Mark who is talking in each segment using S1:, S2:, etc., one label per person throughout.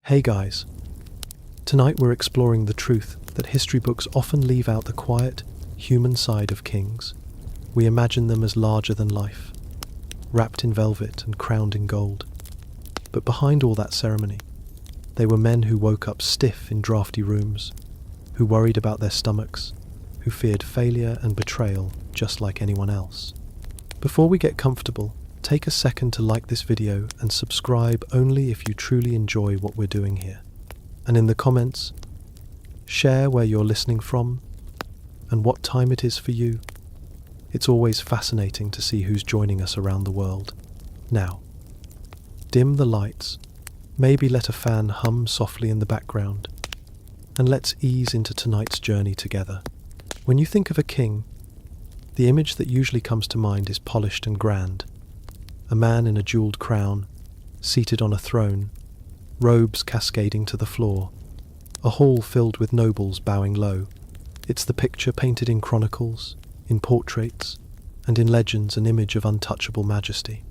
S1: Hey guys, tonight we're exploring the truth that history books often leave out the quiet, human side of kings. We imagine them as larger than life, wrapped in velvet and crowned in gold. But behind all that ceremony, they were men who woke up stiff in drafty rooms, who worried about their stomachs, who feared failure and betrayal just like anyone else. Before we get comfortable, take a second to like this video and subscribe only if you truly enjoy what we're doing here. And in the comments, share where you're listening from and what time it is for you. It's always fascinating to see who's joining us around the world. Now, dim the lights, maybe let a fan hum softly in the background, and let's ease into tonight's journey together. When you think of a king, the image that usually comes to mind is polished and grand. A man in a jeweled crown, seated on a throne, robes cascading to the floor, a hall filled with nobles bowing low. It's the picture painted in chronicles, in portraits, and in legends, an image of untouchable majesty.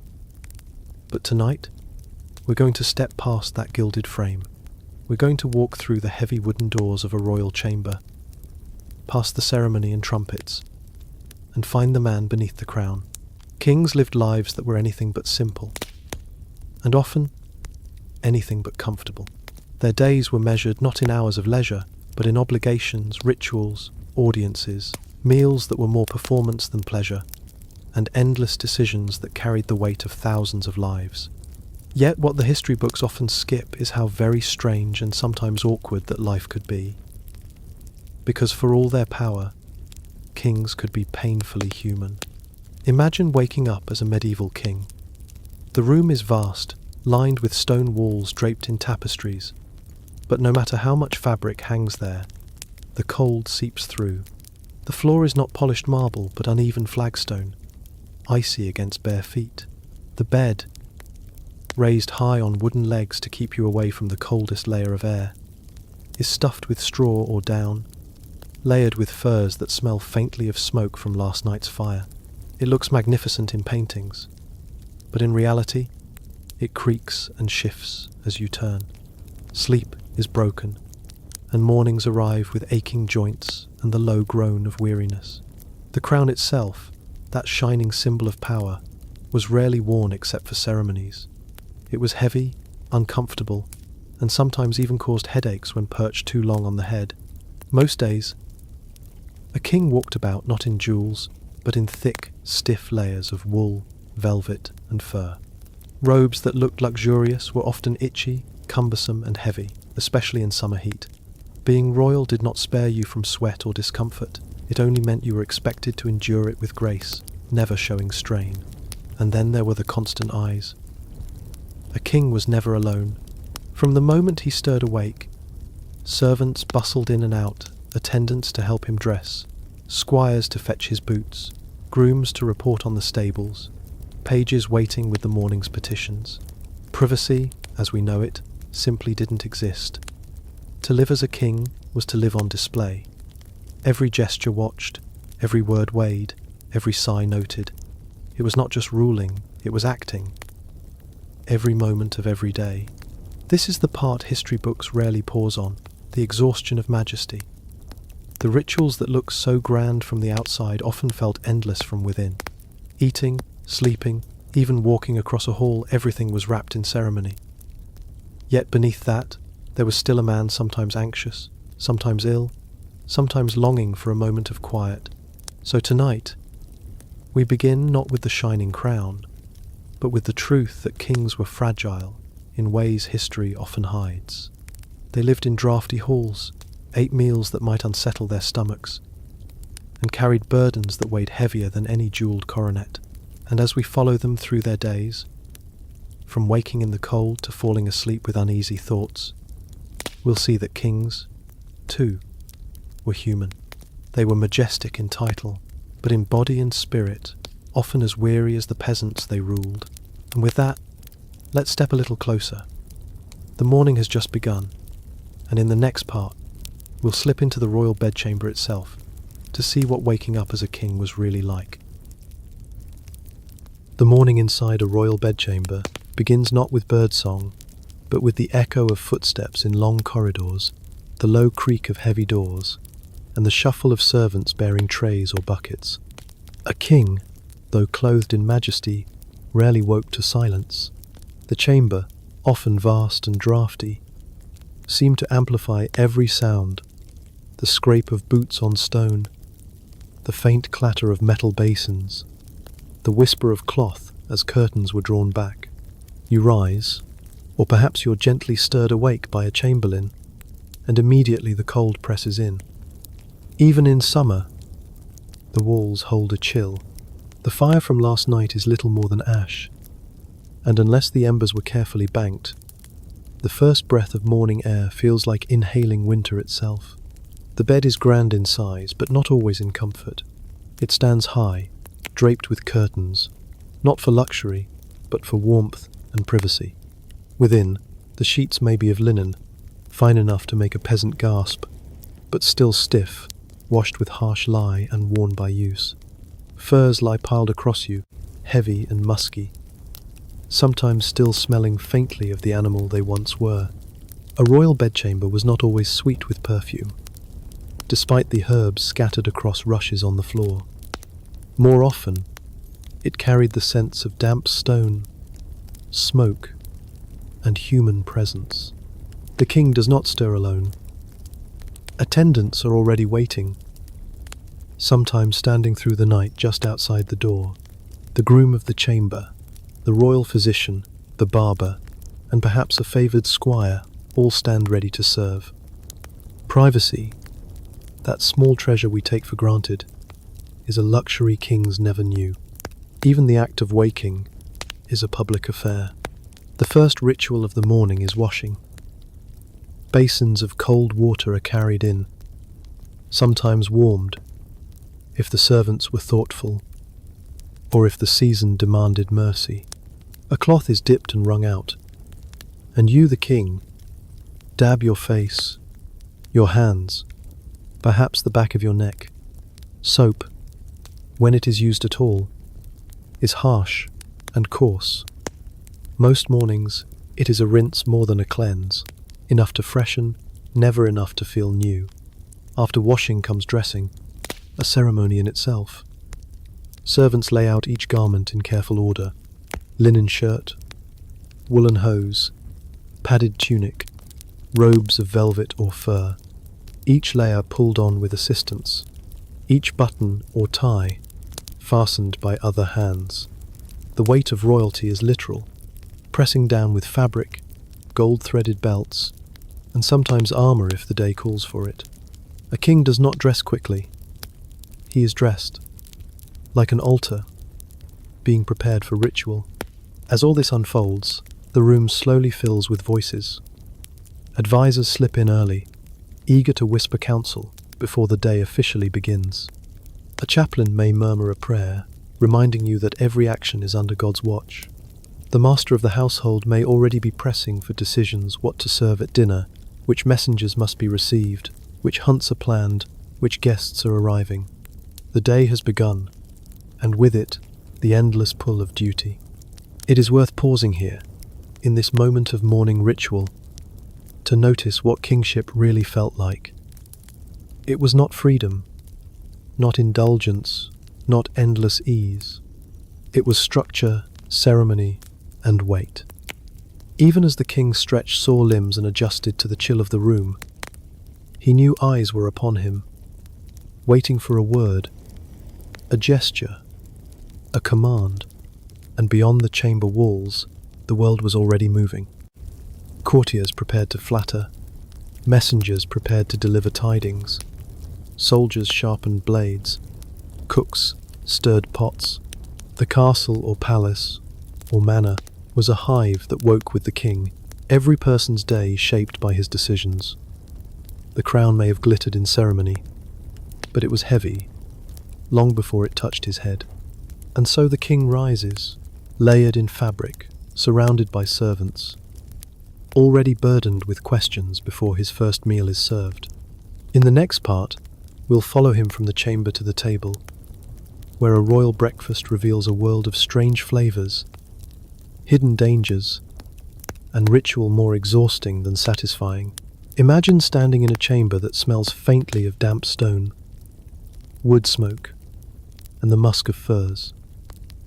S1: But tonight, we're going to step past that gilded frame. We're going to walk through the heavy wooden doors of a royal chamber, past the ceremony and trumpets, and find the man beneath the crown. Kings lived lives that were anything but simple, and often anything but comfortable. Their days were measured not in hours of leisure, but in obligations, rituals, audiences, meals that were more performance than pleasure, and endless decisions that carried the weight of thousands of lives. Yet what the history books often skip is how very strange and sometimes awkward that life could be. Because for all their power, kings could be painfully human. Imagine waking up as a medieval king. The room is vast, lined with stone walls draped in tapestries, but no matter how much fabric hangs there, the cold seeps through. The floor is not polished marble, but uneven flagstone, icy against bare feet. The bed, raised high on wooden legs to keep you away from the coldest layer of air, is stuffed with straw or down, layered with furs that smell faintly of smoke from last night's fire. It looks magnificent in paintings, but in reality, it creaks and shifts as you turn. Sleep is broken, and mornings arrive with aching joints and the low groan of weariness. The crown itself, that shining symbol of power, was rarely worn except for ceremonies. It was heavy, uncomfortable, and sometimes even caused headaches when perched too long on the head. Most days, a king walked about not in jewels, but in thick, stiff layers of wool, velvet, and fur. Robes that looked luxurious were often itchy, cumbersome, and heavy, especially in summer heat. Being royal did not spare you from sweat or discomfort. It only meant you were expected to endure it with grace, never showing strain. And then there were the constant eyes. A king was never alone. From the moment he stirred awake, servants bustled in and out, attendants to help him dress, squires to fetch his boots, grooms to report on the stables, pages waiting with the morning's petitions. Privacy, as we know it, simply didn't exist. To live as a king was to live on display. Every gesture watched, every word weighed, every sigh noted. It was not just ruling, it was acting. Every moment of every day. This is the part history books rarely pause on, the exhaustion of majesty. The rituals that looked so grand from the outside often felt endless from within. Eating, sleeping, even walking across a hall, everything was wrapped in ceremony. Yet beneath that, there was still a man sometimes anxious, sometimes ill, sometimes longing for a moment of quiet. So tonight, we begin not with the shining crown, but with the truth that kings were fragile in ways history often hides. They lived in drafty halls, ate meals that might unsettle their stomachs, and carried burdens that weighed heavier than any jeweled coronet. And as we follow them through their days, from waking in the cold to falling asleep with uneasy thoughts, we'll see that kings, too, were human. They were majestic in title, but in body and spirit, often as weary as the peasants they ruled. And with that, let's step a little closer. The morning has just begun, and in the next part, we'll slip into the royal bedchamber itself to see what waking up as a king was really like. The morning inside a royal bedchamber begins not with birdsong, but with the echo of footsteps in long corridors, the low creak of heavy doors, and the shuffle of servants bearing trays or buckets. A king, though clothed in majesty, rarely woke to silence. The chamber, often vast and drafty, seemed to amplify every sound: the scrape of boots on stone, the faint clatter of metal basins, the whisper of cloth as curtains were drawn back. You rise, or perhaps you're gently stirred awake by a chamberlain, and immediately the cold presses in. Even in summer, the walls hold a chill. The fire from last night is little more than ash, and unless the embers were carefully banked, the first breath of morning air feels like inhaling winter itself. The bed is grand in size, but not always in comfort. It stands high, draped with curtains, not for luxury, but for warmth and privacy. Within, the sheets may be of linen, fine enough to make a peasant gasp, but still stiff, washed with harsh lye and worn by use. Furs lie piled across you, heavy and musky, sometimes still smelling faintly of the animal they once were. A royal bedchamber was not always sweet with perfume, despite the herbs scattered across rushes on the floor. More often, it carried the scents of damp stone, smoke, and human presence. The king does not stir alone. Attendants are already waiting, sometimes standing through the night just outside the door. The groom of the chamber, the royal physician, the barber, and perhaps a favoured squire all stand ready to serve. Privacy, that small treasure we take for granted, is a luxury kings never knew. Even the act of waking is a public affair. The first ritual of the morning is washing. Basins of cold water are carried in, sometimes warmed, if the servants were thoughtful, or if the season demanded mercy. A cloth is dipped and wrung out, and you, the king, dab your face, your hands, perhaps the back of your neck. Soap, when it is used at all, is harsh and coarse. Most mornings, it is a rinse more than a cleanse, enough to freshen, never enough to feel new. After washing comes dressing, a ceremony in itself. Servants lay out each garment in careful order: linen shirt, woolen hose, padded tunic, robes of velvet or fur, each layer pulled on with assistance, each button or tie fastened by other hands. The weight of royalty is literal, pressing down with fabric, gold-threaded belts, and sometimes armor if the day calls for it. A king does not dress quickly. He is dressed, like an altar, being prepared for ritual. As all this unfolds, the room slowly fills with voices. Advisors slip in early, eager to whisper counsel before the day officially begins. A chaplain may murmur a prayer, reminding you that every action is under God's watch. The master of the household may already be pressing for decisions: what to serve at dinner, which messengers must be received, which hunts are planned, which guests are arriving. The day has begun, and with it, the endless pull of duty. It is worth pausing here, in this moment of morning ritual, to notice what kingship really felt like. It was not freedom, not indulgence, not endless ease. It was structure, ceremony, and weight. Even as the king stretched sore limbs and adjusted to the chill of the room, he knew eyes were upon him, waiting for a word, a gesture, a command, and beyond the chamber walls, the world was already moving. Courtiers prepared to flatter, messengers prepared to deliver tidings, soldiers sharpened blades, cooks stirred pots. The castle or palace or manor was a hive that woke with the king, every person's day shaped by his decisions. The crown may have glittered in ceremony, but it was heavy, long before it touched his head. And so the king rises, layered in fabric, surrounded by servants, already burdened with questions before his first meal is served. In the next part, we'll follow him from the chamber to the table, where a royal breakfast reveals a world of strange flavors, hidden dangers, and ritual more exhausting than satisfying. Imagine standing in a chamber that smells faintly of damp stone, wood smoke, and the musk of firs.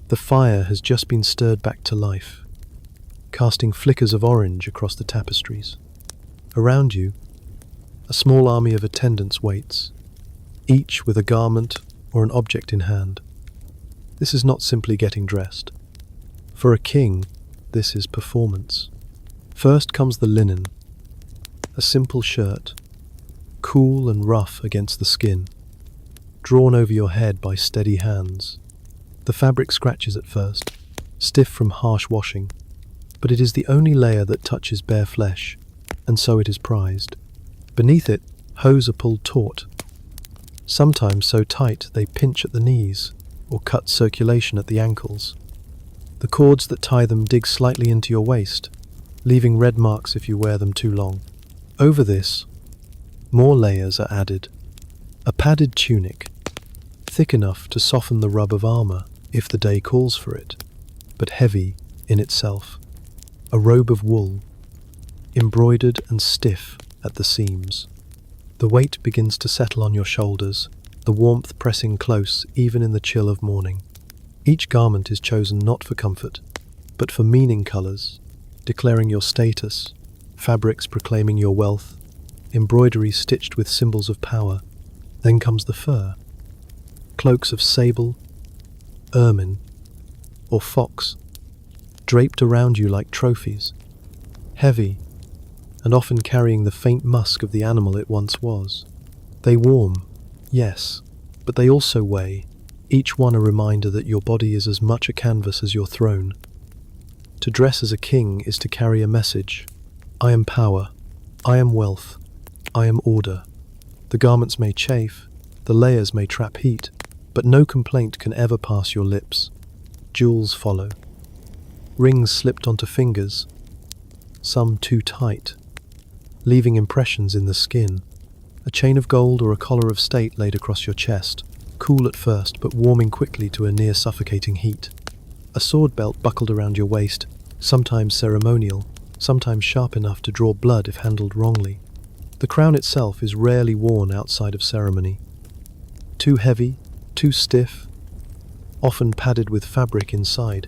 S1: The fire has just been stirred back to life, casting flickers of orange across the tapestries. Around you, a small army of attendants waits, each with a garment or an object in hand. This is not simply getting dressed. For a king, this is performance. First comes the linen, a simple shirt, cool and rough against the skin, drawn over your head by steady hands. The fabric scratches at first, stiff from harsh washing, but it is the only layer that touches bare flesh, and so it is prized. Beneath it, hose are pulled taut, sometimes so tight they pinch at the knees or cut circulation at the ankles. The cords that tie them dig slightly into your waist, leaving red marks if you wear them too long. Over this, more layers are added. A padded tunic, thick enough to soften the rub of armor if the day calls for it, but heavy in itself. A robe of wool, embroidered and stiff at the seams. The weight begins to settle on your shoulders, the warmth pressing close even in the chill of morning. Each garment is chosen not for comfort, but for meaning colors, declaring your status, fabrics proclaiming your wealth, embroidery stitched with symbols of power. Then comes the fur. Cloaks of sable, ermine, or fox, draped around you like trophies, heavy, and often carrying the faint musk of the animal it once was. They warm, yes, but they also weigh, each one a reminder that your body is as much a canvas as your throne. To dress as a king is to carry a message. I am power, I am wealth, I am order. The garments may chafe, the layers may trap heat, but no complaint can ever pass your lips. Jewels follow. Rings slipped onto fingers, some too tight, leaving impressions in the skin. A chain of gold or a collar of state laid across your chest, cool at first but warming quickly to a near suffocating heat. A sword belt buckled around your waist, sometimes ceremonial, sometimes sharp enough to draw blood if handled wrongly. The crown itself is rarely worn outside of ceremony. Too heavy, too stiff, often padded with fabric inside,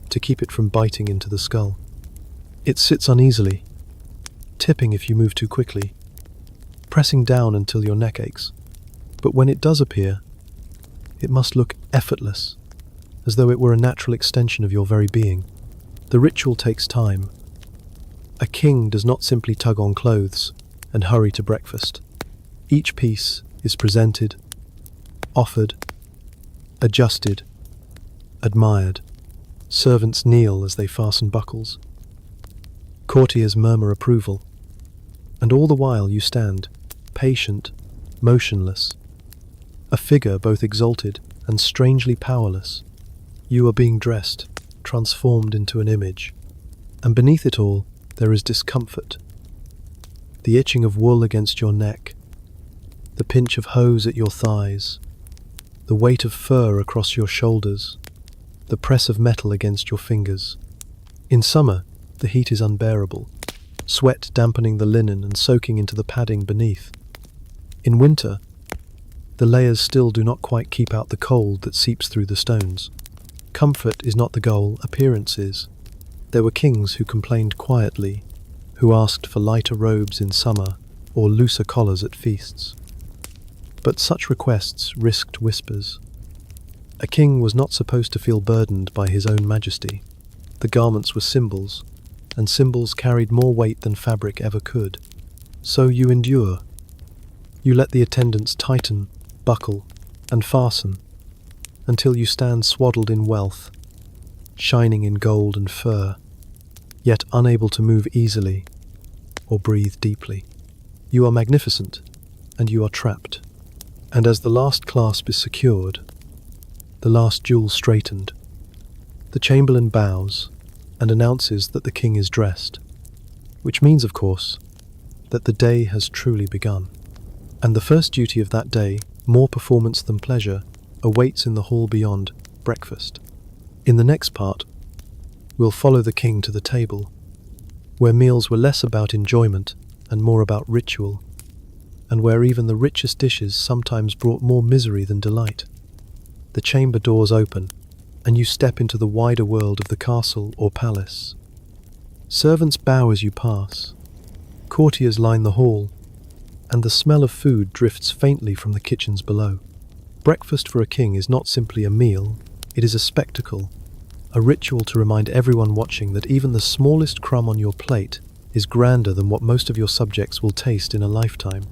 S1: to keep it from biting into the skull. It sits uneasily, tipping if you move too quickly, pressing down until your neck aches. But when it does appear, it must look effortless, as though it were a natural extension of your very being. The ritual takes time. A king does not simply tug on clothes and hurry to breakfast. Each piece is presented, offered, adjusted, admired. Servants kneel as they fasten buckles. Courtiers murmur approval. And all the while you stand, patient, motionless, a figure both exalted and strangely powerless. You are being dressed, transformed into an image. And beneath it all, there is discomfort. The itching of wool against your neck, the pinch of hose at your thighs, the weight of fur across your shoulders, the press of metal against your fingers. In summer, the heat is unbearable, sweat dampening the linen and soaking into the padding beneath. In winter, the layers still do not quite keep out the cold that seeps through the stones. Comfort is not the goal, appearance is. There were kings who complained quietly, who asked for lighter robes in summer or looser collars at feasts. But such requests risked whispers. A king was not supposed to feel burdened by his own majesty. The garments were symbols, and symbols carried more weight than fabric ever could. So you endure. You let the attendants tighten, buckle, and fasten, until you stand swaddled in wealth, shining in gold and fur, yet unable to move easily or breathe deeply. You are magnificent, and you are trapped. And as the last clasp is secured, the last jewel straightened, the chamberlain bows and announces that the king is dressed, which means, of course, that the day has truly begun. And the first duty of that day, more performance than pleasure, awaits in the hall beyond, breakfast. In the next part, we'll follow the king to the table, where meals were less about enjoyment and more about ritual, and where even the richest dishes sometimes brought more misery than delight. The chamber doors open, and you step into the wider world of the castle or palace. Servants bow as you pass, courtiers line the hall, and the smell of food drifts faintly from the kitchens below. Breakfast for a king is not simply a meal, it is a spectacle, a ritual to remind everyone watching that even the smallest crumb on your plate is grander than what most of your subjects will taste in a lifetime.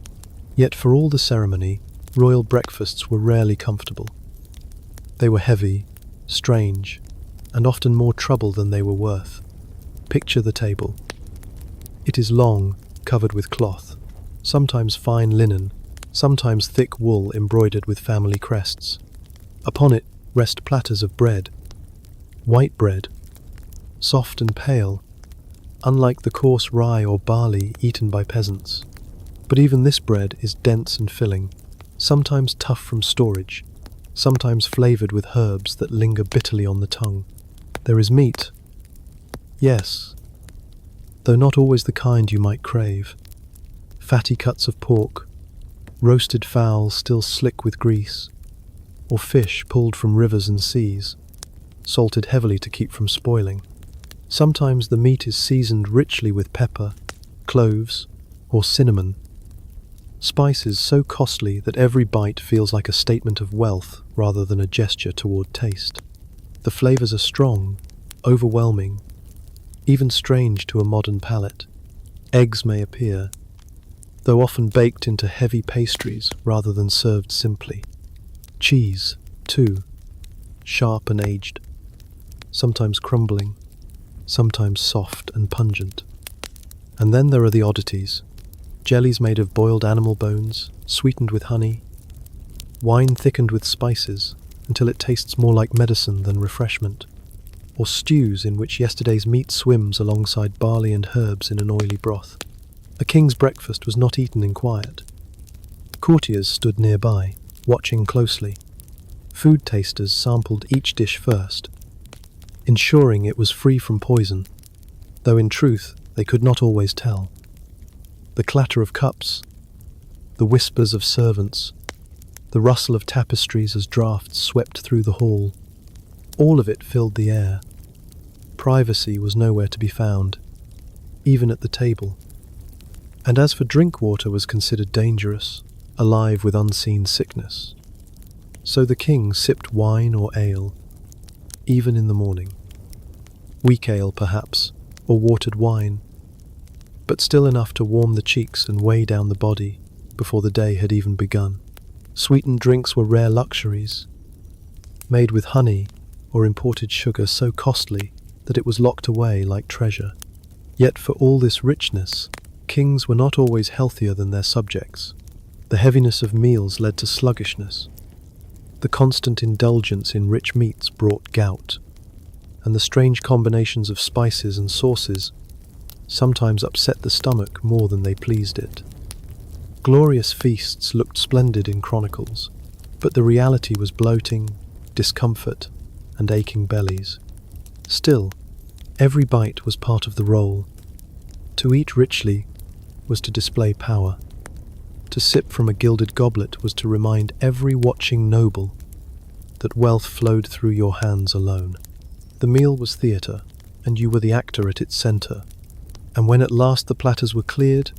S1: Yet for all the ceremony, royal breakfasts were rarely comfortable. They were heavy, strange, and often more trouble than they were worth. Picture the table. It is long, covered with cloth, sometimes fine linen, sometimes thick wool embroidered with family crests. Upon it rest platters of bread, white bread, soft and pale, unlike the coarse rye or barley eaten by peasants. But even this bread is dense and filling, sometimes tough from storage, sometimes flavored with herbs that linger bitterly on the tongue. There is meat, yes, though not always the kind you might crave. Fatty cuts of pork, roasted fowl still slick with grease, or fish pulled from rivers and seas, salted heavily to keep from spoiling. Sometimes the meat is seasoned richly with pepper, cloves, or cinnamon, spices so costly that every bite feels like a statement of wealth rather than a gesture toward taste. The flavors are strong, overwhelming, even strange to a modern palate. Eggs may appear, though often baked into heavy pastries rather than served simply. Cheese, too, sharp and aged, sometimes crumbling, sometimes soft and pungent. And then there are the oddities. Jellies made of boiled animal bones, sweetened with honey, wine thickened with spices until it tastes more like medicine than refreshment, or stews in which yesterday's meat swims alongside barley and herbs in an oily broth. A king's breakfast was not eaten in quiet. Courtiers stood nearby, watching closely. Food tasters sampled each dish first, ensuring it was free from poison, though in truth they could not always tell. The clatter of cups, the whispers of servants, the rustle of tapestries as drafts swept through the hall, all of it filled the air. Privacy was nowhere to be found, even at the table. And as for drink, water was considered dangerous, alive with unseen sickness. So the king sipped wine or ale, even in the morning. Weak ale, perhaps, or watered wine, but still enough to warm the cheeks and weigh down the body before the day had even begun. Sweetened drinks were rare luxuries, made with honey or imported sugar so costly that it was locked away like treasure. Yet for all this richness, kings were not always healthier than their subjects. The heaviness of meals led to sluggishness. The constant indulgence in rich meats brought gout, and the strange combinations of spices and sauces sometimes upset the stomach more than they pleased it. Glorious feasts looked splendid in chronicles, but the reality was bloating, discomfort, and aching bellies. Still, every bite was part of the role. To eat richly was to display power. To sip from a gilded goblet was to remind every watching noble that wealth flowed through your hands alone. The meal was theatre, and you were the actor at its centre. And when at last the platters were cleared,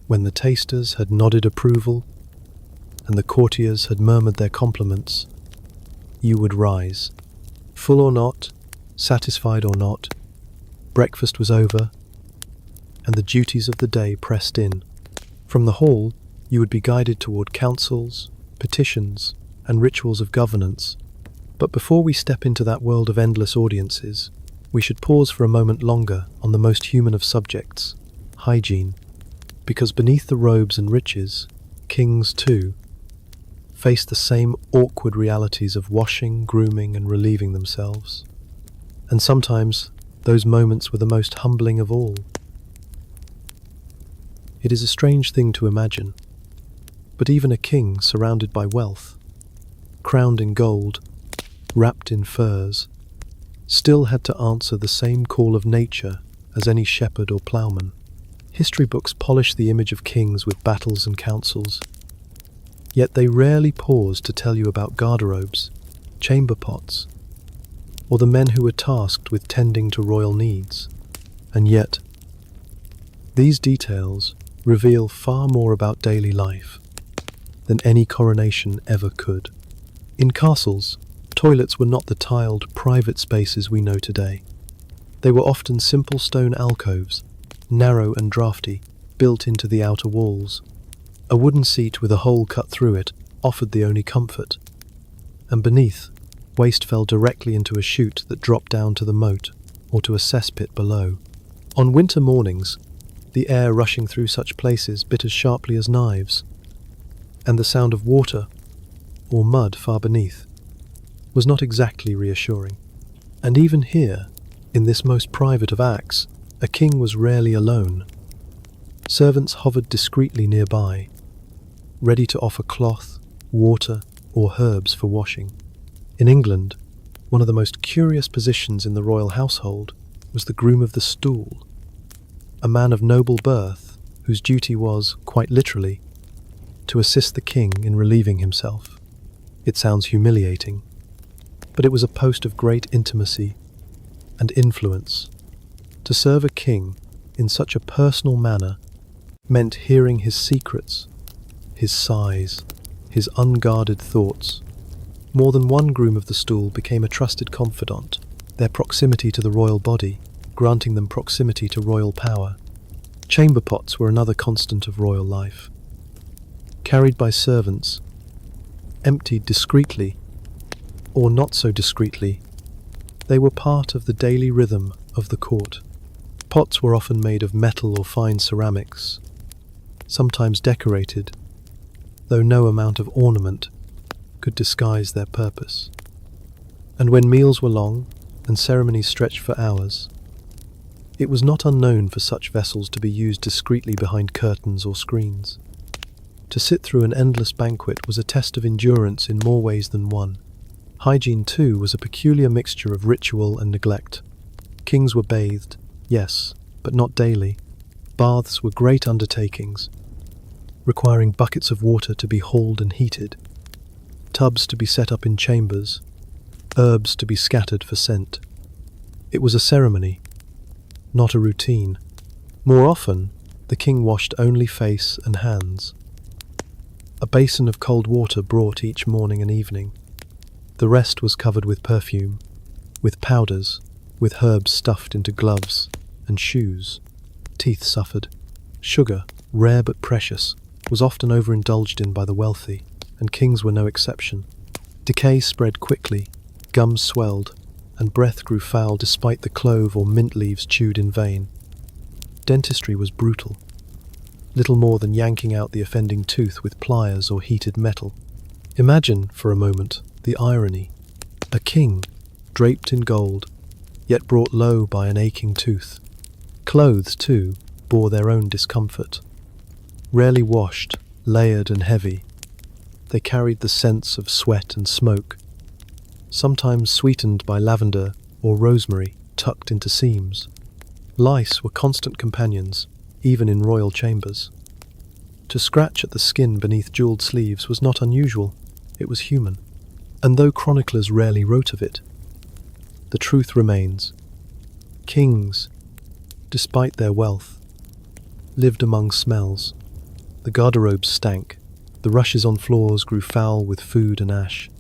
S1: when the tasters had nodded approval, and the courtiers had murmured their compliments, you would rise. Full or not, satisfied or not, breakfast was over, and the duties of the day pressed in. From the hall, you would be guided toward councils, petitions, and rituals of governance. But before we step into that world of endless audiences, we should pause for a moment longer on the most human of subjects, hygiene, because beneath the robes and riches, kings too face the same awkward realities of washing, grooming, and relieving themselves. And sometimes those moments were the most humbling of all. It is a strange thing to imagine, but even a king surrounded by wealth, crowned in gold, wrapped in furs, still had to answer the same call of nature as any shepherd or ploughman. History books polish the image of kings with battles and councils, yet they rarely pause to tell you about garderobes, chamber pots, or the men who were tasked with tending to royal needs. And yet, these details reveal far more about daily life than any coronation ever could. In castles, toilets were not the tiled, private spaces we know today. They were often simple stone alcoves, narrow and drafty, built into the outer walls. A wooden seat with a hole cut through it offered the only comfort, and beneath, waste fell directly into a chute that dropped down to the moat or to a cesspit below. On winter mornings, the air rushing through such places bit as sharply as knives, and the sound of water, or mud far beneath, was not exactly reassuring. And even here, in this most private of acts, a king was rarely alone. Servants hovered discreetly nearby, ready to offer cloth, water, or herbs for washing. In England, one of the most curious positions in the royal household was the groom of the stool, a man of noble birth whose duty was, quite literally, to assist the king in relieving himself. It sounds humiliating, but it was a post of great intimacy and influence. To serve a king in such a personal manner meant hearing his secrets, his sighs, his unguarded thoughts. More than one groom of the stool became a trusted confidant, their proximity to the royal body granting them proximity to royal power. Chamber pots were another constant of royal life. Carried by servants, emptied discreetly, or not so discreetly, they were part of the daily rhythm of the court. Pots were often made of metal or fine ceramics, sometimes decorated, though no amount of ornament could disguise their purpose. And when meals were long and ceremonies stretched for hours, it was not unknown for such vessels to be used discreetly behind curtains or screens. To sit through an endless banquet was a test of endurance in more ways than one. Hygiene, too, was a peculiar mixture of ritual and neglect. Kings were bathed, yes, but not daily. Baths were great undertakings, requiring buckets of water to be hauled and heated, tubs to be set up in chambers, herbs to be scattered for scent. It was a ceremony, not a routine. More often, the king washed only face and hands. A basin of cold water brought each morning and evening. The rest was covered with perfume, with powders, with herbs stuffed into gloves and shoes. Teeth suffered. Sugar, rare but precious, was often overindulged in by the wealthy, and kings were no exception. Decay spread quickly, gums swelled, and breath grew foul despite the clove or mint leaves chewed in vain. Dentistry was brutal, little more than yanking out the offending tooth with pliers or heated metal. Imagine, for a moment, the irony. A king, draped in gold, yet brought low by an aching tooth. Clothes, too, bore their own discomfort. Rarely washed, layered and heavy, they carried the scents of sweat and smoke, sometimes sweetened by lavender or rosemary tucked into seams. Lice were constant companions, even in royal chambers. To scratch at the skin beneath jeweled sleeves was not unusual, it was human. And though chroniclers rarely wrote of it, the truth remains. Kings, despite their wealth, lived among smells. The garderobes stank, the rushes on floors grew foul with food and ash.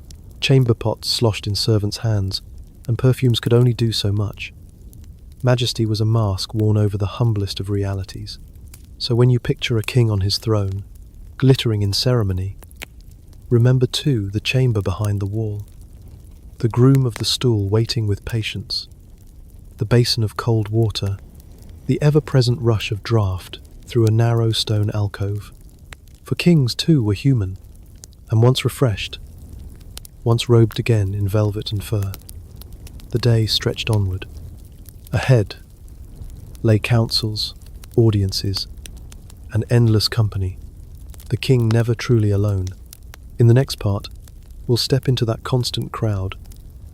S1: Chamber pots sloshed in servants' hands, and perfumes could only do so much. Majesty was a mask worn over the humblest of realities. So when you picture a king on his throne, glittering in ceremony, remember too the chamber behind the wall, the groom of the stool waiting with patience, the basin of cold water, the ever-present rush of draught through a narrow stone alcove. For kings too were human, and once refreshed, once robed again in velvet and fur, the day stretched onward. Ahead lay councils, audiences, an endless company, the king never truly alone. In the next part, we'll step into that constant crowd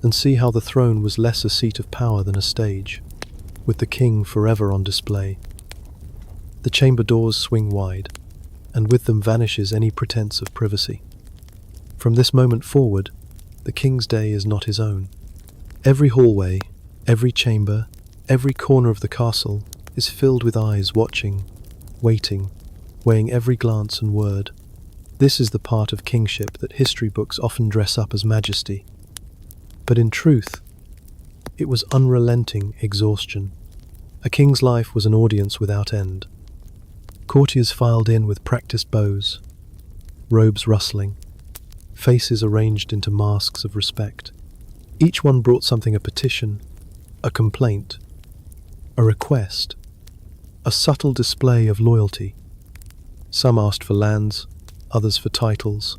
S1: and see how the throne was less a seat of power than a stage. with the king forever on display. The chamber doors swing wide, and with them vanishes any pretense of privacy. From this moment forward, the king's day is not his own. Every hallway, every chamber, every corner of the castle is filled with eyes watching, waiting, weighing every glance and word. This is the part of kingship that history books often dress up as majesty. But in truth, it was unrelenting exhaustion. A king's life was an audience without end. Courtiers filed in with practiced bows, robes rustling, faces arranged into masks of respect. Each one brought something: a petition, a complaint, a request, a subtle display of loyalty. Some asked for lands, others for titles,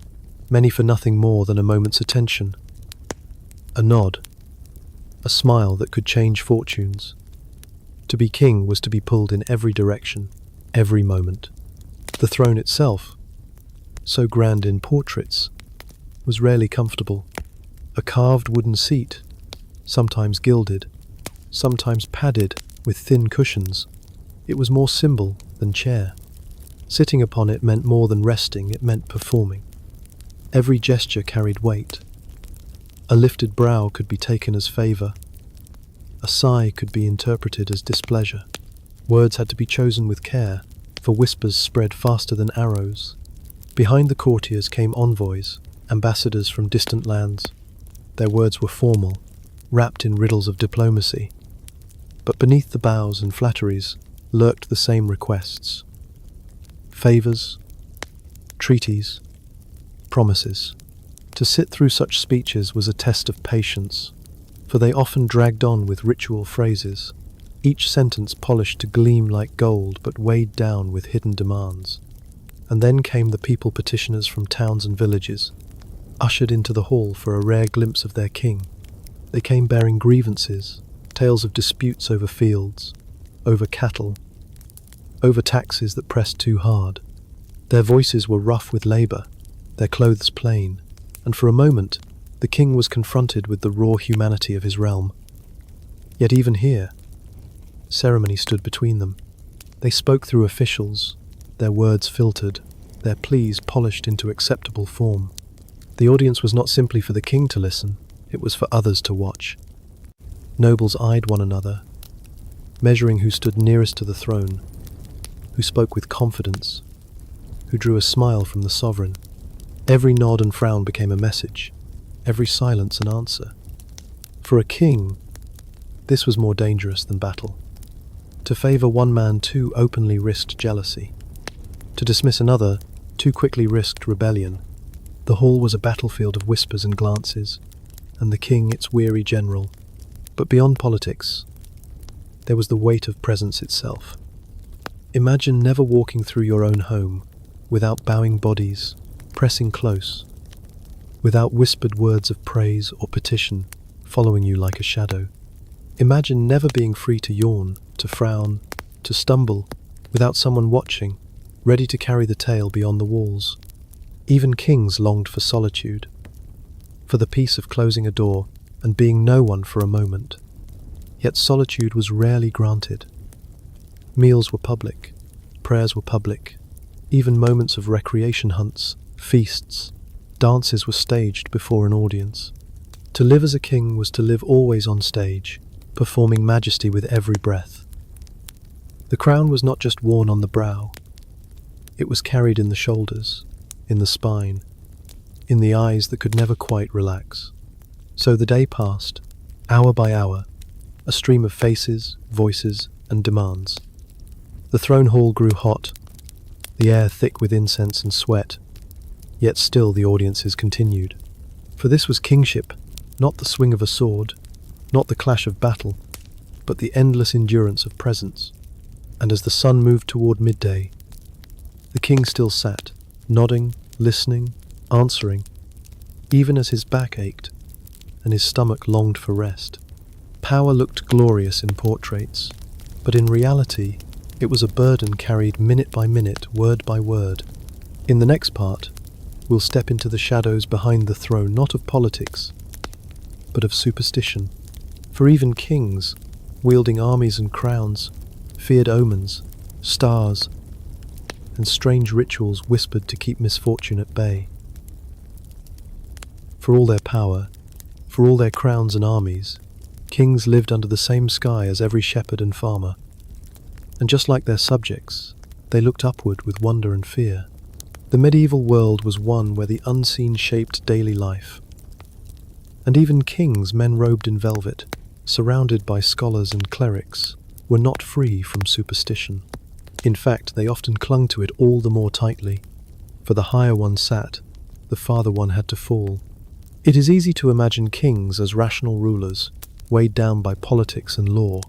S1: many for nothing more than a moment's attention. A nod, a smile that could change fortunes. To be king was to be pulled in every direction, every moment. The throne itself, so grand in portraits, was rarely comfortable. A carved wooden seat, sometimes gilded, sometimes padded with thin cushions. It was more symbol than chair. Sitting upon it meant more than resting, it meant performing. Every gesture carried weight. A lifted brow could be taken as favor. A sigh could be interpreted as displeasure. Words had to be chosen with care, for whispers spread faster than arrows. Behind the courtiers came envoys, ambassadors from distant lands. Their words were formal, wrapped in riddles of diplomacy. But beneath the bows and flatteries lurked the same requests. Favors, treaties, promises. To sit through such speeches was a test of patience, for they often dragged on with ritual phrases, each sentence polished to gleam like gold but weighed down with hidden demands. And then came the people petitioners from towns and villages, ushered into the hall for a rare glimpse of their king. They came bearing grievances, tales of disputes over fields, over cattle, over taxes that pressed too hard. Their voices were rough with labor, their clothes plain, and for a moment the king was confronted with the raw humanity of his realm. Yet even here, ceremony stood between them. They spoke through officials, their words filtered, their pleas polished into acceptable form. The audience was not simply for the king to listen, it was for others to watch. Nobles eyed one another, measuring who stood nearest to the throne, who spoke with confidence, who drew a smile from the sovereign. Every nod and frown became a message, every silence an answer. For a king, this was more dangerous than battle. To favor one man too openly risked jealousy. To dismiss another too quickly risked rebellion. The hall was a battlefield of whispers and glances, and the king its weary general. But beyond politics, there was the weight of presence itself. Imagine never walking through your own home without bowing bodies, pressing close, without whispered words of praise or petition following you like a shadow. Imagine never being free to yawn, to frown, to stumble, without someone watching, ready to carry the tale beyond the walls. Even kings longed for solitude, for the peace of closing a door and being no one for a moment. Yet solitude was rarely granted. Meals were public, prayers were public, even moments of recreation hunts, feasts, dances were staged before an audience. To live as a king was to live always on stage, performing majesty with every breath. The crown was not just worn on the brow, it was carried in the shoulders, in the spine, in the eyes that could never quite relax. So the day passed, hour by hour, a stream of faces, voices, and demands. The throne hall grew hot, the air thick with incense and sweat, yet still the audiences continued. For this was kingship, not the swing of a sword, not the clash of battle, but the endless endurance of presence. And as the sun moved toward midday, the king still sat, nodding, listening, answering, even as his back ached and his stomach longed for rest. Power looked glorious in portraits, but in reality, it was a burden carried minute by minute, word by word. In the next part, we'll step into the shadows behind the throne, not of politics, but of superstition. For even kings, wielding armies and crowns, feared omens, stars, and strange rituals whispered to keep misfortune at bay. For all their power, for all their crowns and armies, kings lived under the same sky as every shepherd and farmer. And just like their subjects, they looked upward with wonder and fear. The medieval world was one where the unseen shaped daily life. And even kings, men robed in velvet, surrounded by scholars and clerics, were not free from superstition. In fact, they often clung to it all the more tightly, for the higher one sat, the farther one had to fall. It is easy to imagine kings as rational rulers, weighed down by politics and law.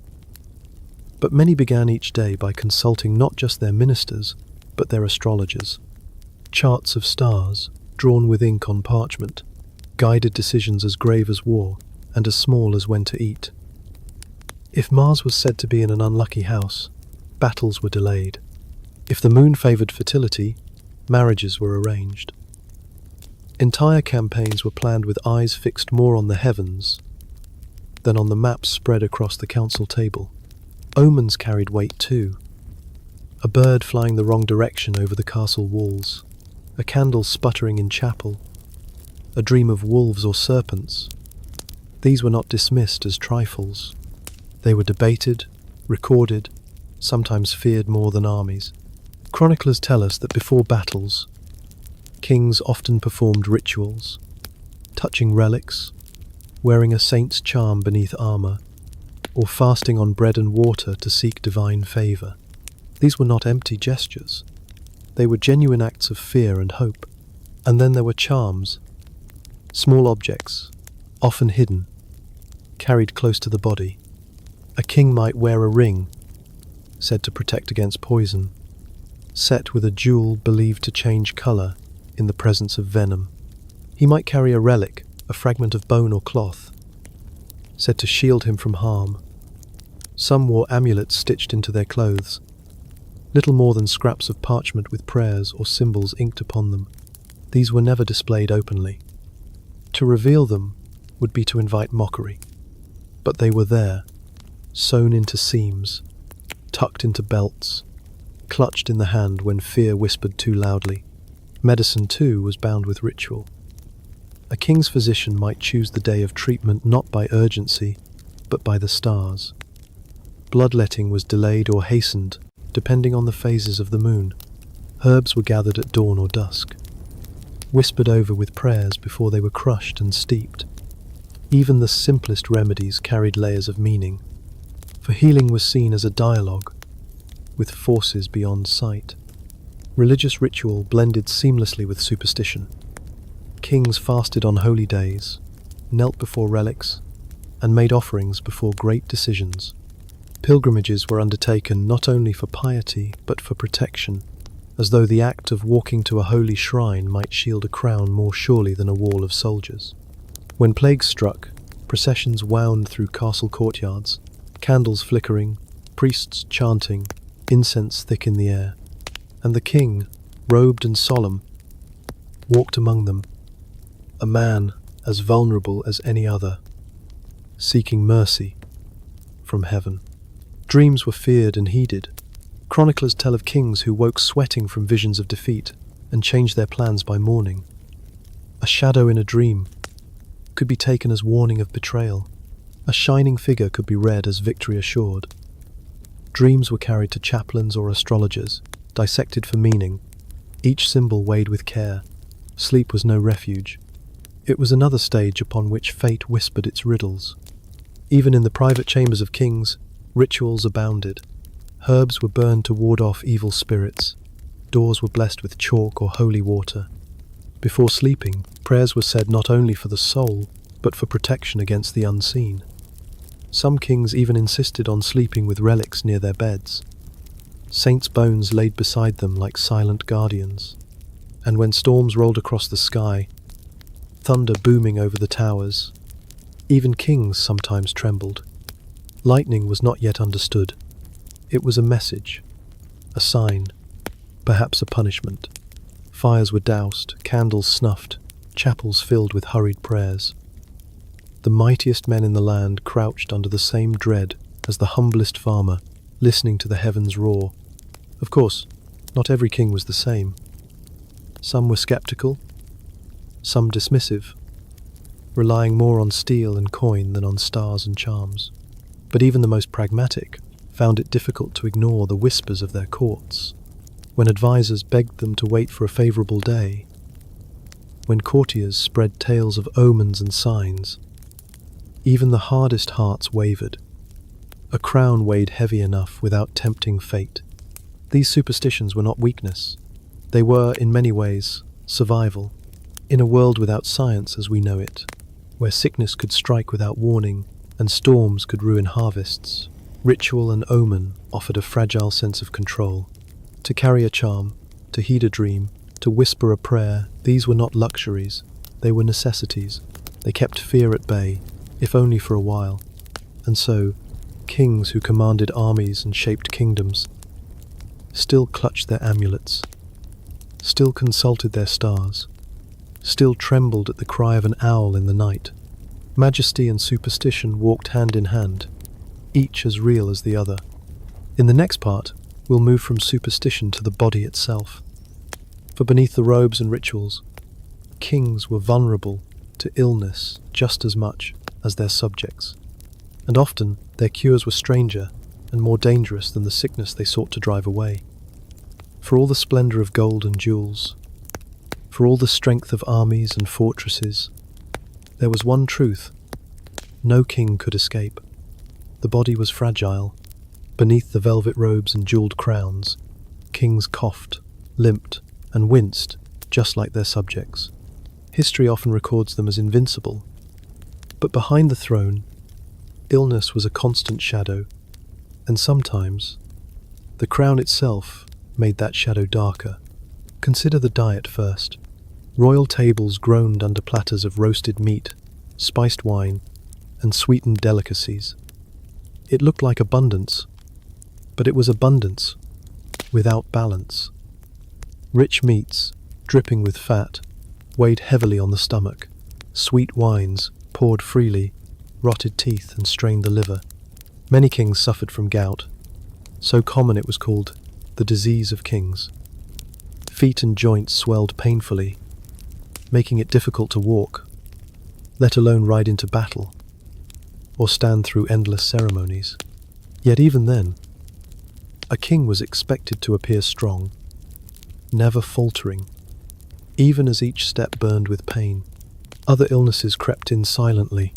S1: But many began each day by consulting not just their ministers, but their astrologers. Charts of stars, drawn with ink on parchment, guided decisions as grave as war and as small as when to eat. If Mars was said to be in an unlucky house, battles were delayed. If the moon favoured fertility, marriages were arranged. Entire campaigns were planned with eyes fixed more on the heavens than on the maps spread across the council table. Omens carried weight too. A bird flying the wrong direction over the castle walls, a candle sputtering in chapel, a dream of wolves or serpents. These were not dismissed as trifles. They were debated, recorded, sometimes feared more than armies. Chroniclers tell us that before battles, kings often performed rituals, touching relics, wearing a saint's charm beneath armor, or fasting on bread and water to seek divine favor. These were not empty gestures. They were genuine acts of fear and hope. And then there were charms, small objects, often hidden, carried close to the body. A king might wear a ring, said to protect against poison, set with a jewel believed to change color in the presence of venom. He might carry a relic, a fragment of bone or cloth, said to shield him from harm. Some wore amulets stitched into their clothes, little more than scraps of parchment with prayers or symbols inked upon them. These were never displayed openly. To reveal them would be to invite mockery. But they were there, sewn into seams, tucked into belts, clutched in the hand when fear whispered too loudly. Medicine, too, was bound with ritual. A king's physician might choose the day of treatment not by urgency, but by the stars. Bloodletting was delayed or hastened, depending on the phases of the moon. Herbs were gathered at dawn or dusk, whispered over with prayers before they were crushed and steeped. Even the simplest remedies carried layers of meaning, for healing was seen as a dialogue with forces beyond sight. Religious ritual blended seamlessly with superstition. Kings fasted on holy days, knelt before relics, and made offerings before great decisions. Pilgrimages were undertaken not only for piety but for protection, as though the act of walking to a holy shrine might shield a crown more surely than a wall of soldiers. When plague struck, processions wound through castle courtyards, candles flickering, priests chanting, incense thick in the air, and the king, robed and solemn, walked among them, a man as vulnerable as any other, seeking mercy from heaven. Dreams were feared and heeded. Chroniclers tell of kings who woke sweating from visions of defeat and changed their plans by morning. A shadow in a dream could be taken as warning of betrayal. A shining figure could be read as victory assured. Dreams were carried to chaplains or astrologers, dissected for meaning, each symbol weighed with care. Sleep was no refuge. It was another stage upon which fate whispered its riddles. Even in the private chambers of kings, rituals abounded. Herbs were burned to ward off evil spirits. Doors were blessed with chalk or holy water. Before sleeping, prayers were said not only for the soul, but for protection against the unseen. Some kings even insisted on sleeping with relics near their beds. Saints' bones laid beside them like silent guardians. And when storms rolled across the sky, thunder booming over the towers, even kings sometimes trembled. Lightning was not yet understood. It was a message, a sign, perhaps a punishment. Fires were doused, candles snuffed, chapels filled with hurried prayers. The mightiest men in the land crouched under the same dread as the humblest farmer, listening to the heavens roar. Of course, not every king was the same. Some were skeptical, some dismissive, relying more on steel and coin than on stars and charms. But even the most pragmatic found it difficult to ignore the whispers of their courts, when advisors begged them to wait for a favorable day, when courtiers spread tales of omens and signs. Even the hardest hearts wavered. A crown weighed heavy enough without tempting fate. These superstitions were not weakness. They were, in many ways, survival. In a world without science as we know it, where sickness could strike without warning and storms could ruin harvests, ritual and omen offered a fragile sense of control. To carry a charm, to heed a dream, to whisper a prayer, these were not luxuries, they were necessities. They kept fear at bay, if only for a while. And so, kings who commanded armies and shaped kingdoms still clutched their amulets, still consulted their stars, still trembled at the cry of an owl in the night. Majesty and superstition walked hand in hand, each as real as the other. In the next part, we'll move from superstition to the body itself. For beneath the robes and rituals, kings were vulnerable to illness just as much as their subjects, and often their cures were stranger and more dangerous than the sickness they sought to drive away. For all the splendor of gold and jewels, for all the strength of armies and fortresses, there was one truth: no king could escape. The body was fragile. Beneath the velvet robes and jeweled crowns, kings coughed, limped, and winced, just like their subjects. History often records them as invincible, but behind the throne, illness was a constant shadow, and sometimes the crown itself made that shadow darker. Consider the diet first. Royal tables groaned under platters of roasted meat, spiced wine, and sweetened delicacies. It looked like abundance, but it was abundance without balance. Rich meats, dripping with fat, weighed heavily on the stomach. Sweet wines poured freely, rotted teeth and strained the liver. Many kings suffered from gout, so common it was called the disease of kings. Feet and joints swelled painfully, making it difficult to walk, let alone ride into battle or stand through endless ceremonies. Yet even then, a king was expected to appear strong, never faltering, even as each step burned with pain. Other illnesses crept in silently.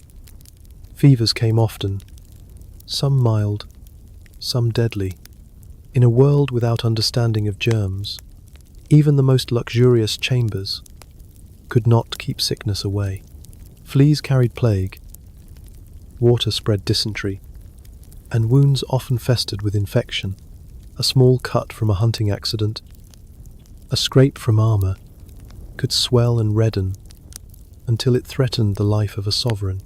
S1: Fevers came often, some mild, some deadly. In a world without understanding of germs, even the most luxurious chambers could not keep sickness away. Fleas carried plague, water spread dysentery, and wounds often festered with infection. A small cut from a hunting accident, a scrape from armor, could swell and redden until it threatened the life of a sovereign.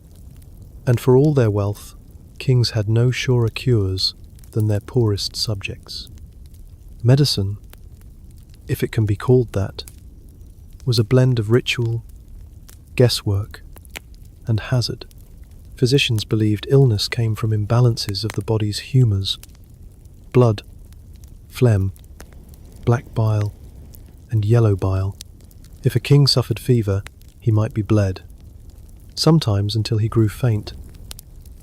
S1: And for all their wealth, kings had no surer cures than their poorest subjects. Medicine, if it can be called that, was a blend of ritual, guesswork, and hazard. Physicians believed illness came from imbalances of the body's humours: blood, phlegm, black bile, and yellow bile. If a king suffered fever, he might be bled, sometimes until he grew faint,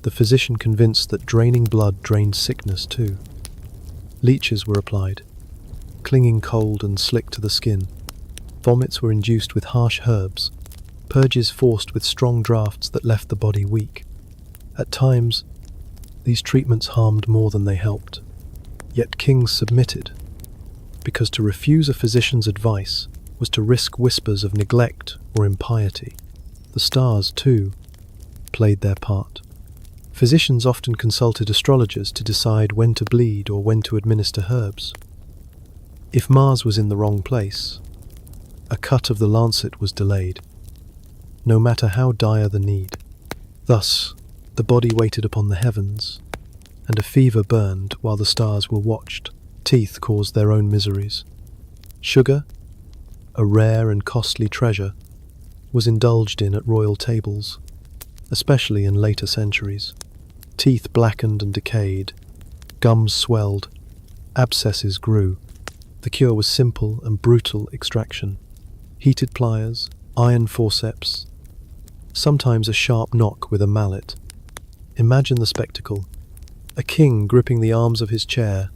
S1: the physician convinced that draining blood drained sickness too. Leeches were applied, clinging cold and slick to the skin. Vomits were induced with harsh herbs, purges forced with strong drafts that left the body weak. At times, these treatments harmed more than they helped. Yet kings submitted, because to refuse a physician's advice was to risk whispers of neglect or impiety. The stars, too, played their part. Physicians often consulted astrologers to decide when to bleed or when to administer herbs. If Mars was in the wrong place, a cut of the lancet was delayed, no matter how dire the need. Thus, the body waited upon the heavens, and a fever burned while the stars were watched. Teeth caused their own miseries. Sugar, a rare and costly treasure, was indulged in at royal tables, especially in later centuries. Teeth blackened and decayed, gums swelled, abscesses grew. The cure was simple and brutal extraction. Heated pliers, iron forceps, sometimes a sharp knock with a mallet. Imagine the spectacle. A king gripping the arms of his chair,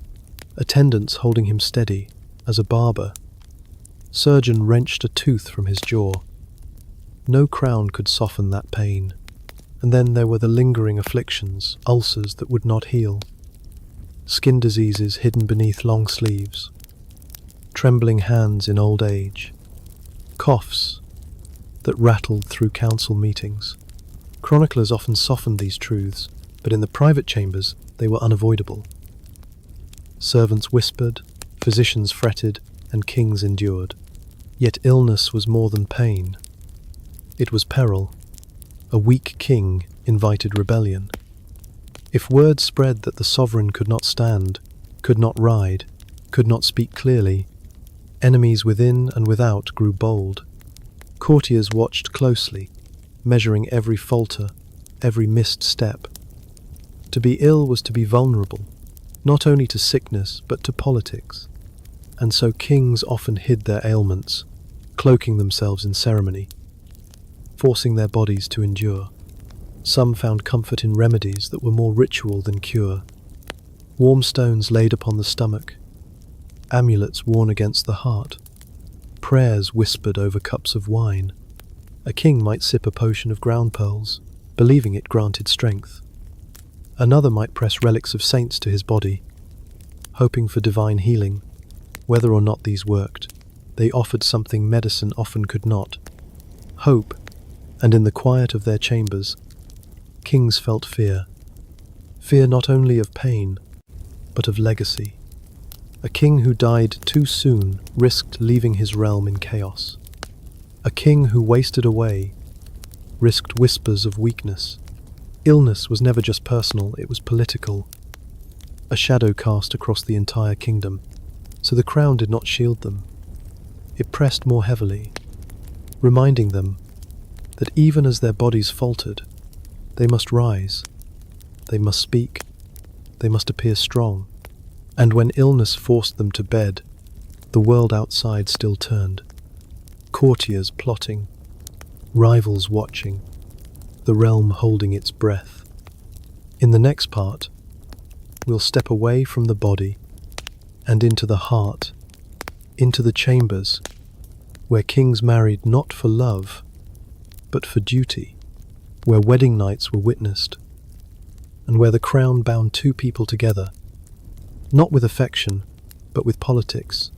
S1: attendants holding him steady as a barber. Surgeon wrenched a tooth from his jaw. No crown could soften that pain. And then there were the lingering afflictions, ulcers that would not heal, skin diseases hidden beneath long sleeves, trembling hands in old age, coughs that rattled through council meetings. Chroniclers often softened these truths, but in the private chambers they were unavoidable. Servants whispered, physicians fretted, and kings endured. Yet illness was more than pain. It was peril. A weak king invited rebellion. If word spread that the sovereign could not stand, could not ride, could not speak clearly, enemies within and without grew bold. Courtiers watched closely, measuring every falter, every missed step. To be ill was to be vulnerable, not only to sickness but to politics. And so kings often hid their ailments, cloaking themselves in ceremony, forcing their bodies to endure. Some found comfort in remedies that were more ritual than cure. Warm stones laid upon the stomach, amulets worn against the heart, prayers whispered over cups of wine. A king might sip a potion of ground pearls, believing it granted strength. Another might press relics of saints to his body, hoping for divine healing. Whether or not these worked, they offered something medicine often could not: hope. And in the quiet of their chambers, kings felt fear. Fear not only of pain, but of legacy. A king who died too soon risked leaving his realm in chaos. A king who wasted away risked whispers of weakness. Illness was never just personal, it was political. A shadow cast across the entire kingdom, so the crown did not shield them. It pressed more heavily, reminding them that even as their bodies faltered, they must rise, they must speak, they must appear strong. And when illness forced them to bed, the world outside still turned. Courtiers plotting, rivals watching, the realm holding its breath. In the next part, we'll step away from the body and into the heart, into the chambers where kings married not for love, but for duty, where wedding nights were witnessed, and where the crown bound two people together, not with affection, but with politics.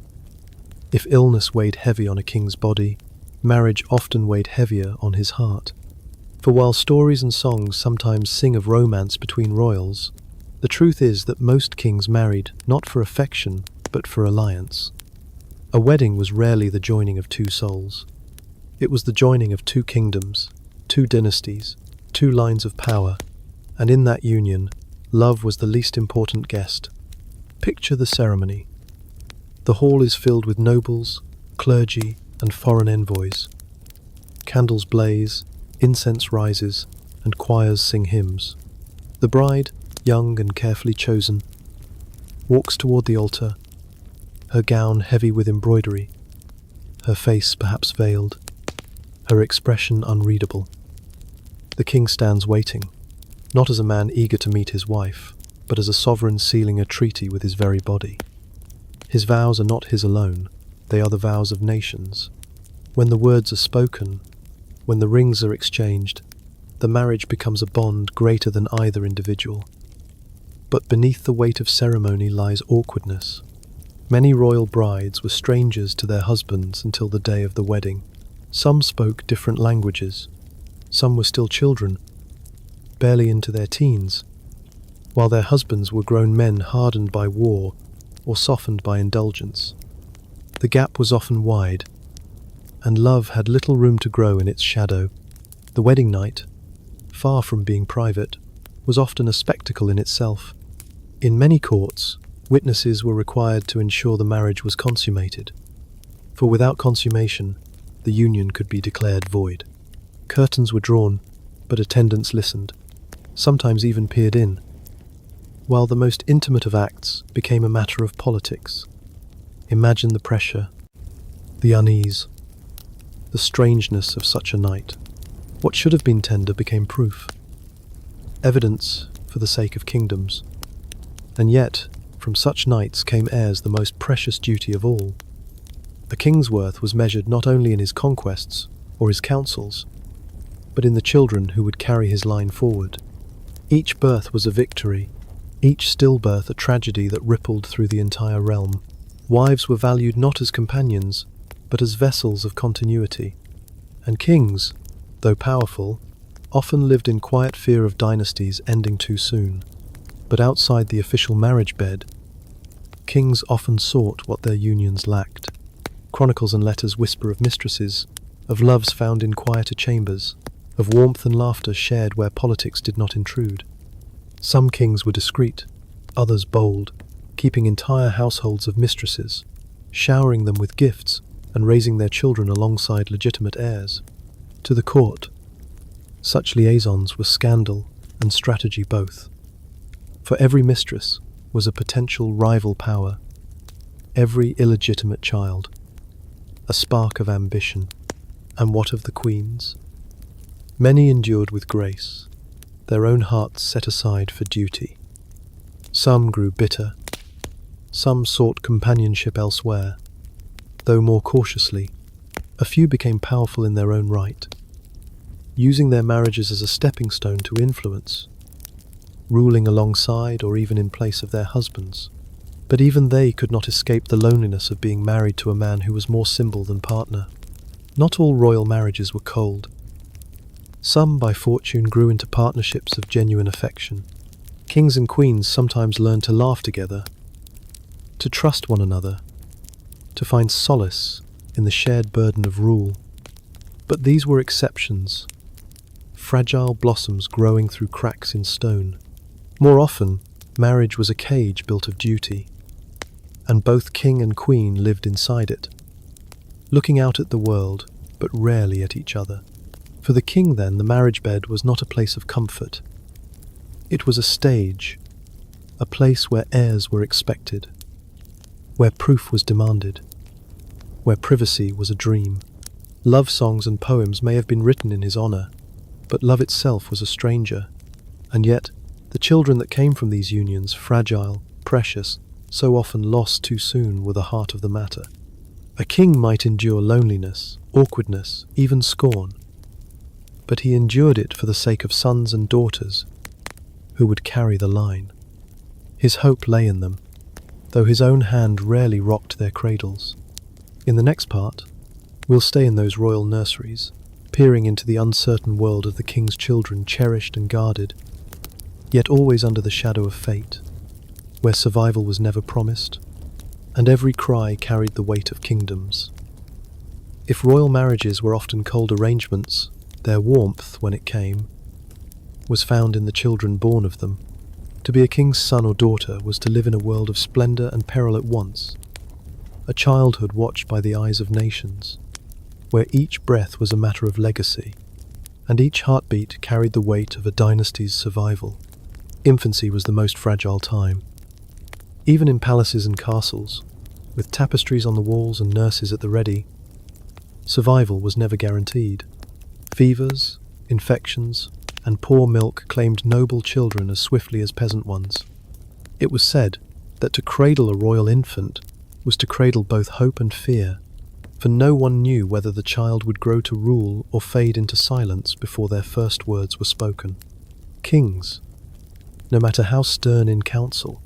S1: If illness weighed heavy on a king's body, marriage often weighed heavier on his heart. For while stories and songs sometimes sing of romance between royals, the truth is that most kings married not for affection, but for alliance. A wedding was rarely the joining of two souls. It was the joining of two kingdoms, two dynasties, two lines of power, and in that union, love was the least important guest. Picture the ceremony. The hall is filled with nobles, clergy, and foreign envoys. Candles blaze, incense rises, and choirs sing hymns. The bride, young and carefully chosen, walks toward the altar, her gown heavy with embroidery, her face perhaps veiled, her expression unreadable. The king stands waiting, not as a man eager to meet his wife, but as a sovereign sealing a treaty with his very body. His vows are not his alone, they are the vows of nations. When the words are spoken, when the rings are exchanged, the marriage becomes a bond greater than either individual. But beneath the weight of ceremony lies awkwardness. Many royal brides were strangers to their husbands until the day of the wedding. Some spoke different languages. Some were still children, barely into their teens, while their husbands were grown men hardened by war or softened by indulgence. The gap was often wide, and love had little room to grow in its shadow. The wedding night, far from being private, was often a spectacle in itself. In many courts, witnesses were required to ensure the marriage was consummated, for without consummation, the union could be declared void. Curtains were drawn, but attendants listened. sometimes even peered in, while the most intimate of acts became a matter of politics. Imagine the pressure, the unease, the strangeness of such a night. What should have been tender became proof, evidence for the sake of kingdoms. And yet, from such nights came heirs the most precious duty of all. A king's worth was measured not only in his conquests or his counsels, but in the children who would carry his line forward. Each birth was a victory, each stillbirth a tragedy that rippled through the entire realm. Wives were valued not as companions, but as vessels of continuity. And kings, though powerful, often lived in quiet fear of dynasties ending too soon. But outside the official marriage bed, kings often sought what their unions lacked. Chronicles and letters whisper of mistresses, of loves found in quieter chambers, of warmth and laughter shared where politics did not intrude. Some kings were discreet, others bold, keeping entire households of mistresses, showering them with gifts and raising their children alongside legitimate heirs. To the court, such liaisons were scandal and strategy both. For every mistress was a potential rival power, every illegitimate child a spark of ambition. And what of the queens? Many endured with grace, their own hearts set aside for duty. Some grew bitter, some sought companionship elsewhere, though more cautiously. A few became powerful in their own right, using their marriages as a stepping stone to influence, ruling alongside or even in place of their husbands. But even they could not escape the loneliness of being married to a man who was more symbol than partner. Not all royal marriages were cold. Some, by fortune, grew into partnerships of genuine affection. Kings and queens sometimes learned to laugh together, to trust one another, to find solace in the shared burden of rule. But these were exceptions, fragile blossoms growing through cracks in stone. More often, marriage was a cage built of duty, and both king and queen lived inside it, looking out at the world, but rarely at each other. For the king, then, the marriage bed was not a place of comfort. It was a stage, a place where heirs were expected, where proof was demanded, where privacy was a dream. Love songs and poems may have been written in his honor, but love itself was a stranger. And yet, the children that came from these unions, fragile, precious, so often lost too soon, were the heart of the matter. A king might endure loneliness, awkwardness, even scorn, but he endured it for the sake of sons and daughters who would carry the line. His hope lay in them, though his own hand rarely rocked their cradles. In the next part, we'll stay in those royal nurseries, peering into the uncertain world of the king's children, cherished and guarded, yet always under the shadow of fate, where survival was never promised, and every cry carried the weight of kingdoms. If royal marriages were often cold arrangements, their warmth, when it came, was found in the children born of them. To be a king's son or daughter was to live in a world of splendor and peril at once, a childhood watched by the eyes of nations, where each breath was a matter of legacy, and each heartbeat carried the weight of a dynasty's survival. Infancy was the most fragile time. Even in palaces and castles, with tapestries on the walls and nurses at the ready, survival was never guaranteed. Fevers, infections, and poor milk claimed noble children as swiftly as peasant ones. It was said that to cradle a royal infant was to cradle both hope and fear, for no one knew whether the child would grow to rule or fade into silence before their first words were spoken. Kings, no matter how stern in counsel,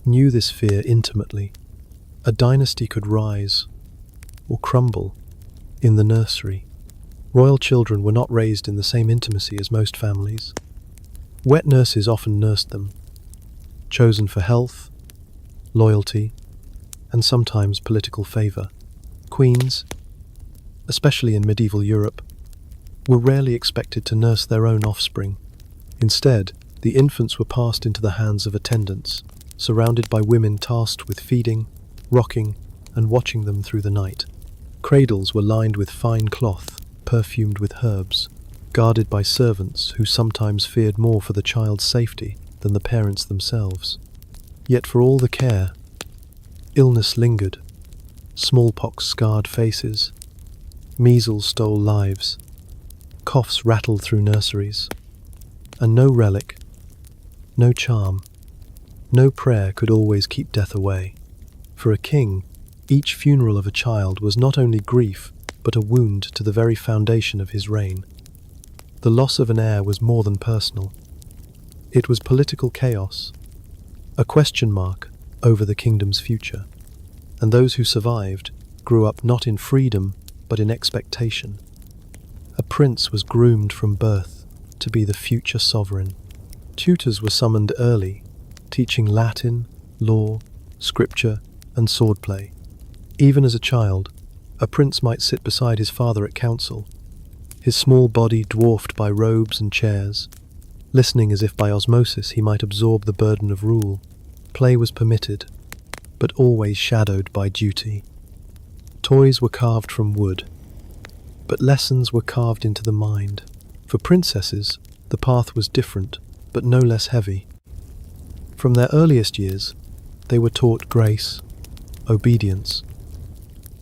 S1: knew this fear intimately. A dynasty could rise or crumble in the nursery. Royal children were not raised in the same intimacy as most families. Wet nurses often nursed them, chosen for health, loyalty, and sometimes political favor. Queens, especially in medieval Europe, were rarely expected to nurse their own offspring. Instead, the infants were passed into the hands of attendants, surrounded by women tasked with feeding, rocking, and watching them through the night. Cradles were lined with fine cloth, perfumed with herbs, guarded by servants who sometimes feared more for the child's safety than the parents themselves. Yet for all the care, illness lingered. Smallpox scarred faces, measles stole lives, coughs rattled through nurseries, and no relic, no charm, no prayer could always keep death away. For a king, each funeral of a child was not only grief, but a wound to the very foundation of his reign. The loss of an heir was more than personal. It was political chaos, a question mark over the kingdom's future. And those who survived grew up not in freedom, but in expectation. A prince was groomed from birth to be the future sovereign. Tutors were summoned early, teaching Latin, law, scripture, and swordplay. Even as a child, a prince might sit beside his father at council, his small body dwarfed by robes and chairs, listening as if by osmosis he might absorb the burden of rule. Play was permitted, but always shadowed by duty. Toys were carved from wood, but lessons were carved into the mind. For princesses, the path was different, but no less heavy. From their earliest years, they were taught grace, obedience,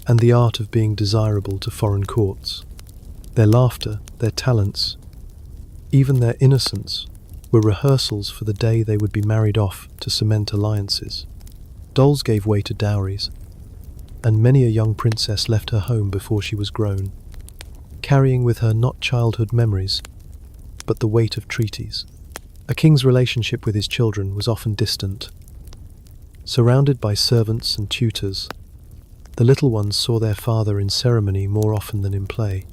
S1: and the art of being desirable to foreign courts. Their laughter, their talents, even their innocence, were rehearsals for the day they would be married off to cement alliances. Dolls gave way to dowries, and many a young princess left her home before she was grown, carrying with her not childhood memories, but the weight of treaties. A king's relationship with his children was often distant. Surrounded by servants and tutors, the little ones saw their father in ceremony more often than in play.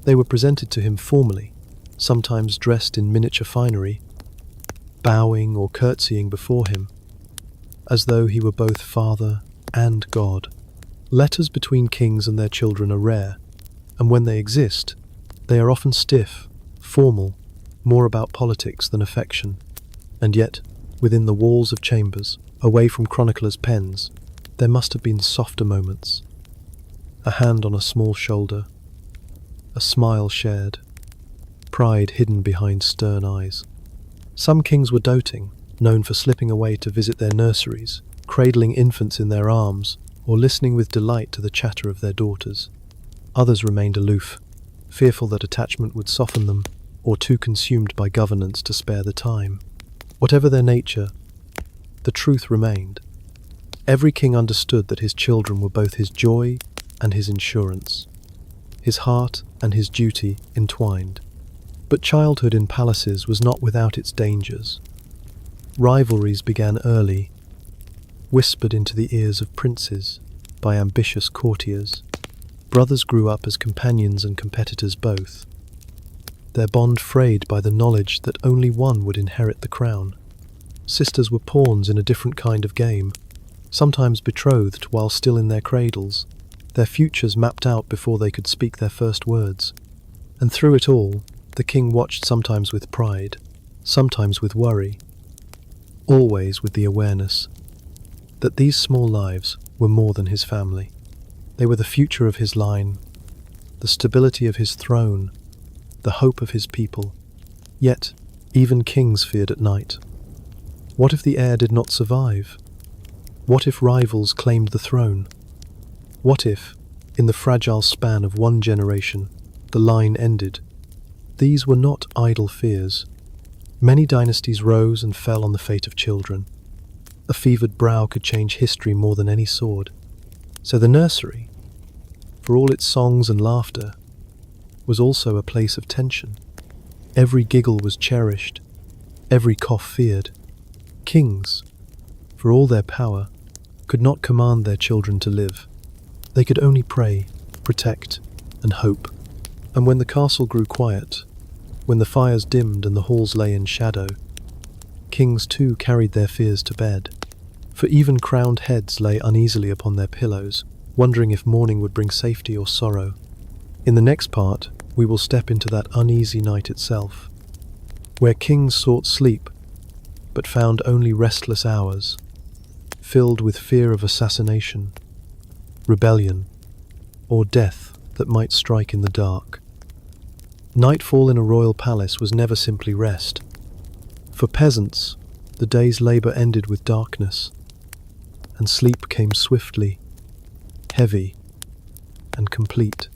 S1: They were presented to him formally, sometimes dressed in miniature finery, bowing or curtsying before him, as though he were both father and God. Letters between kings and their children are rare, and when they exist, they are often stiff, formal, more about politics than affection. And yet, within the walls of chambers, away from chroniclers' pens, there must have been softer moments. A hand on a small shoulder, a smile shared, pride hidden behind stern eyes. Some kings were doting, known for slipping away to visit their nurseries, cradling infants in their arms, or listening with delight to the chatter of their daughters. Others remained aloof, fearful that attachment would soften them, or too consumed by governance to spare the time. Whatever their nature, the truth remained. Every king understood that his children were both his joy and his insurance, his heart and his duty entwined. But childhood in palaces was not without its dangers. Rivalries began early, whispered into the ears of princes by ambitious courtiers. Brothers grew up as companions and competitors both, their bond frayed by the knowledge that only one would inherit the crown. Sisters were pawns in a different kind of game, sometimes betrothed while still in their cradles, their futures mapped out before they could speak their first words. And through it all, the king watched sometimes with pride, sometimes with worry, always with the awareness that these small lives were more than his family. They were the future of his line, the stability of his throne, the hope of his people. Yet, even kings feared at night. What if the heir did not survive? What if rivals claimed the throne? What if, in the fragile span of one generation, the line ended? These were not idle fears. Many dynasties rose and fell on the fate of children. A fevered brow could change history more than any sword. So the nursery, for all its songs and laughter, was also a place of tension. Every giggle was cherished, every cough feared. Kings, for all their power, could not command their children to live. They could only pray, protect, and hope. And when the castle grew quiet, when the fires dimmed and the halls lay in shadow, kings too carried their fears to bed. For even crowned heads lay uneasily upon their pillows, wondering if morning would bring safety or sorrow. In the next part, we will step into that uneasy night itself, where kings sought sleep, but found only restless hours, filled with fear of assassination, rebellion, or death that might strike in the dark. Nightfall in a royal palace was never simply rest. For peasants, the day's labor ended with darkness, and sleep came swiftly, heavy, and complete.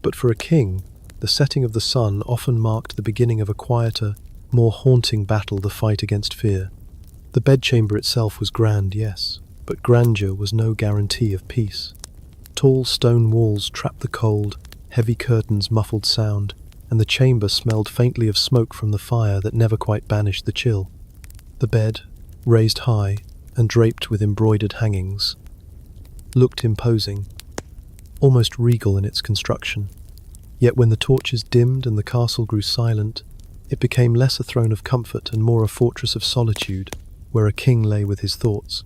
S1: But for a king, the setting of the sun often marked the beginning of a quieter, more haunting battle, the fight against fear. The bedchamber itself was grand, yes, but grandeur was no guarantee of peace. Tall stone walls trapped the cold, heavy curtains muffled sound, and the chamber smelled faintly of smoke from the fire that never quite banished the chill. The bed, raised high and draped with embroidered hangings, looked imposing, almost regal in its construction. Yet when the torches dimmed and the castle grew silent, it became less a throne of comfort and more a fortress of solitude, where a king lay with his thoughts.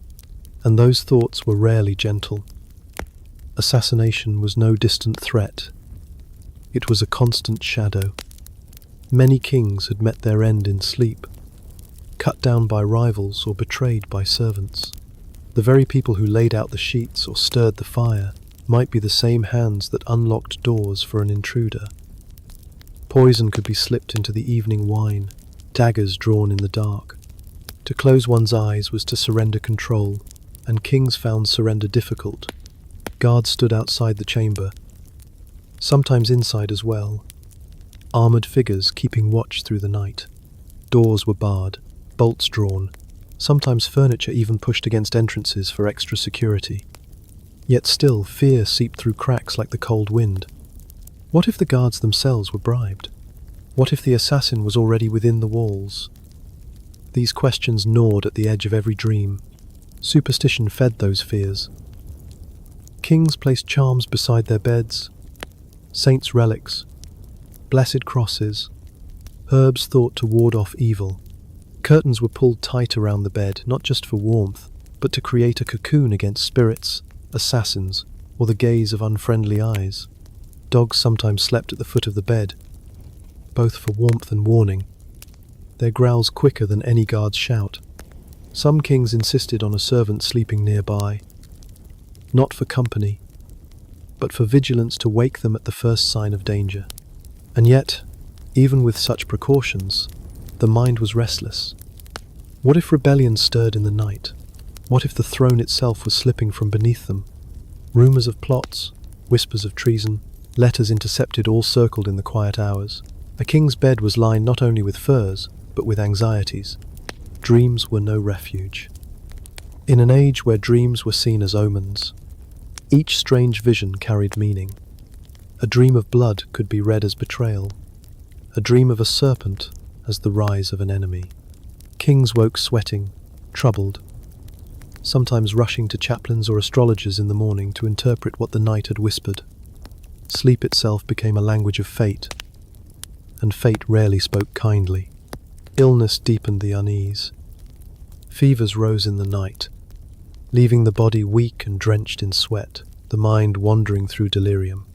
S1: And those thoughts were rarely gentle. Assassination was no distant threat. It was a constant shadow. Many kings had met their end in sleep, cut down by rivals or betrayed by servants. The very people who laid out the sheets or stirred the fire might be the same hands that unlocked doors for an intruder. Poison could be slipped into the evening wine, daggers drawn in the dark. To close one's eyes was to surrender control, and kings found surrender difficult. Guards stood outside the chamber, sometimes inside as well, armored figures keeping watch through the night. Doors were barred, bolts drawn, sometimes furniture even pushed against entrances for extra security. Yet still, fear seeped through cracks like the cold wind. What if the guards themselves were bribed? What if the assassin was already within the walls? These questions gnawed at the edge of every dream. Superstition fed those fears. Kings placed charms beside their beds, saints' relics, blessed crosses, herbs thought to ward off evil. Curtains were pulled tight around the bed, not just for warmth, but to create a cocoon against spirits, assassins, or the gaze of unfriendly eyes. Dogs sometimes slept at the foot of the bed, both for warmth and warning, their growls quicker than any guard's shout. Some kings insisted on a servant sleeping nearby, not for company, but for vigilance to wake them at the first sign of danger. And yet, even with such precautions, the mind was restless. What if rebellion stirred in the night? What if the throne itself was slipping from beneath them? Rumors of plots, whispers of treason, letters intercepted all circled in the quiet hours. A king's bed was lined not only with furs, but with anxieties. Dreams were no refuge. In an age where dreams were seen as omens, each strange vision carried meaning. A dream of blood could be read as betrayal, a dream of a serpent as the rise of an enemy. Kings woke sweating, troubled, sometimes rushing to chaplains or astrologers in the morning to interpret what the night had whispered. Sleep itself became a language of fate, and fate rarely spoke kindly. Illness deepened the unease. Fevers rose in the night, leaving the body weak and drenched in sweat, the mind wandering through delirium.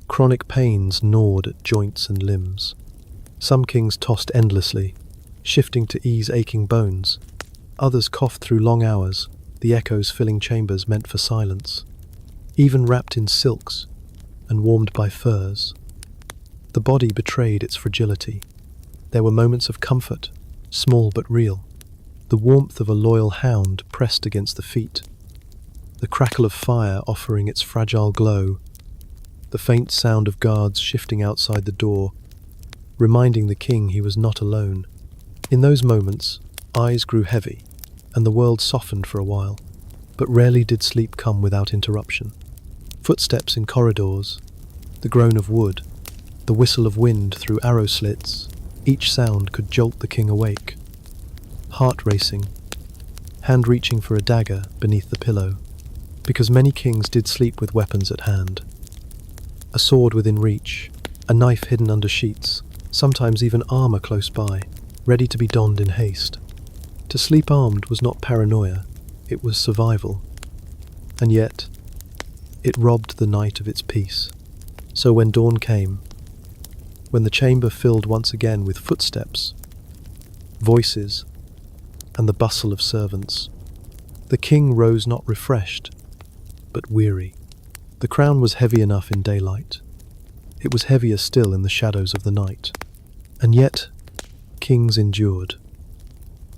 S1: Chronic pains gnawed at joints and limbs. Some kings tossed endlessly, shifting to ease aching bones. Others coughed through long hours, the echoes filling chambers meant for silence. Even wrapped in silks and warmed by furs, the body betrayed its fragility. There were moments of comfort, small but real. The warmth of a loyal hound pressed against the feet, the crackle of fire offering its fragile glow, the faint sound of guards shifting outside the door, reminding the king he was not alone. In those moments, eyes grew heavy, and the world softened for a while, but rarely did sleep come without interruption. Footsteps in corridors, the groan of wood, the whistle of wind through arrow slits, each sound could jolt the king awake. Heart racing, hand reaching for a dagger beneath the pillow, because many kings did sleep with weapons at hand. A sword within reach, a knife hidden under sheets, sometimes even armor close by, ready to be donned in haste. To sleep armed was not paranoia, it was survival. And yet, it robbed the night of its peace. So when dawn came, when the chamber filled once again with footsteps, voices, and the bustle of servants, the king rose not refreshed, but weary. The crown was heavy enough in daylight. It was heavier still in the shadows of the night. And yet, kings endured.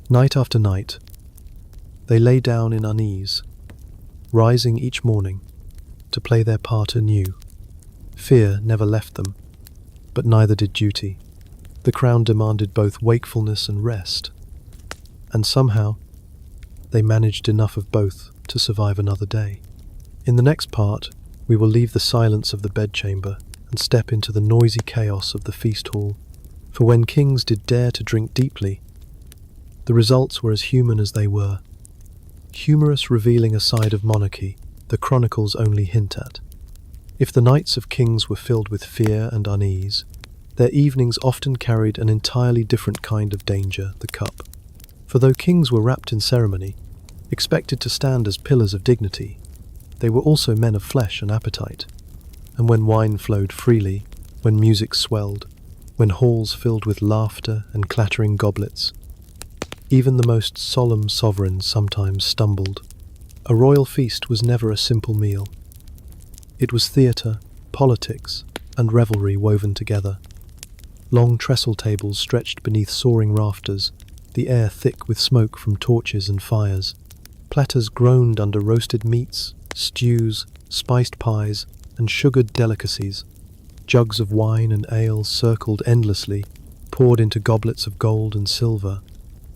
S1: Night after night, they lay down in unease, rising each morning to play their part anew. Fear never left them, but neither did duty. The crown demanded both wakefulness and rest, and somehow they managed enough of both to survive another day. In the next part, we will leave the silence of the bedchamber and step into the noisy chaos of the feast hall. For when kings did dare to drink deeply, the results were as human as they were, humorous, revealing a side of monarchy the chronicles only hint at. If the nights of kings were filled with fear and unease, their evenings often carried an entirely different kind of danger, the cup. For though kings were wrapped in ceremony, expected to stand as pillars of dignity, they were also men of flesh and appetite. And when wine flowed freely, when music swelled, when halls filled with laughter and clattering goblets, even the most solemn sovereigns sometimes stumbled. A royal feast was never a simple meal. It was theatre, politics, and revelry woven together. Long trestle tables stretched beneath soaring rafters, the air thick with smoke from torches and fires. Platters groaned under roasted meats, stews, spiced pies, and sugared delicacies. Jugs of wine and ale circled endlessly, poured into goblets of gold and silver,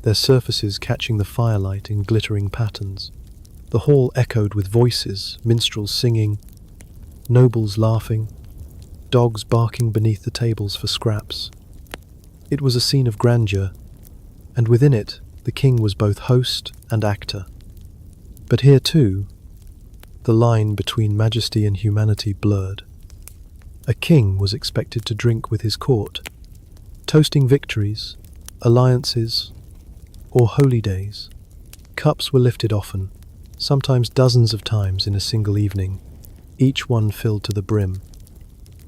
S1: their surfaces catching the firelight in glittering patterns. The hall echoed with voices, minstrels singing, nobles laughing, dogs barking beneath the tables for scraps. It was a scene of grandeur, and within it the king was both host and actor. But here too, the line between majesty and humanity blurred. A king was expected to drink with his court, toasting victories, alliances, or holy days. Cups were lifted often, sometimes dozens of times in a single evening, each one filled to the brim.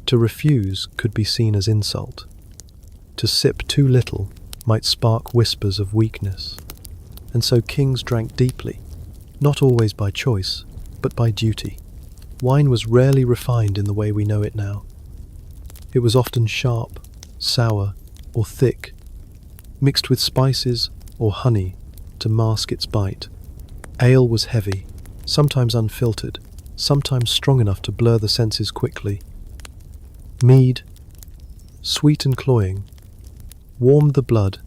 S1: To refuse could be seen as insult. To sip too little might spark whispers of weakness. And so kings drank deeply, not always by choice, but by duty. Wine was rarely refined in the way we know it now. It was often sharp, sour, or thick, mixed with spices or honey to mask its bite. Ale was heavy, sometimes unfiltered, sometimes strong enough to blur the senses quickly. Mead, sweet and cloying, warmed the blood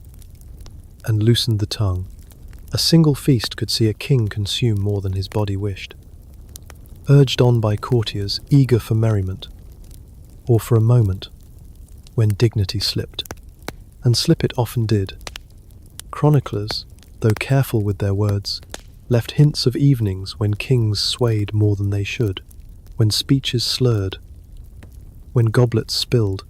S1: and loosened the tongue. A single feast could see a king consume more than his body wished. Urged on by courtiers eager for merriment, or for a moment when dignity slipped. And slip it often did. Chroniclers, though careful with their words, left hints of evenings when kings swayed more than they should, when speeches slurred, when goblets spilled.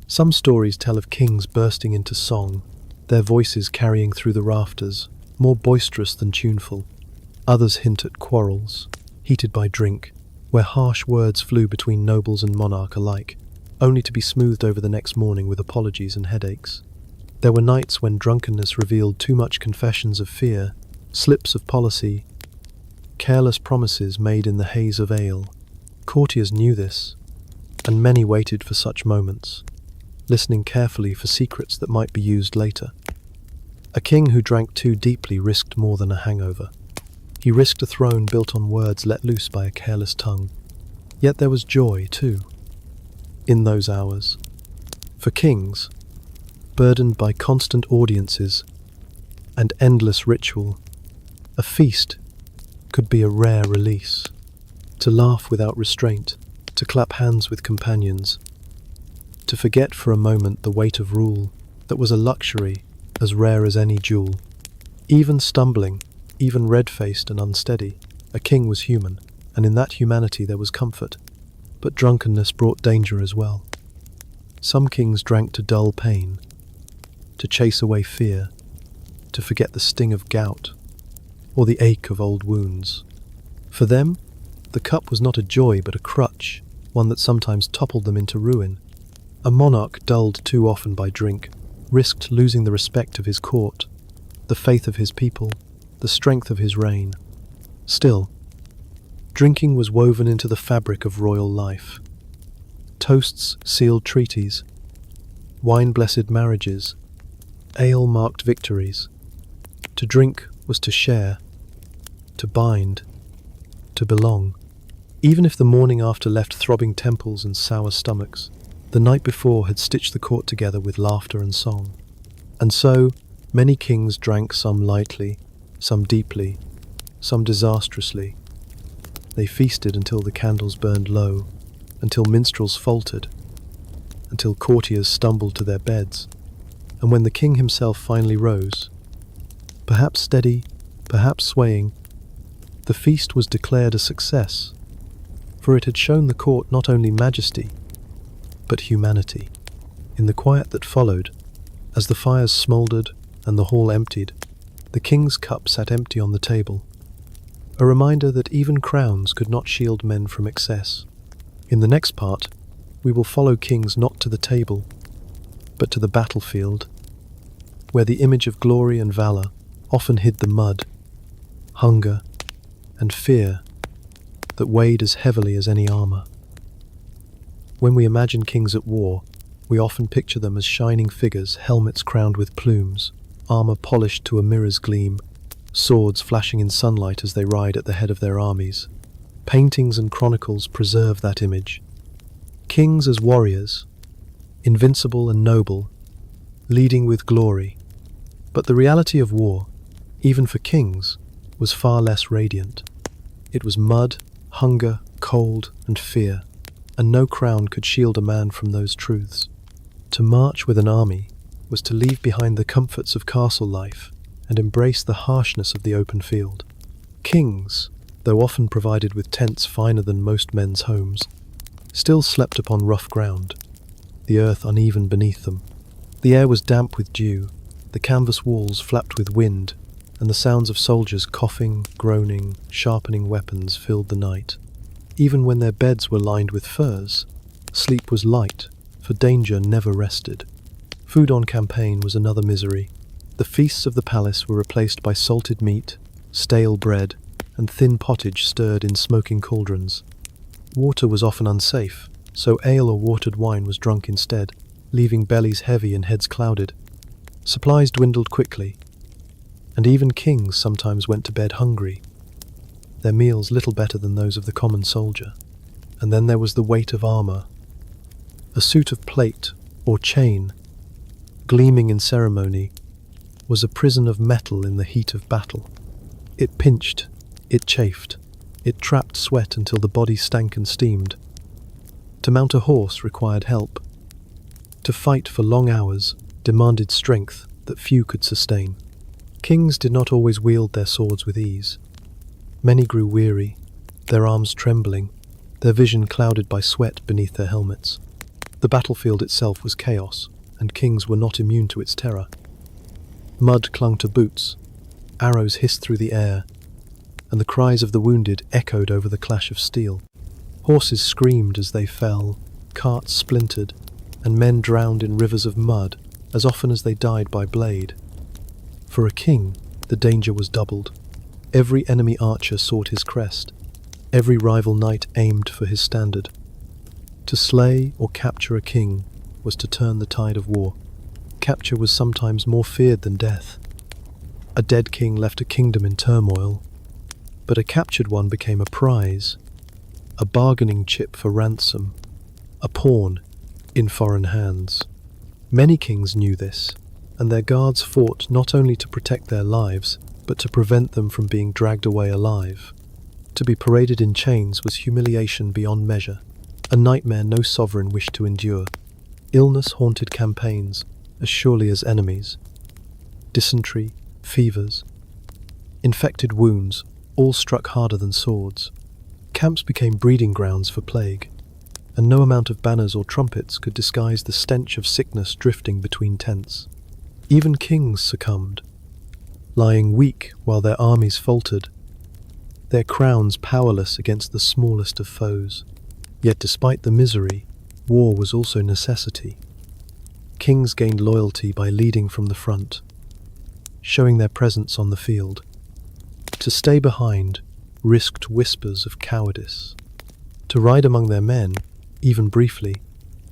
S1: Some stories tell of kings bursting into song, their voices carrying through the rafters, more boisterous than tuneful. Others hint at quarrels, heated by drink, where harsh words flew between nobles and monarch alike, only to be smoothed over the next morning with apologies and headaches. There were nights when drunkenness revealed too much confessions of fear, slips of policy, careless promises made in the haze of ale. Courtiers knew this, and many waited for such moments, listening carefully for secrets that might be used later. A king who drank too deeply risked more than a hangover. He risked a throne built on words let loose by a careless tongue. Yet there was joy, too, in those hours. For kings, burdened by constant audiences and endless ritual, a feast could be a rare release. To laugh without restraint, to clap hands with companions, to forget for a moment the weight of rule that was a luxury as rare as any jewel. Even stumbling, even red-faced and unsteady, a king was human, and in that humanity there was comfort. But drunkenness brought danger as well. Some kings drank to dull pain, to chase away fear, to forget the sting of gout or the ache of old wounds. For them, the cup was not a joy but a crutch, one that sometimes toppled them into ruin. A monarch dulled too often by drink risked losing the respect of his court, the faith of his people, the strength of his reign. Still, drinking was woven into the fabric of royal life. Toasts sealed treaties, wine-blessed marriages, ale marked victories. To drink was to share, to bind, to belong. Even if the morning after left throbbing temples and sour stomachs, the night before had stitched the court together with laughter and song. And so, many kings drank, some lightly, some deeply, some disastrously. They feasted until the candles burned low, until minstrels faltered, until courtiers stumbled to their beds. And when the king himself finally rose, perhaps steady, perhaps swaying, the feast was declared a success, for it had shown the court not only majesty, but humanity. In the quiet that followed, as the fires smouldered and the hall emptied, the king's cup sat empty on the table, a reminder that even crowns could not shield men from excess. In the next part, we will follow kings not to the table, but to the battlefield, where the image of glory and valor often hid the mud, hunger, and fear that weighed as heavily as any armor. When we imagine kings at war, we often picture them as shining figures, helmets crowned with plumes, armor polished to a mirror's gleam, swords flashing in sunlight as they ride at the head of their armies. Paintings and chronicles preserve that image. Kings as warriors, invincible and noble, leading with glory. But the reality of war, even for kings, was far less radiant. It was mud, hunger, cold, and fear, and no crown could shield a man from those truths. To march with an army was to leave behind the comforts of castle life and embrace the harshness of the open field. Kings, though often provided with tents finer than most men's homes, still slept upon rough ground, the earth uneven beneath them. The air was damp with dew, the canvas walls flapped with wind, and the sounds of soldiers coughing, groaning, sharpening weapons filled the night. Even when their beds were lined with furs, sleep was light, for danger never rested. Food on campaign was another misery. The feasts of the palace were replaced by salted meat, stale bread, and thin pottage stirred in smoking cauldrons. Water was often unsafe, so ale or watered wine was drunk instead, leaving bellies heavy and heads clouded. Supplies dwindled quickly, and even kings sometimes went to bed hungry, their meals little better than those of the common soldier. And then there was the weight of armor. A suit of plate or chain, gleaming in ceremony, was a prison of metal in the heat of battle. It pinched, it chafed, it trapped sweat until the body stank and steamed. To mount a horse required help. To fight for long hours demanded strength that few could sustain. Kings did not always wield their swords with ease. Many grew weary, their arms trembling, their vision clouded by sweat beneath their helmets. The battlefield itself was chaos, and kings were not immune to its terror. Mud clung to boots, arrows hissed through the air, and the cries of the wounded echoed over the clash of steel. Horses screamed as they fell, carts splintered, and men drowned in rivers of mud as often as they died by blade. For a king, the danger was doubled. Every enemy archer sought his crest. Every rival knight aimed for his standard. To slay or capture a king was to turn the tide of war. Capture was sometimes more feared than death. A dead king left a kingdom in turmoil, but a captured one became a prize, a bargaining chip for ransom, a pawn in foreign hands. Many kings knew this, and their guards fought not only to protect their lives, but to prevent them from being dragged away alive. To be paraded in chains was humiliation beyond measure, a nightmare no sovereign wished to endure. Illness haunted campaigns as surely as enemies. Dysentery, fevers, infected wounds, all struck harder than swords. Camps became breeding grounds for plague, and no amount of banners or trumpets could disguise the stench of sickness drifting between tents. Even kings succumbed, lying weak while their armies faltered, their crowns powerless against the smallest of foes. Yet despite the misery, war was also necessity. Kings gained loyalty by leading from the front, showing their presence on the field. To stay behind risked whispers of cowardice. To ride among their men, even briefly,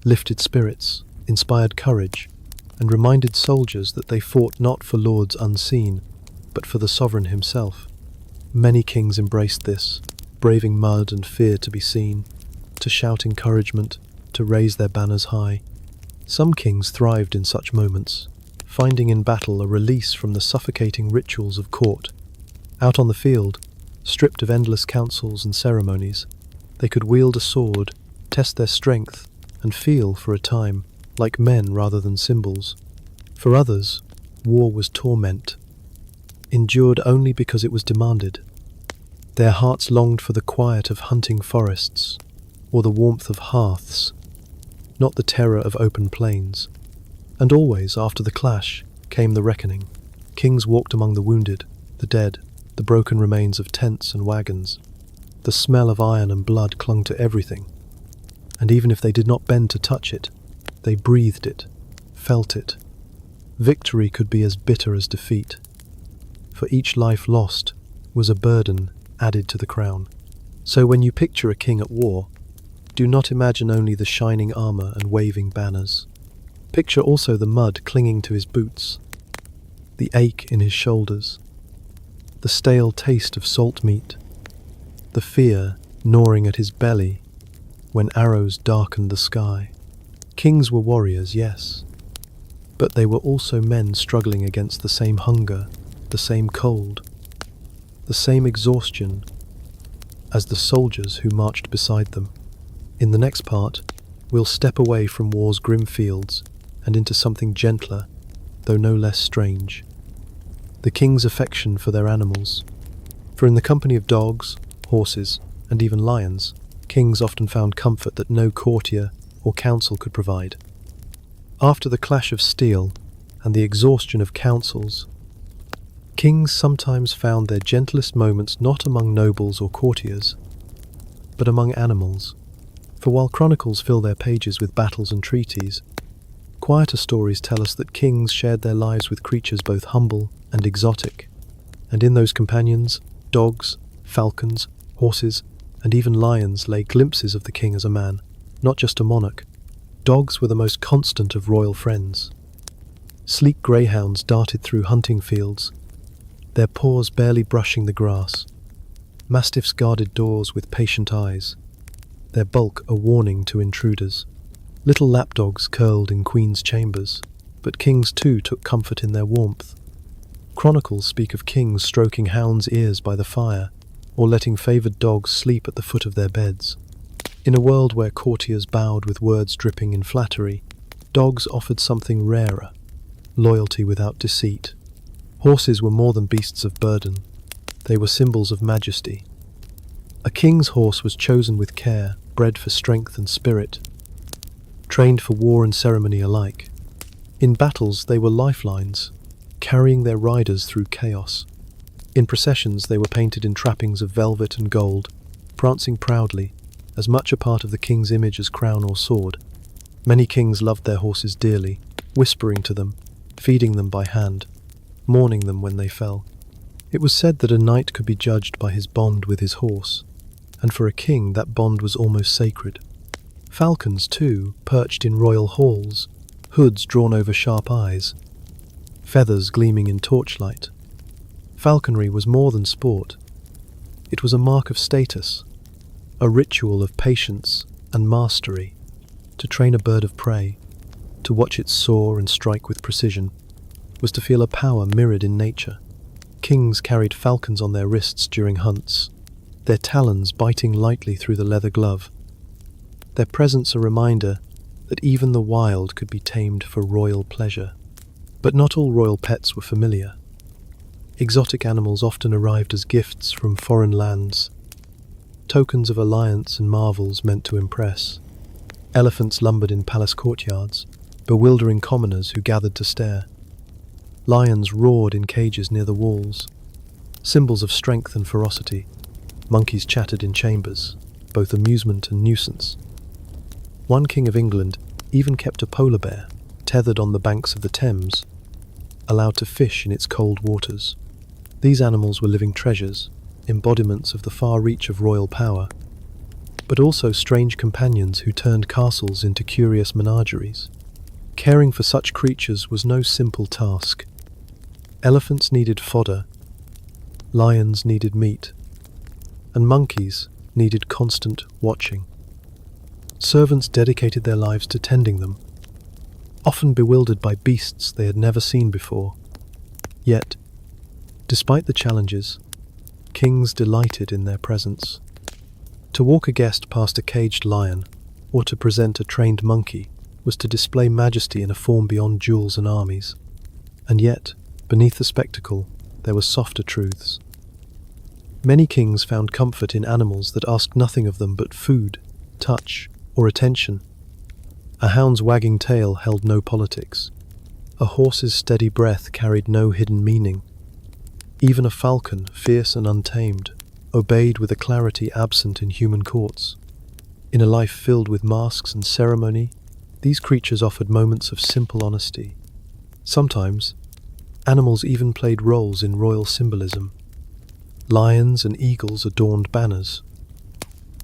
S1: lifted spirits, inspired courage, and reminded soldiers that they fought not for lords unseen, but for the sovereign himself. Many kings embraced this, braving mud and fear to be seen, to shout encouragement, to raise their banners high. Some kings thrived in such moments, finding in battle a release from the suffocating rituals of court. Out on the field, stripped of endless councils and ceremonies, they could wield a sword, test their strength, and feel, for a time, like men rather than symbols. For others, war was torment, endured only because it was demanded. Their hearts longed for the quiet of hunting forests, or the warmth of hearths, not the terror of open plains. And always, after the clash, came the reckoning. Kings walked among the wounded, the dead, the broken remains of tents and wagons. The smell of iron and blood clung to everything, and even if they did not bend to touch it, they breathed it, felt it. Victory could be as bitter as defeat, for each life lost was a burden added to the crown. So when you picture a king at war, do not imagine only the shining armor and waving banners. Picture also the mud clinging to his boots, the ache in his shoulders, the stale taste of salt meat, the fear gnawing at his belly when arrows darkened the sky. Kings were warriors, yes, but they were also men struggling against the same hunger, the same cold, the same exhaustion as the soldiers who marched beside them. In the next part, we'll step away from war's grim fields and into something gentler, though no less strange. The king's affection for their animals. For in the company of dogs, horses, and even lions, kings often found comfort that no courtier or council could provide. After the clash of steel and the exhaustion of councils, kings sometimes found their gentlest moments not among nobles or courtiers, but among animals. For while chronicles fill their pages with battles and treaties, quieter stories tell us that kings shared their lives with creatures both humble and exotic, and in those companions, dogs, falcons, horses, and even lions lay glimpses of the king as a man, not just a monarch. Dogs were the most constant of royal friends. Sleek greyhounds darted through hunting fields, their paws barely brushing the grass. Mastiffs guarded doors with patient eyes, their bulk a warning to intruders. Little lapdogs curled in queens' chambers, but kings too took comfort in their warmth. Chronicles speak of kings stroking hounds' ears by the fire, or letting favoured dogs sleep at the foot of their beds. In a world where courtiers bowed with words dripping in flattery, dogs offered something rarer, loyalty without deceit. Horses were more than beasts of burden. They were symbols of majesty. A king's horse was chosen with care, bred for strength and spirit, trained for war and ceremony alike. In battles, they were lifelines, carrying their riders through chaos. In processions, they were painted in trappings of velvet and gold, prancing proudly, as much a part of the king's image as crown or sword. Many kings loved their horses dearly, whispering to them, feeding them by hand, mourning them when they fell. It was said that a knight could be judged by his bond with his horse, and for a king that bond was almost sacred. Falcons, too, perched in royal halls, hoods drawn over sharp eyes, feathers gleaming in torchlight. Falconry was more than sport. It was a mark of status, a ritual of patience and mastery. To train a bird of prey, to watch it soar and strike with precision, was to feel a power mirrored in nature. Kings carried falcons on their wrists during hunts, their talons biting lightly through the leather glove. Their presence a reminder that even the wild could be tamed for royal pleasure. But not all royal pets were familiar. Exotic animals often arrived as gifts from foreign lands, tokens of alliance and marvels meant to impress. Elephants lumbered in palace courtyards, bewildering commoners who gathered to stare. Lions roared in cages near the walls, symbols of strength and ferocity. Monkeys chattered in chambers, both amusement and nuisance. One king of England even kept a polar bear, tethered on the banks of the Thames, allowed to fish in its cold waters. These animals were living treasures, embodiments of the far reach of royal power. but also strange companions who turned castles into curious menageries. Caring for such creatures was no simple task. Elephants needed fodder, lions needed meat, and monkeys needed constant watching. Servants dedicated their lives to tending them, often bewildered by beasts they had never seen before. Yet, despite the challenges, kings delighted in their presence. To walk a guest past a caged lion, or to present a trained monkey, was to display majesty in a form beyond jewels and armies. And yet, beneath the spectacle, there were softer truths. Many kings found comfort in animals that asked nothing of them but food, touch, or attention. A hound's wagging tail held no politics. A horse's steady breath carried no hidden meaning. Even a falcon, fierce and untamed, obeyed with a clarity absent in human courts. In a life filled with masks and ceremony, these creatures offered moments of simple honesty. Sometimes, animals even played roles in royal symbolism. Lions and eagles adorned banners,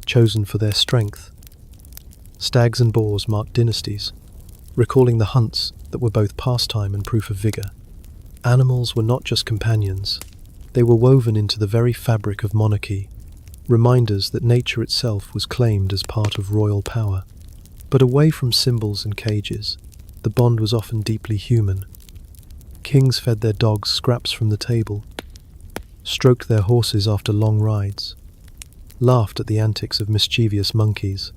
S1: chosen for their strength. Stags and boars marked dynasties, recalling the hunts that were both pastime and proof of vigor. Animals were not just companions, they were woven into the very fabric of monarchy, reminders that nature itself was claimed as part of royal power. But away from symbols and cages, the bond was often deeply human. Kings fed their dogs scraps from the table, stroked their horses after long rides, laughed at the antics of mischievous monkeys.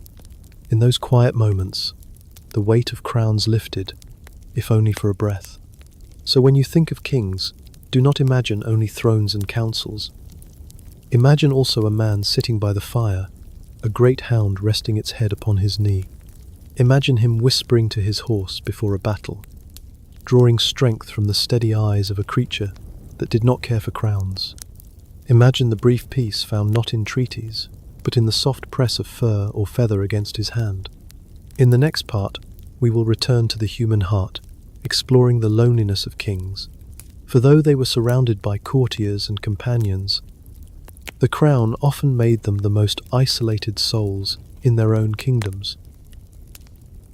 S1: In those quiet moments, the weight of crowns lifted, if only for a breath. So when you think of kings, do not imagine only thrones and councils. Imagine also a man sitting by the fire, a great hound resting its head upon his knee. Imagine him whispering to his horse before a battle, drawing strength from the steady eyes of a creature that did not care for crowns. Imagine the brief peace found not in treaties, but in the soft press of fur or feather against his hand. In the next part, we will return to the human heart, exploring the loneliness of kings. For though they were surrounded by courtiers and companions, the crown often made them the most isolated souls in their own kingdoms.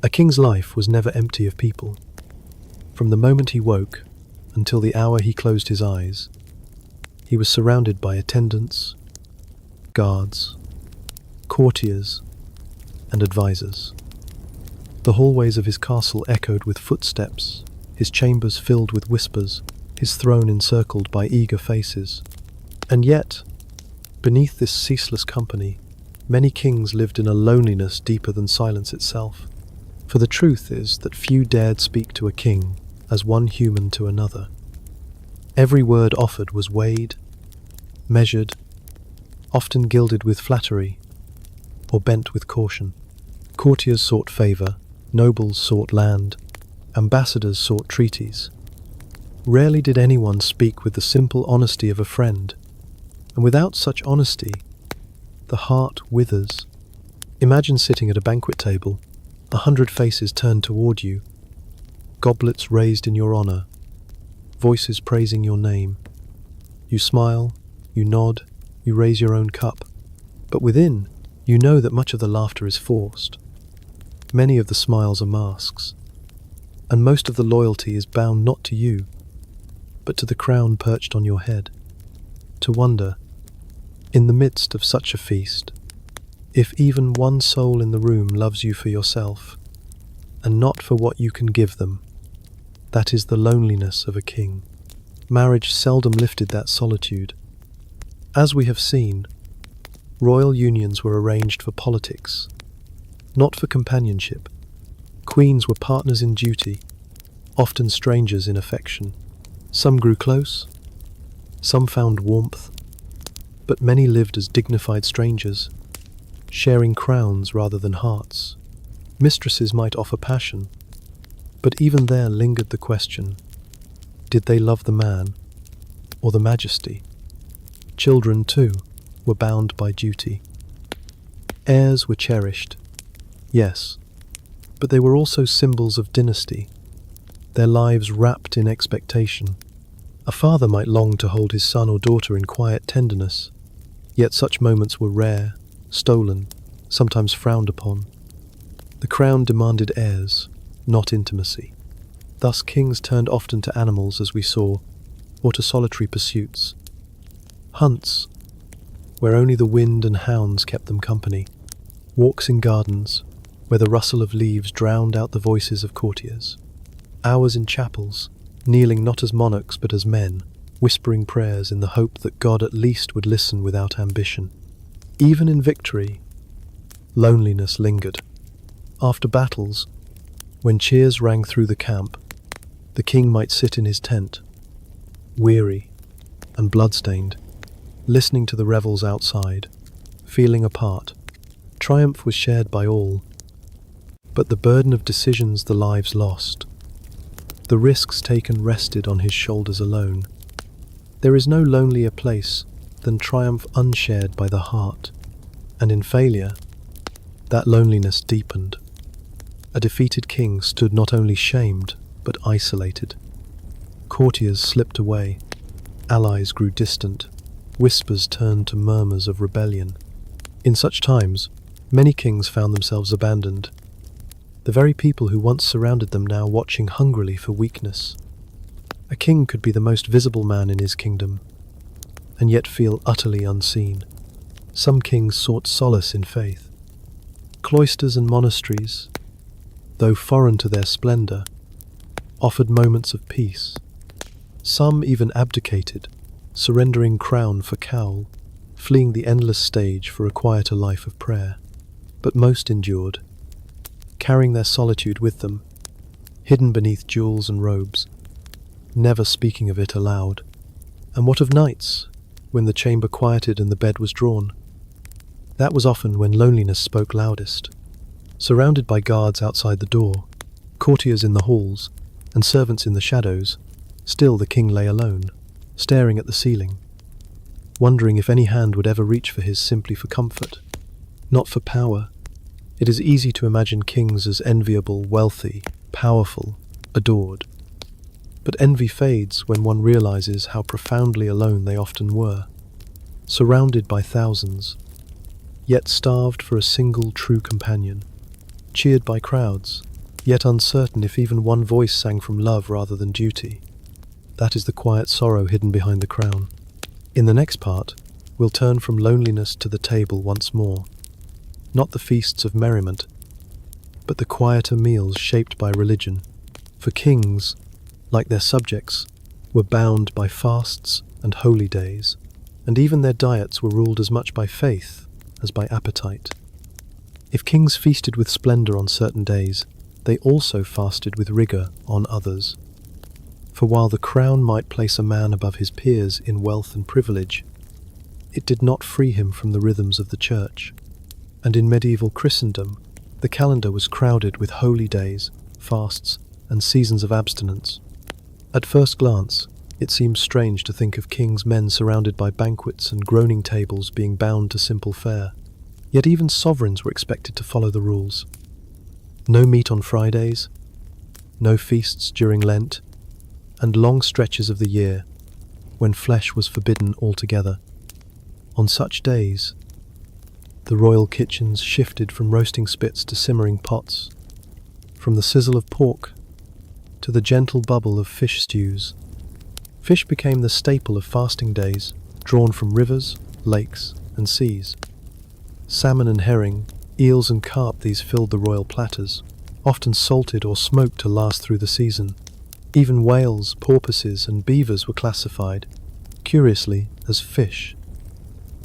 S1: A king's life was never empty of people. From the moment he woke until the hour he closed his eyes, he was surrounded by attendants, guards, courtiers, and advisors. The hallways of his castle echoed with footsteps, his chambers filled with whispers, his throne encircled by eager faces. And yet, beneath this ceaseless company, many kings lived in a loneliness deeper than silence itself. For the truth is that few dared speak to a king as one human to another. Every word offered was weighed, measured, often gilded with flattery, or bent with caution. Courtiers sought favor, nobles sought land, ambassadors sought treaties. Rarely did anyone speak with the simple honesty of a friend, and without such honesty, the heart withers. Imagine sitting at a banquet table, 100 faces turned toward you, goblets raised in your honor, voices praising your name. You smile, you nod, you raise your own cup, but within, you know that much of the laughter is forced. Many of the smiles are masks, and most of the loyalty is bound not to you, but to the crown perched on your head. To wonder, in the midst of such a feast, if even one soul in the room loves you for yourself, and not for what you can give them. That is the loneliness of a king. Marriage seldom lifted that solitude. As we have seen, royal unions were arranged for politics, not for companionship. Queens were partners in duty, often strangers in affection. Some grew close, some found warmth, but many lived as dignified strangers, sharing crowns rather than hearts. Mistresses might offer passion, but even there lingered the question, did they love the man or the majesty? Children, too, were bound by duty. Heirs were cherished, yes, but they were also symbols of dynasty, their lives wrapped in expectation. A father might long to hold his son or daughter in quiet tenderness, yet such moments were rare, stolen, sometimes frowned upon. The crown demanded heirs, not intimacy. Thus kings turned often to animals, as we saw, or to solitary pursuits. Hunts, where only the wind and hounds kept them company. Walks in gardens, where the rustle of leaves drowned out the voices of courtiers. Hours in chapels, kneeling not as monarchs but as men, whispering prayers in the hope that God at least would listen without ambition. Even in victory, loneliness lingered. After battles, when cheers rang through the camp, the king might sit in his tent, weary and bloodstained, listening to the revels outside, feeling apart. Triumph was shared by all, but the burden of decisions the lives lost, the risks taken rested on his shoulders alone. There is no lonelier place than triumph unshared by the heart, and in failure, that loneliness deepened. A defeated king stood not only shamed, but isolated. Courtiers slipped away, allies grew distant, whispers turned to murmurs of rebellion. In such times, many kings found themselves abandoned, the very people who once surrounded them now watching hungrily for weakness. A king could be the most visible man in his kingdom, and yet feel utterly unseen. Some kings sought solace in faith. Cloisters and monasteries, though foreign to their splendor, offered moments of peace. Some even abdicated, surrendering crown for cowl, fleeing the endless stage for a quieter life of prayer. But most endured, carrying their solitude with them, hidden beneath jewels and robes, never speaking of it aloud. And what of nights, when the chamber quieted and the bed was drawn? That was often when loneliness spoke loudest. Surrounded by guards outside the door, courtiers in the halls, and servants in the shadows, still the king lay alone, staring at the ceiling, wondering if any hand would ever reach for his simply for comfort, not for power. It is easy to imagine kings as enviable, wealthy, powerful, adored. But envy fades when one realizes how profoundly alone they often were, surrounded by thousands, yet starved for a single true companion, cheered by crowds, yet uncertain if even one voice sang from love rather than duty. That is the quiet sorrow hidden behind the crown. In the next part, we'll turn from loneliness to the table once more. Not the feasts of merriment, but the quieter meals shaped by religion. For kings, like their subjects, were bound by fasts and holy days, and even their diets were ruled as much by faith as by appetite. If kings feasted with splendor on certain days, they also fasted with rigor on others. For while the crown might place a man above his peers in wealth and privilege, it did not free him from the rhythms of the church. And in medieval Christendom, the calendar was crowded with holy days, fasts, and seasons of abstinence. At first glance, it seems strange to think of kings' men surrounded by banquets and groaning tables being bound to simple fare. Yet even sovereigns were expected to follow the rules. No meat on Fridays, no feasts during Lent, and long stretches of the year when flesh was forbidden altogether. On such days, the royal kitchens shifted from roasting spits to simmering pots, from the sizzle of pork to the gentle bubble of fish stews. Fish became the staple of fasting days, drawn from rivers, lakes, and seas. Salmon and herring, eels and carp, these filled the royal platters, often salted or smoked to last through the season. Even whales, porpoises, and beavers were classified, curiously, as fish,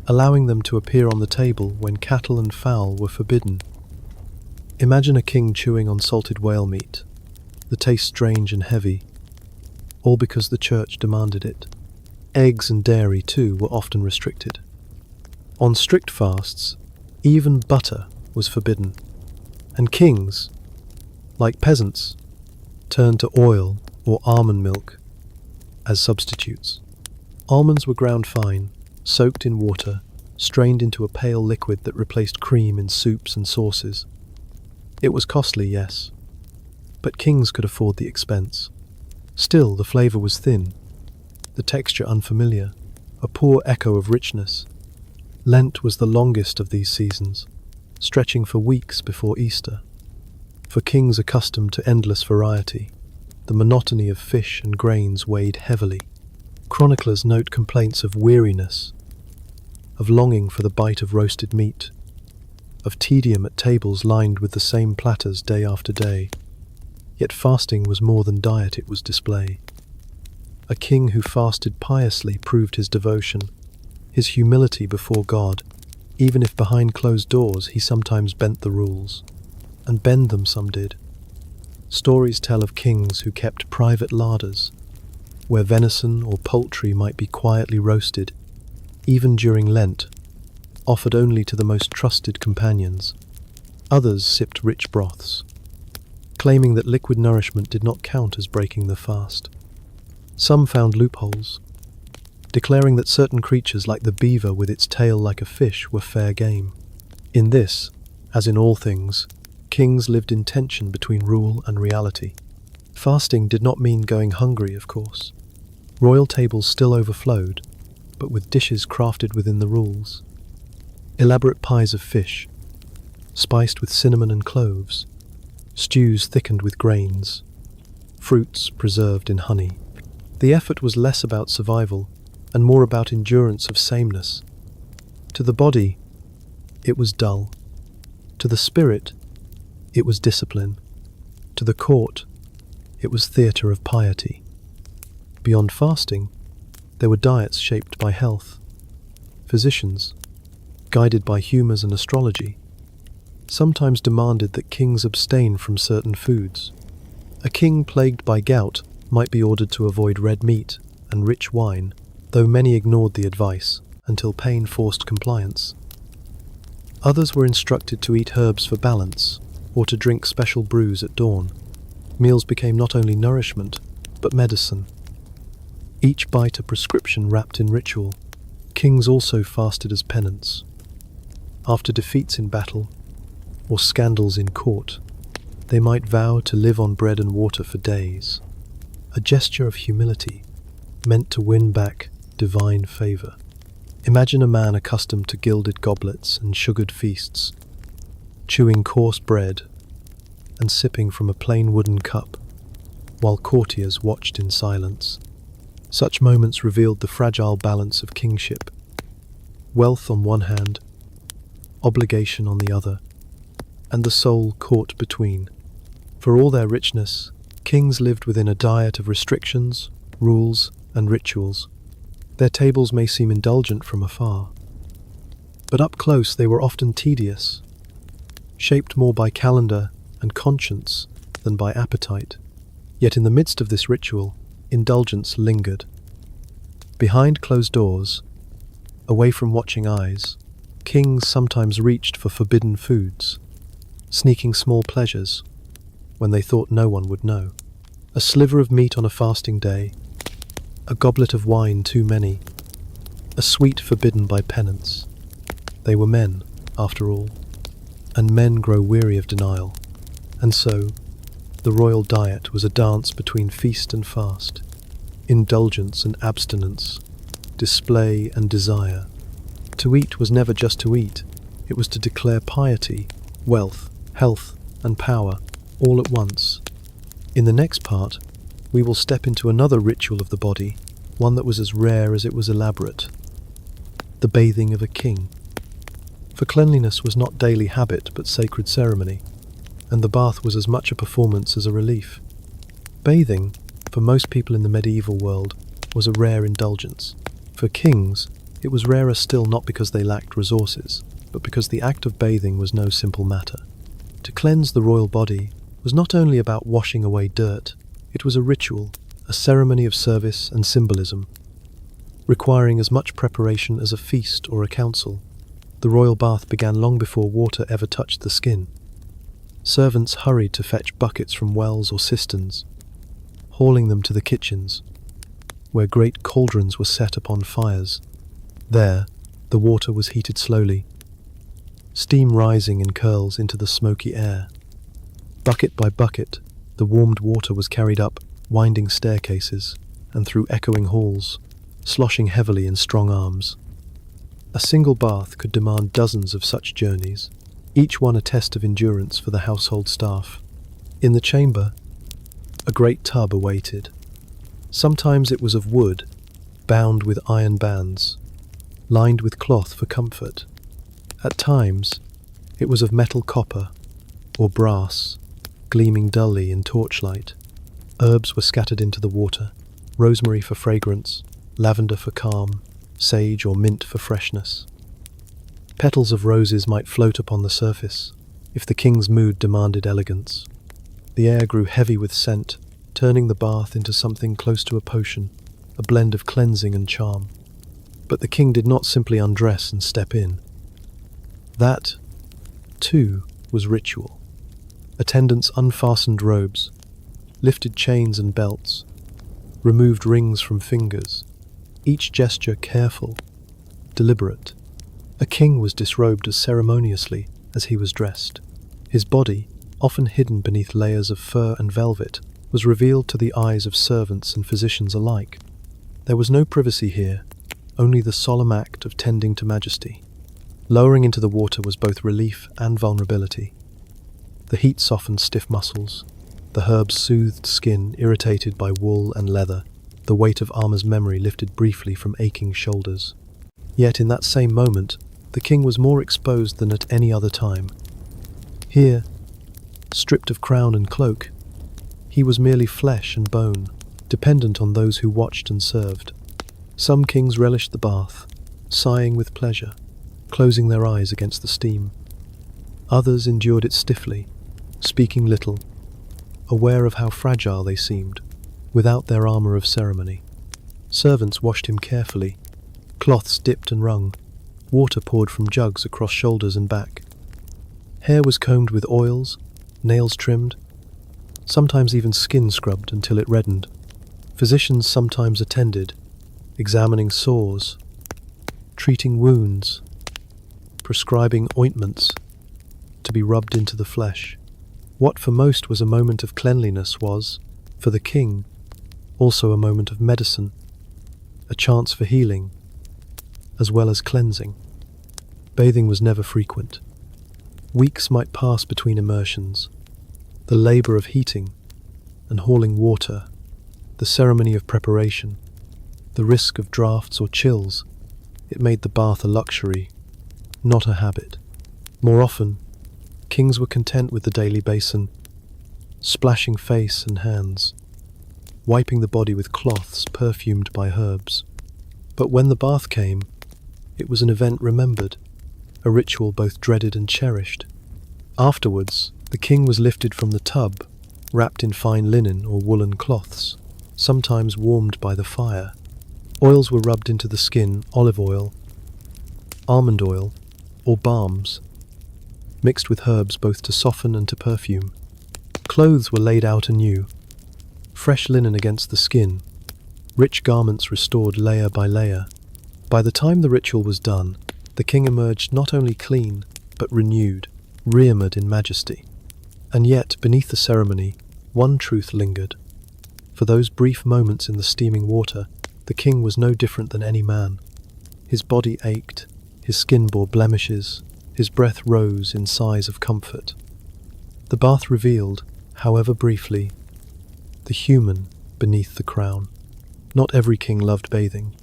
S1: allowing them to appear on the table when cattle and fowl were forbidden. Imagine a king chewing on salted whale meat, the taste strange and heavy, all because the church demanded it. Eggs and dairy, too, were often restricted. On strict fasts, even butter was forbidden, and kings, like peasants, turned to oil or almond milk as substitutes. Almonds were ground fine, soaked in water, strained into a pale liquid that replaced cream in soups and sauces. It was costly, yes, but kings could afford the expense. Still, the flavor was thin, the texture unfamiliar, a poor echo of richness. Lent was the longest of these seasons, stretching for weeks before Easter. For kings accustomed to endless variety, the monotony of fish and grains weighed heavily. Chroniclers note complaints of weariness, of longing for the bite of roasted meat, of tedium at tables lined with the same platters day after day. Yet fasting was more than diet, it was display. A king who fasted piously proved his devotion, his humility before God, even if behind closed doors he sometimes bent the rules. And bend them some did. Stories tell of kings who kept private larders, where venison or poultry might be quietly roasted, even during Lent, offered only to the most trusted companions. Others sipped rich broths, claiming that liquid nourishment did not count as breaking the fast. Some found loopholes, declaring that certain creatures like the beaver with its tail like a fish were fair game. In this, as in all things, kings lived in tension between rule and reality. Fasting did not mean going hungry, of course. Royal tables still overflowed, but with dishes crafted within the rules. Elaborate pies of fish, spiced with cinnamon and cloves, stews thickened with grains, fruits preserved in honey. The effort was less about survival and more about endurance of sameness. To the body, it was dull. To the spirit, it was discipline. To the court, it was theatre of piety. Beyond fasting, there were diets shaped by health. Physicians, guided by humours and astrology, sometimes demanded that kings abstain from certain foods. A king plagued by gout might be ordered to avoid red meat and rich wine, though many ignored the advice until pain forced compliance. Others were instructed to eat herbs for balance or to drink special brews at dawn. Meals became not only nourishment, but medicine. Each bite a prescription wrapped in ritual. Kings also fasted as penance. After defeats in battle or scandals in court, they might vow to live on bread and water for days, a gesture of humility meant to win back divine favour. Imagine a man accustomed to gilded goblets and sugared feasts, chewing coarse bread and sipping from a plain wooden cup, while courtiers watched in silence. Such moments revealed the fragile balance of kingship. Wealth on one hand, obligation on the other, and the soul caught between. For all their richness, kings lived within a diet of restrictions, rules, and rituals. Their tables may seem indulgent from afar, but up close they were often tedious, shaped more by calendar and conscience than by appetite. Yet in the midst of this ritual, indulgence lingered. Behind closed doors, away from watching eyes, kings sometimes reached for forbidden foods, sneaking small pleasures when they thought no one would know. A sliver of meat on a fasting day, a goblet of wine too many, a sweet forbidden by penance. They were men, after all, and men grow weary of denial. And so, the royal diet was a dance between feast and fast, indulgence and abstinence, display and desire. To eat was never just to eat, it was to declare piety, wealth, health, and power, all at once. In the next part, we will step into another ritual of the body, one that was as rare as it was elaborate: the bathing of a king. For cleanliness was not daily habit but sacred ceremony, and the bath was as much a performance as a relief. Bathing, for most people in the medieval world, was a rare indulgence. For kings, it was rarer still, not because they lacked resources, but because the act of bathing was no simple matter. To cleanse the royal body was not only about washing away dirt, it was a ritual, a ceremony of service and symbolism, requiring as much preparation as a feast or a council. The royal bath began long before water ever touched the skin. Servants hurried to fetch buckets from wells or cisterns, hauling them to the kitchens, where great cauldrons were set upon fires. There, the water was heated slowly, steam rising in curls into the smoky air. Bucket by bucket, the warmed water was carried up winding staircases and through echoing halls, sloshing heavily in strong arms. A single bath could demand dozens of such journeys. each one a test of endurance for the household staff. In the chamber, a great tub awaited. Sometimes it was of wood, bound with iron bands, lined with cloth for comfort. At times, it was of metal copper or brass, gleaming dully in torchlight. Herbs were scattered into the water, rosemary for fragrance, lavender for calm, sage or mint for freshness. Petals of roses might float upon the surface, if the king's mood demanded elegance. The air grew heavy with scent, turning the bath into something close to a potion, a blend of cleansing and charm. But the king did not simply undress and step in. That, too, was ritual. Attendants unfastened robes, lifted chains and belts, removed rings from fingers, each gesture careful, deliberate. A king was disrobed as ceremoniously as he was dressed. His body, often hidden beneath layers of fur and velvet, was revealed to the eyes of servants and physicians alike. There was no privacy here, only the solemn act of tending to majesty. Lowering into the water was both relief and vulnerability. The heat softened stiff muscles, the herbs soothed skin irritated by wool and leather, the weight of armor's memory lifted briefly from aching shoulders. Yet in that same moment, the king was more exposed than at any other time. Here, stripped of crown and cloak, he was merely flesh and bone, dependent on those who watched and served. Some kings relished the bath, sighing with pleasure, closing their eyes against the steam. Others endured it stiffly, speaking little, aware of how fragile they seemed, without their armor of ceremony. Servants washed him carefully, cloths dipped and wrung, water poured from jugs across shoulders and back. Hair was combed with oils, nails trimmed, sometimes even skin scrubbed until it reddened. Physicians sometimes attended, examining sores, treating wounds, prescribing ointments to be rubbed into the flesh. What for most was a moment of cleanliness was, for the king, also a moment of medicine, a chance for healing, as well as cleansing. Bathing was never frequent. Weeks might pass between immersions, the labor of heating and hauling water, the ceremony of preparation, the risk of drafts or chills. It made the bath a luxury, not a habit. More often, kings were content with the daily basin, splashing face and hands, wiping the body with cloths perfumed by herbs. But when the bath came, it was an event remembered, a ritual both dreaded and cherished. Afterwards, the king was lifted from the tub, wrapped in fine linen or woolen cloths, sometimes warmed by the fire. Oils were rubbed into the skin, olive oil, almond oil, or balms, mixed with herbs both to soften and to perfume. Clothes were laid out anew, fresh linen against the skin, rich garments restored layer by layer. By the time the ritual was done, the king emerged not only clean, but renewed, rearmored in majesty. And yet, beneath the ceremony, one truth lingered. For those brief moments in the steaming water, the king was no different than any man. His body ached, his skin bore blemishes, his breath rose in sighs of comfort. The bath revealed, however briefly, the human beneath the crown. Not every king loved bathing.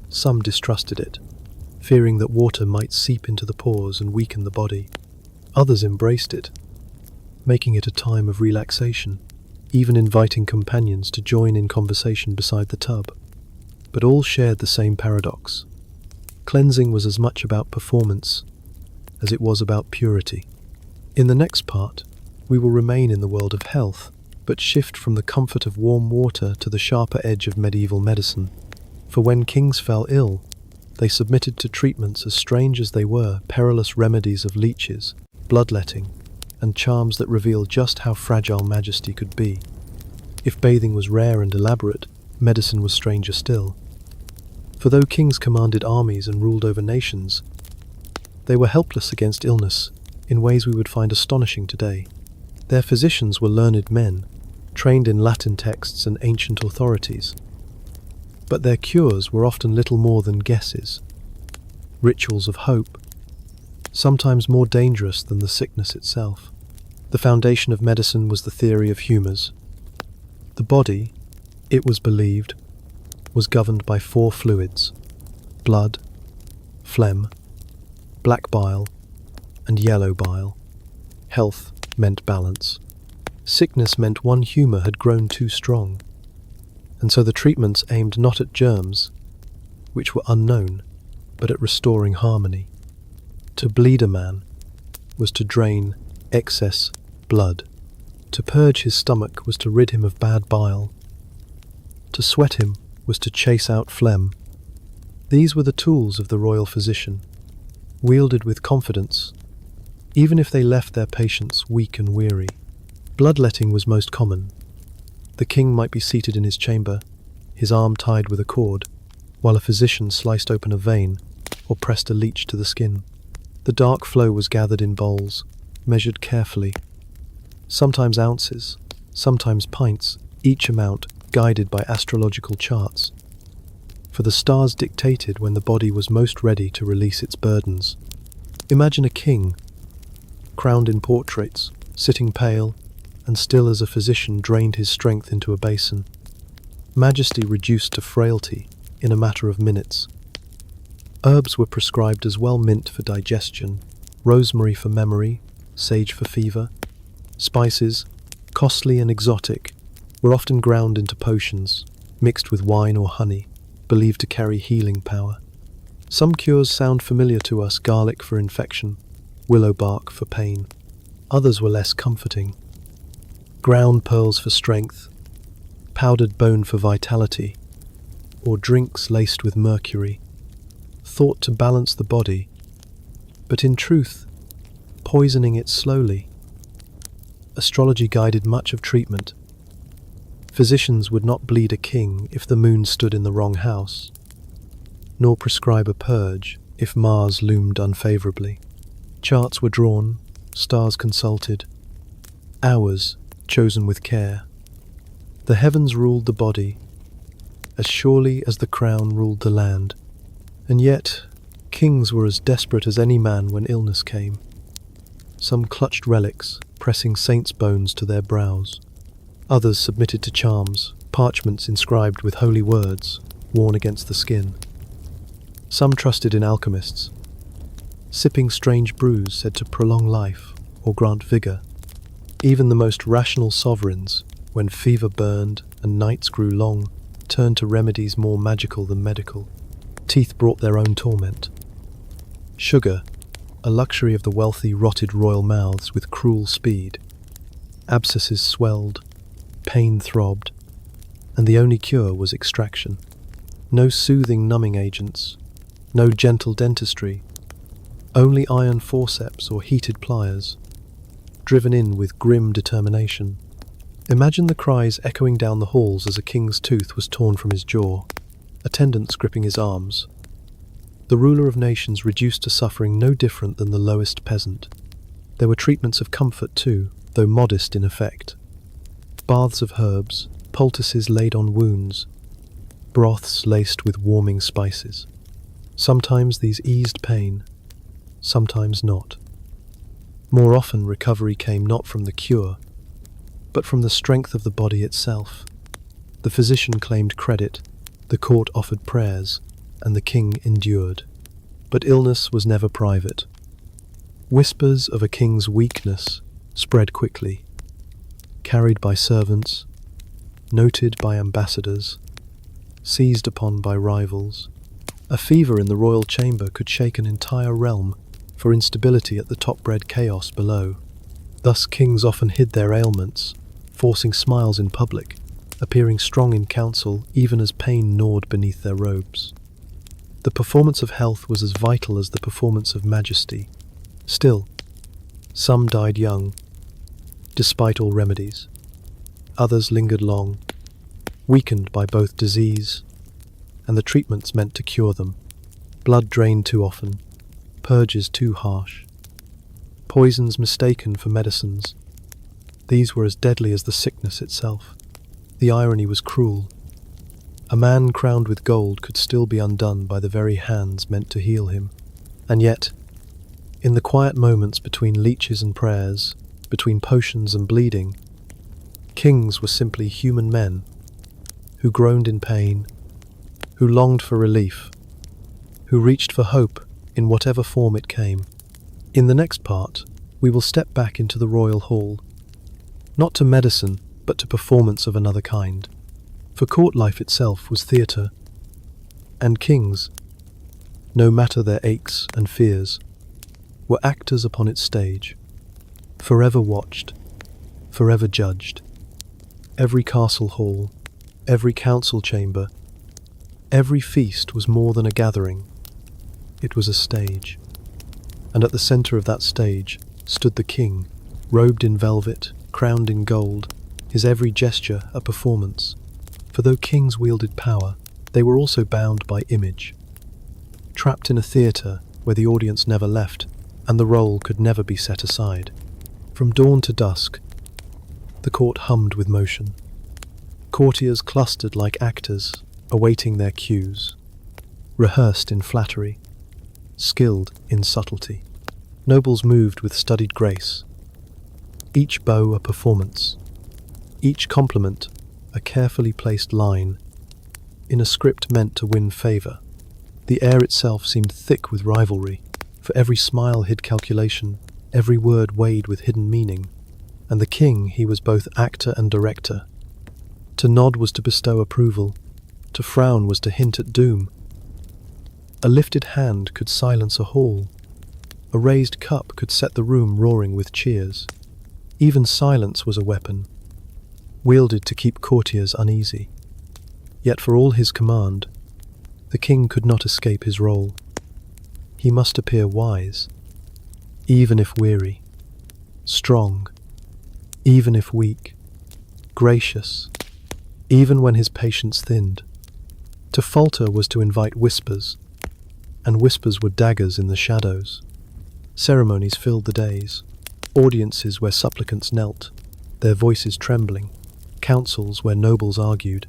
S1: Some distrusted it, fearing that water might seep into the pores and weaken the body. Others embraced it, making it a time of relaxation, even inviting companions to join in conversation beside the tub. But all shared the same paradox. Cleansing was as much about performance as it was about purity. In the next part, we will remain in the world of health, but shift from the comfort of warm water to the sharper edge of medieval medicine. For when kings fell ill, they submitted to treatments as strange as they were, perilous remedies of leeches, bloodletting, and charms that reveal just how fragile majesty could be. If bathing was rare and elaborate, medicine was stranger still. For though kings commanded armies and ruled over nations, they were helpless against illness in ways we would find astonishing today. Their physicians were learned men, trained in Latin texts and ancient authorities. But their cures were often little more than guesses, rituals of hope, sometimes more dangerous than the sickness itself. The foundation of medicine was the theory of humours. The body, it was believed, was governed by 4 fluids: blood, phlegm, black bile, and yellow bile. Health meant balance. Sickness meant one humour had grown too strong, and so the treatments aimed not at germs, which were unknown, but at restoring harmony. To bleed a man was to drain excess blood. To purge his stomach was to rid him of bad bile. To sweat him was to chase out phlegm. These were the tools of the royal physician, wielded with confidence, even if they left their patients weak and weary. Bloodletting was most common. The king might be seated in his chamber, his arm tied with a cord, while a physician sliced open a vein or pressed a leech to the skin. The dark flow was gathered in bowls, measured carefully, sometimes ounces, sometimes pints, each amount guided by astrological charts. For the stars dictated when the body was most ready to release its burdens. Imagine a king, crowned in portraits, sitting pale and still as a physician drained his strength into a basin. Majesty reduced to frailty in a matter of minutes. Herbs were prescribed as well: mint for digestion, rosemary for memory, sage for fever. Spices, costly and exotic, were often ground into potions, mixed with wine or honey, believed to carry healing power. Some cures sound familiar to us: garlic for infection, willow bark for pain. Others were less comforting: ground pearls for strength, powdered bone for vitality, or drinks laced with mercury, thought to balance the body, but in truth, poisoning it slowly. Astrology guided much of treatment. Physicians would not bleed a king if the moon stood in the wrong house, nor prescribe a purge if Mars loomed unfavorably. Charts were drawn, stars consulted, hours chosen with care. The heavens ruled the body, as surely as the crown ruled the land. And yet, kings were as desperate as any man when illness came. Some clutched relics, pressing saints' bones to their brows. Others submitted to charms, parchments inscribed with holy words, worn against the skin. Some trusted in alchemists, sipping strange brews said to prolong life or grant vigor. Even the most rational sovereigns, when fever burned and nights grew long, turned to remedies more magical than medical. Teeth brought their own torment. Sugar, a luxury of the wealthy, rotted royal mouths with cruel speed. Abscesses swelled, pain throbbed, and the only cure was extraction. No soothing numbing agents, no gentle dentistry, only iron forceps or heated pliers, driven in with grim determination. Imagine the cries echoing down the halls as a king's tooth was torn from his jaw, attendants gripping his arms. The ruler of nations reduced to suffering no different than the lowest peasant. There were treatments of comfort too, though modest in effect. Baths of herbs, poultices laid on wounds, broths laced with warming spices. Sometimes these eased pain, sometimes not. More often recovery came not from the cure, but from the strength of the body itself. The physician claimed credit, the court offered prayers, and the king endured. But illness was never private. Whispers of a king's weakness spread quickly, carried by servants, noted by ambassadors, seized upon by rivals. A fever in the royal chamber could shake an entire realm, for instability at the top bred chaos below. Thus kings often hid their ailments, forcing smiles in public, appearing strong in council even as pain gnawed beneath their robes. The performance of health was as vital as the performance of majesty. Still, some died young, despite all remedies. Others lingered long, weakened by both disease and the treatments meant to cure them. Blood drained too often, purges too harsh, poisons mistaken for medicines. These were as deadly as the sickness itself. The irony was cruel. A man crowned with gold could still be undone by the very hands meant to heal him. And yet, In the quiet moments between leeches and prayers, between potions and bleeding, kings were simply human men who groaned in pain, who longed for relief, who reached for hope in whatever form it came. In the next part, we will step back into the royal hall, not to medicine, but to performance of another kind. For court life itself was theatre, and kings, no matter their aches and fears, were actors upon its stage, forever watched, forever judged. Every castle hall, every council chamber, every feast was more than a gathering. It was a stage. And at the centre of that stage stood the king, robed in velvet, crowned in gold, his every gesture a performance. For though kings wielded power, they were also bound by image. Trapped in a theatre where the audience never left, and the role could never be set aside. From dawn to dusk, the court hummed with motion. Courtiers clustered like actors, awaiting their cues, rehearsed in flattery, skilled in subtlety. Nobles moved with studied grace, each bow a performance, each compliment a carefully placed line, in a script meant to win favour. The air itself seemed thick with rivalry, for every smile hid calculation, every word weighed with hidden meaning. And the king, he was both actor and director. To nod was to bestow approval, to frown was to hint at doom. A lifted hand could silence a hall, a raised cup could set the room roaring with cheers. Even silence was a weapon, wielded to keep courtiers uneasy. Yet for all his command, the king could not escape his role. He must appear wise, even if weary, strong, even if weak, gracious, even when his patience thinned. To falter was to invite whispers, and whispers were daggers in the shadows. Ceremonies filled the days, audiences where supplicants knelt, their voices trembling, councils where nobles argued,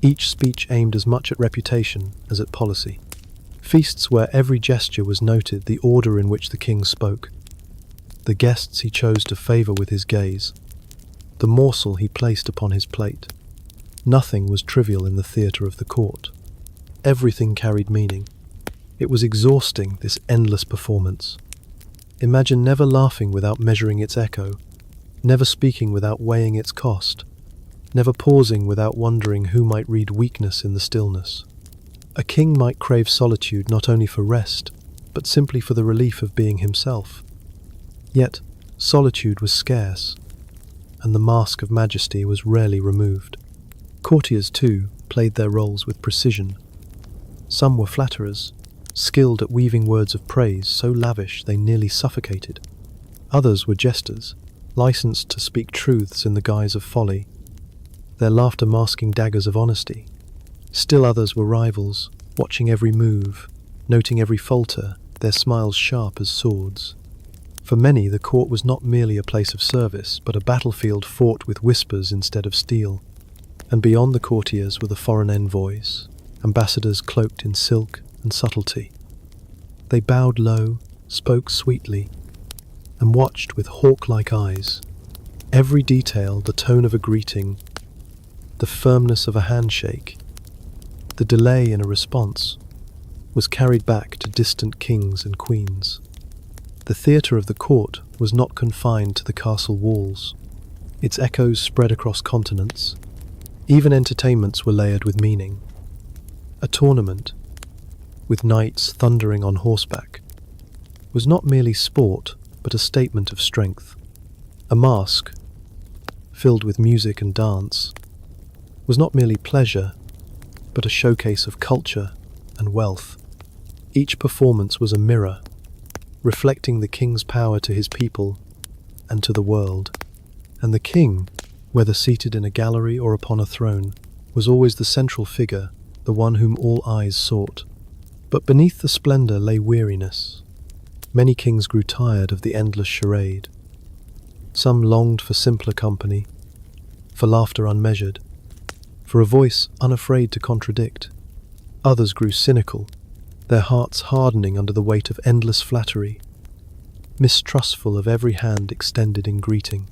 S1: each speech aimed as much at reputation as at policy. Feasts where every gesture was noted, the order in which the king spoke, the guests he chose to favour with his gaze, the morsel he placed upon his plate. Nothing was trivial in the theatre of the court. Everything carried meaning. It was exhausting, this endless performance. Imagine never laughing without measuring its echo, never speaking without weighing its cost, never pausing without wondering who might read weakness in the stillness. A king might crave solitude not only for rest, but simply for the relief of being himself. Yet, solitude was scarce, and the mask of majesty was rarely removed. Courtiers, too, played their roles with precision. Some were flatterers, skilled at weaving words of praise so lavish they nearly suffocated. Others were jesters, licensed to speak truths in the guise of folly, their laughter masking daggers of honesty. Still others were rivals, watching every move, noting every falter, their smiles sharp as swords. For many, the court was not merely a place of service, but a battlefield fought with whispers instead of steel. And beyond the courtiers were the foreign envoys, ambassadors cloaked in silk and subtlety. They bowed low, spoke sweetly, and watched with hawk-like eyes. Every detail, the tone of a greeting, the firmness of a handshake, the delay in a response, was carried back to distant kings and queens. The theatre of the court was not confined to the castle walls. Its echoes spread across continents. Even entertainments were layered with meaning. A tournament, with knights thundering on horseback, was not merely sport, but a statement of strength. A masque, filled with music and dance, was not merely pleasure, but a showcase of culture and wealth. Each performance was a mirror, reflecting the king's power to his people and to the world. And the king, whether seated in a gallery or upon a throne, was always the central figure, the one whom all eyes sought. But beneath the splendour lay weariness. Many kings grew tired of the endless charade. Some longed for simpler company, for laughter unmeasured, for a voice unafraid to contradict. Others grew cynical, their hearts hardening under the weight of endless flattery. mistrustful of every hand extended in greeting.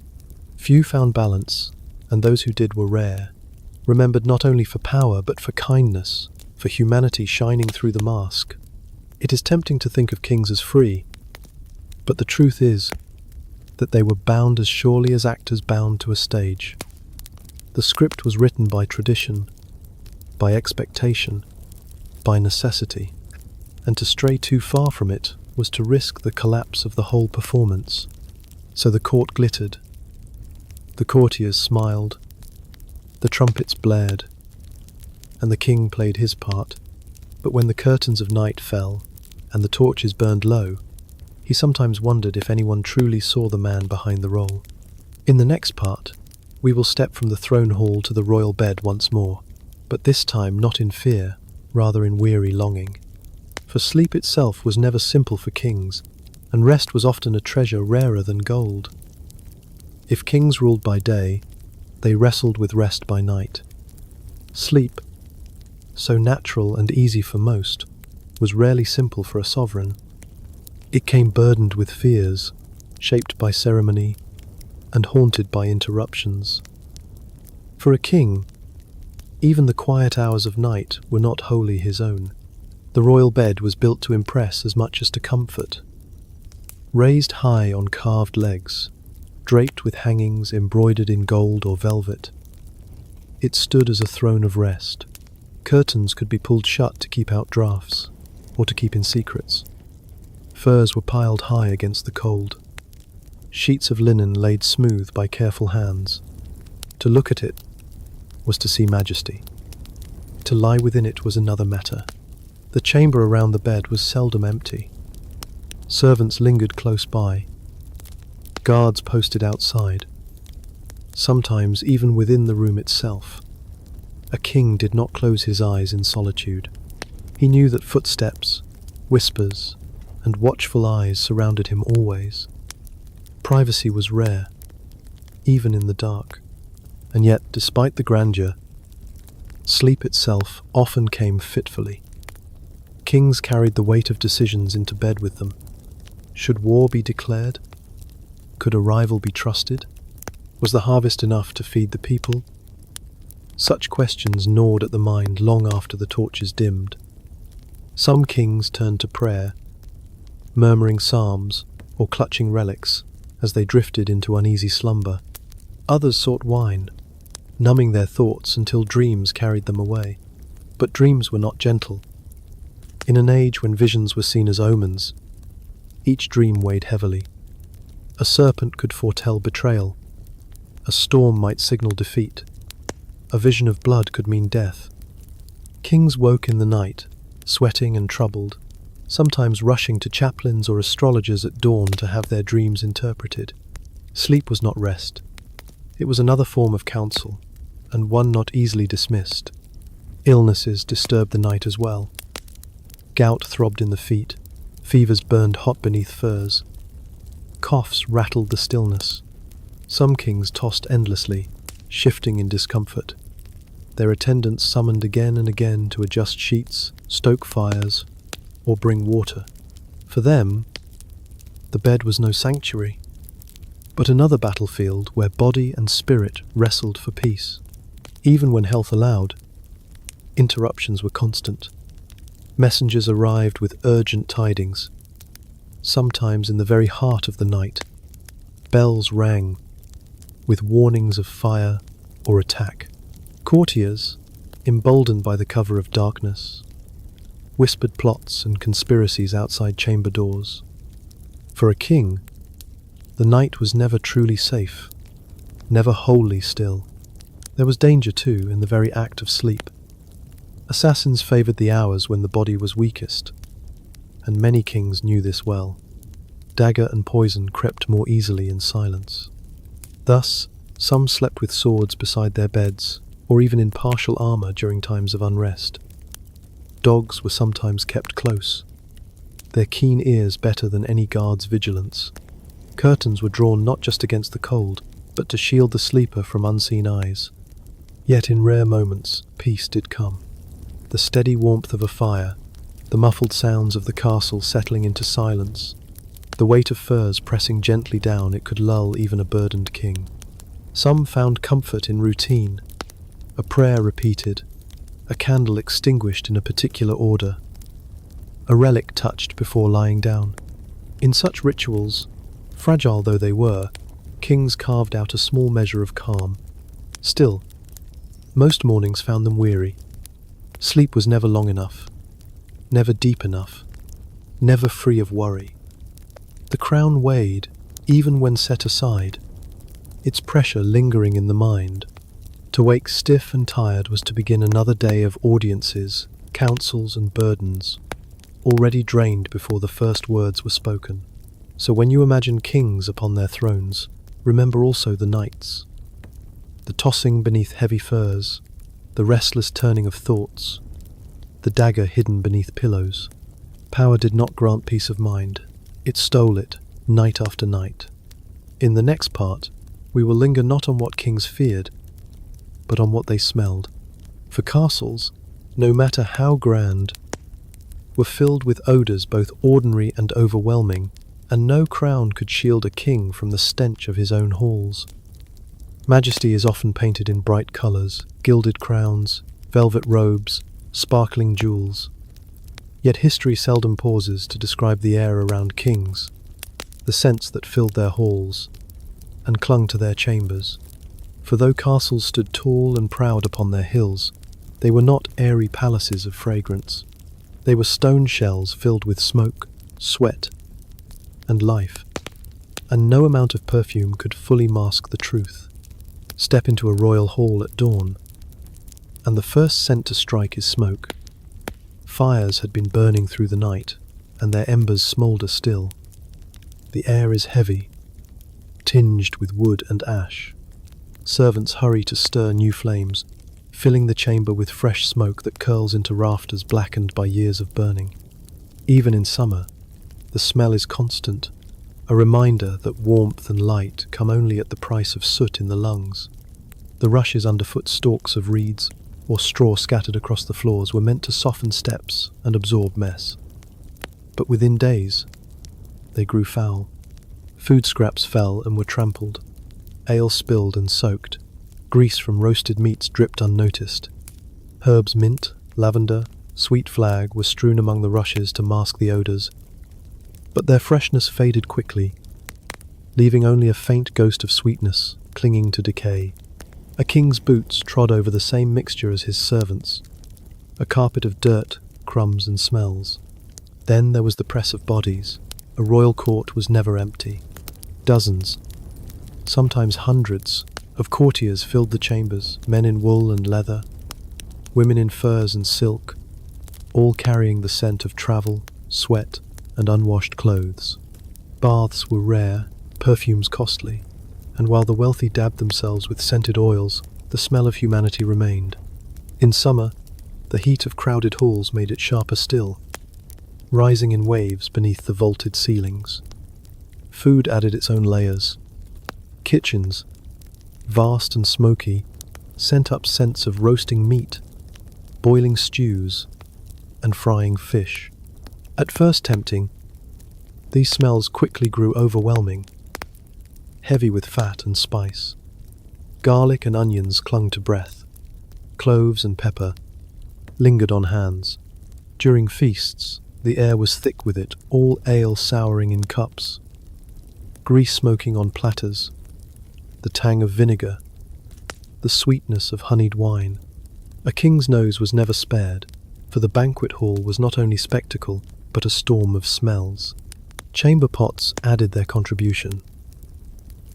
S1: Few found balance, and those who did were rare, remembered not only for power but for kindness, for humanity shining through the mask. It is tempting to think of kings as free, but the truth is that they were bound as surely as actors bound to a stage. The script was written by tradition, by expectation, by necessity, and to stray too far from it was to risk the collapse of the whole performance. So the court glittered, the courtiers smiled, the trumpets blared, and the king played his part. But when the curtains of night fell and the torches burned low, he sometimes wondered if anyone truly saw the man behind the role. In the next part, we will step from the throne hall to the royal bed once more, but this time not in fear, rather in weary longing. For sleep itself was never simple for kings, and rest was often a treasure rarer than gold. If kings ruled by day, they wrestled with rest by night. Sleep, so natural and easy for most, was rarely simple for a sovereign. It came burdened with fears, shaped by ceremony, and haunted by interruptions. For a king, even the quiet hours of night were not wholly his own. The royal bed was built to impress as much as to comfort. Raised high on carved legs, draped with hangings embroidered in gold or velvet, it stood as a throne of rest. Curtains could be pulled shut to keep out drafts, or to keep in secrets. Furs were piled high against the cold. Sheets of linen laid smooth by careful hands. To look at it was to see majesty. To lie within it was another matter. The chamber around the bed was seldom empty. Servants lingered close by. Guards posted outside. Sometimes even within the room itself. A king did not close his eyes in solitude. He knew that footsteps, whispers, and watchful eyes surrounded him always. Privacy was rare, even in the dark, and yet, despite the grandeur, sleep itself often came fitfully. Kings carried the weight of decisions into bed with them. Should war be declared? Could a rival be trusted? Was the harvest enough to feed the people? Such questions gnawed at the mind long after the torches dimmed. Some kings turned to prayer, murmuring psalms or clutching relics as they drifted into uneasy slumber. Others sought wine, numbing their thoughts until dreams carried them away. But dreams were not gentle. In an age when visions were seen as omens, each dream weighed heavily. A serpent could foretell betrayal. A storm might signal defeat. A vision of blood could mean death. Kings woke in the night, sweating and troubled, sometimes rushing to chaplains or astrologers at dawn to have their dreams interpreted. Sleep was not rest. It was another form of counsel, and one not easily dismissed. Illnesses disturbed the night as well. Gout throbbed in the feet, fevers burned hot beneath furs. Coughs rattled the stillness. Some kings tossed endlessly, shifting in discomfort. Their attendants summoned again and again to adjust sheets, stoke fires, or bring water. For them, the bed was no sanctuary, but another battlefield where body and spirit wrestled for peace. Even when health allowed, interruptions were constant. Messengers arrived with urgent tidings. Sometimes in the very heart of the night, bells rang with warnings of fire or attack. Courtiers, emboldened by the cover of darkness, whispered plots and conspiracies outside chamber doors. For a king, the night was never truly safe, never wholly still. There was danger, too, in the very act of sleep. Assassins favored the hours when the body was weakest, and many kings knew this well. Dagger and poison crept more easily in silence. Thus, some slept with swords beside their beds, or even in partial armor during times of unrest. Dogs were sometimes kept close, their keen ears better than any guard's vigilance. Curtains were drawn not just against the cold, but to shield the sleeper from unseen eyes. Yet in rare moments, peace did come. The steady warmth of a fire, the muffled sounds of the castle settling into silence, the weight of furs pressing gently down it could lull even a burdened king. Some found comfort in routine, a prayer repeated, a candle extinguished in a particular order, a relic touched before lying down. In such rituals, fragile though they were, kings carved out a small measure of calm. Still, most mornings found them weary. Sleep was never long enough, never deep enough, never free of worry. The crown weighed, even when set aside, its pressure lingering in the mind. To wake stiff and tired was to begin another day of audiences, counsels and burdens, already drained before the first words were spoken. So when you imagine kings upon their thrones, remember also the knights. The tossing beneath heavy furs, the restless turning of thoughts, the dagger hidden beneath pillows. Power did not grant peace of mind. It stole it, night after night. In the next part, we will linger not on what kings feared, but on what they smelled. For castles, no matter how grand, were filled with odours both ordinary and overwhelming, and no crown could shield a king from the stench of his own halls. Majesty is often painted in bright colours, gilded crowns, velvet robes, sparkling jewels. Yet history seldom pauses to describe the air around kings, the scents that filled their halls and clung to their chambers. For though castles stood tall and proud upon their hills, they were not airy palaces of fragrance. They were stone shells filled with smoke, sweat, and life, and no amount of perfume could fully mask the truth. Step into a royal hall at dawn, and the first scent to strike is smoke. Fires had been burning through the night, and their embers smoulder still. The air is heavy, tinged with wood and ash. Servants hurry to stir new flames, filling the chamber with fresh smoke that curls into rafters blackened by years of burning. Even in summer, the smell is constant, a reminder that warmth and light come only at the price of soot in the lungs. The rushes underfoot stalks of reeds or straw scattered across the floors were meant to soften steps and absorb mess. But within days, they grew foul. Food scraps fell and were trampled, ale spilled and soaked, grease from roasted meats dripped unnoticed. Herbs mint, lavender, sweet flag were strewn among the rushes to mask the odours, but their freshness faded quickly, leaving only a faint ghost of sweetness clinging to decay. A king's boots trod over the same mixture as his servants, a carpet of dirt, crumbs and smells. Then there was the press of bodies. A royal court was never empty. Dozens, sometimes hundreds, of courtiers filled the chambers, men in wool and leather, women in furs and silk, all carrying the scent of travel, sweat, and unwashed clothes. Baths were rare, perfumes costly, and while the wealthy dabbed themselves with scented oils, the smell of humanity remained. In summer, the heat of crowded halls made it sharper still, rising in waves beneath the vaulted ceilings. Food added its own layers. Kitchens, vast and smoky, sent up scents of roasting meat, boiling stews, and frying fish. At first tempting, these smells quickly grew overwhelming, heavy with fat and spice. Garlic and onions clung to breath. Cloves and pepper lingered on hands. During feasts, the air was thick with it, all ale souring in cups, grease smoking on platters, the tang of vinegar, the sweetness of honeyed wine. A king's nose was never spared, for the banquet hall was not only spectacle, but a storm of smells. Chamber pots added their contribution.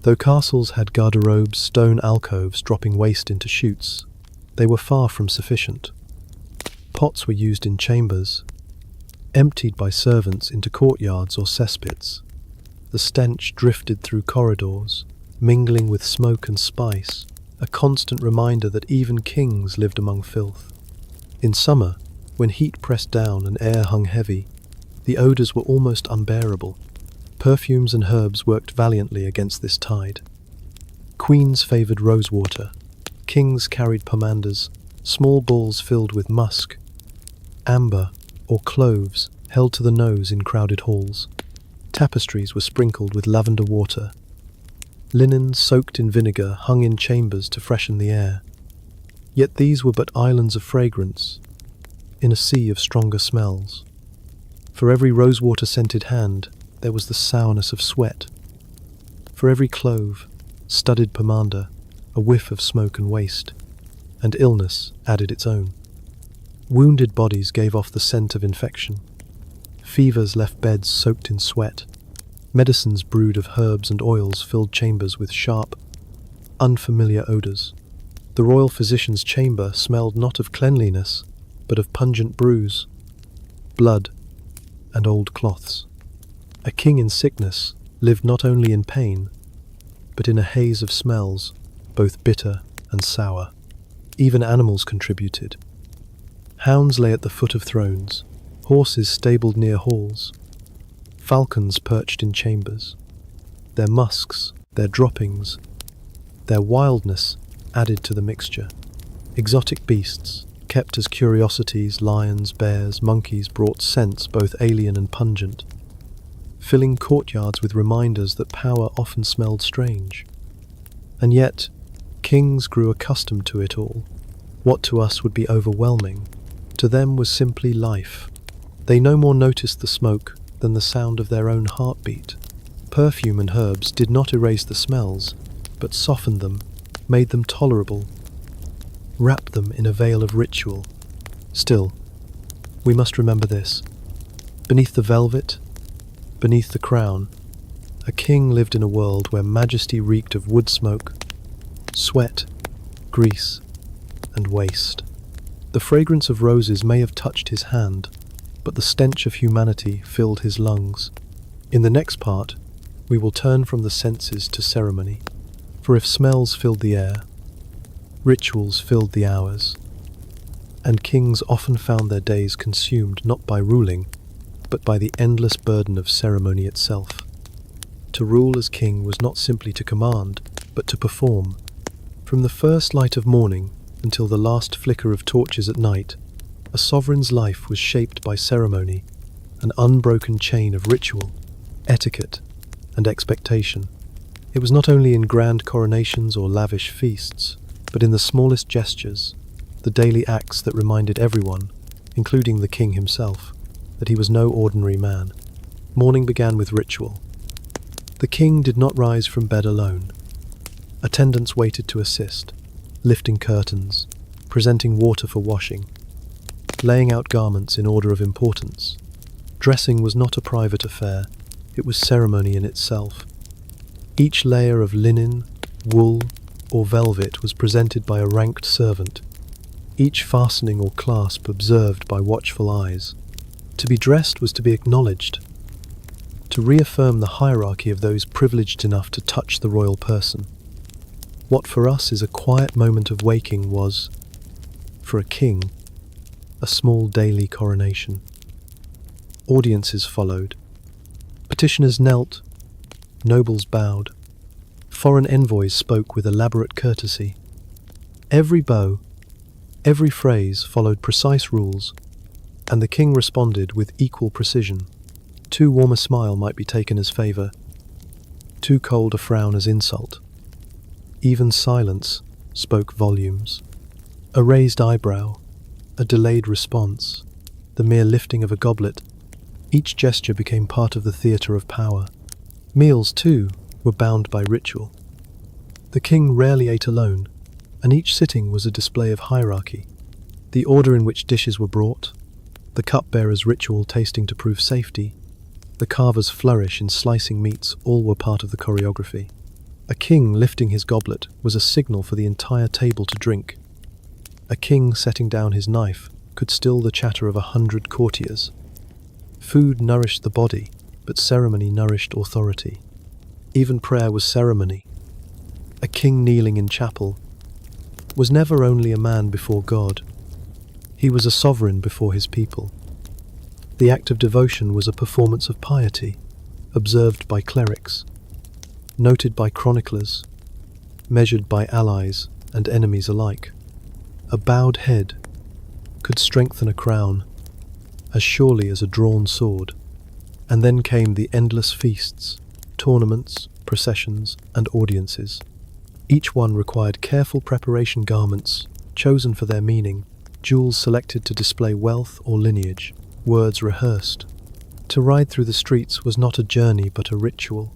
S1: Though castles had garderobes, stone alcoves dropping waste into chutes, they were far from sufficient. Pots were used in chambers, emptied by servants into courtyards or cesspits. The stench drifted through corridors, mingling with smoke and spice, a constant reminder that even kings lived among filth. In summer, when heat pressed down and air hung heavy, the odours were almost unbearable. Perfumes and herbs worked valiantly against this tide. Queens favoured rosewater, kings carried pomanders, small bowls filled with musk, amber, or cloves held to the nose in crowded halls. Tapestries were sprinkled with lavender water. Linen soaked in vinegar hung in chambers to freshen the air. Yet these were but islands of fragrance, in a sea of stronger smells. For every rosewater-scented hand, there was the sourness of sweat. For every clove, studded pomander, a whiff of smoke and waste, and illness added its own. Wounded bodies gave off the scent of infection. Fevers left beds soaked in sweat. Medicines brewed of herbs and oils filled chambers with sharp, unfamiliar odors. The royal physician's chamber smelled not of cleanliness, but of pungent brews, blood, and old cloths. A king in sickness lived not only in pain, but in a haze of smells, both bitter and sour. Even animals contributed. Hounds lay at the foot of thrones, horses stabled near halls, falcons perched in chambers. Their musks, their droppings, their wildness added to the mixture. Exotic beasts, kept as curiosities, lions, bears, monkeys, brought scents both alien and pungent, filling courtyards with reminders that power often smelled strange. And yet, kings grew accustomed to it all. What to us would be overwhelming, to them was simply life. They no more noticed the smoke than the sound of their own heartbeat. Perfume and herbs did not erase the smells, but softened them, made them tolerable, wrapped them in a veil of ritual. Still, we must remember this. Beneath the velvet, beneath the crown, a king lived in a world where majesty reeked of wood smoke, sweat, grease, and waste. The fragrance of roses may have touched his hand, but the stench of humanity filled his lungs. In the next part, we will turn from the senses to ceremony. For if smells filled the air, rituals filled the hours, and kings often found their days consumed not by ruling, but by the endless burden of ceremony itself. To rule as king was not simply to command, but to perform. From the first light of morning until the last flicker of torches at night, a sovereign's life was shaped by ceremony, an unbroken chain of ritual, etiquette, and expectation. It was not only in grand coronations or lavish feasts, but in the smallest gestures, the daily acts that reminded everyone, including the king himself, that he was no ordinary man. Morning began with ritual. The king did not rise from bed alone. Attendants waited to assist, lifting curtains, presenting water for washing, laying out garments in order of importance. Dressing was not a private affair, it was ceremony in itself. Each layer of linen, wool, or velvet was presented by a ranked servant, each fastening or clasp observed by watchful eyes. To be dressed was to be acknowledged, to reaffirm the hierarchy of those privileged enough to touch the royal person. What for us is a quiet moment of waking was, for a king, a small daily coronation. Audiences followed. Petitioners knelt, nobles bowed. Foreign envoys spoke with elaborate courtesy. Every bow, every phrase followed precise rules, and the king responded with equal precision. Too warm a smile might be taken as favour, too cold a frown as insult. Even silence spoke volumes. A raised eyebrow, a delayed response, the mere lifting of a goblet, each gesture became part of the theatre of power. Meals, too, were bound by ritual. The king rarely ate alone, and each sitting was a display of hierarchy. The order in which dishes were brought, the cupbearer's ritual tasting to prove safety, the carver's flourish in slicing meats, all were part of the choreography. A king lifting his goblet was a signal for the entire table to drink. A king setting down his knife could still the chatter of 100 courtiers. Food nourished the body, but ceremony nourished authority. Even prayer was ceremony. A king kneeling in chapel was never only a man before God. He was a sovereign before his people. The act of devotion was a performance of piety, observed by clerics, noted by chroniclers, measured by allies and enemies alike. A bowed head could strengthen a crown as surely as a drawn sword. And then came the endless feasts, tournaments, processions, and audiences. Each one required careful preparation, garments chosen for their meaning, jewels selected to display wealth or lineage, words rehearsed. To ride through the streets was not a journey but a ritual,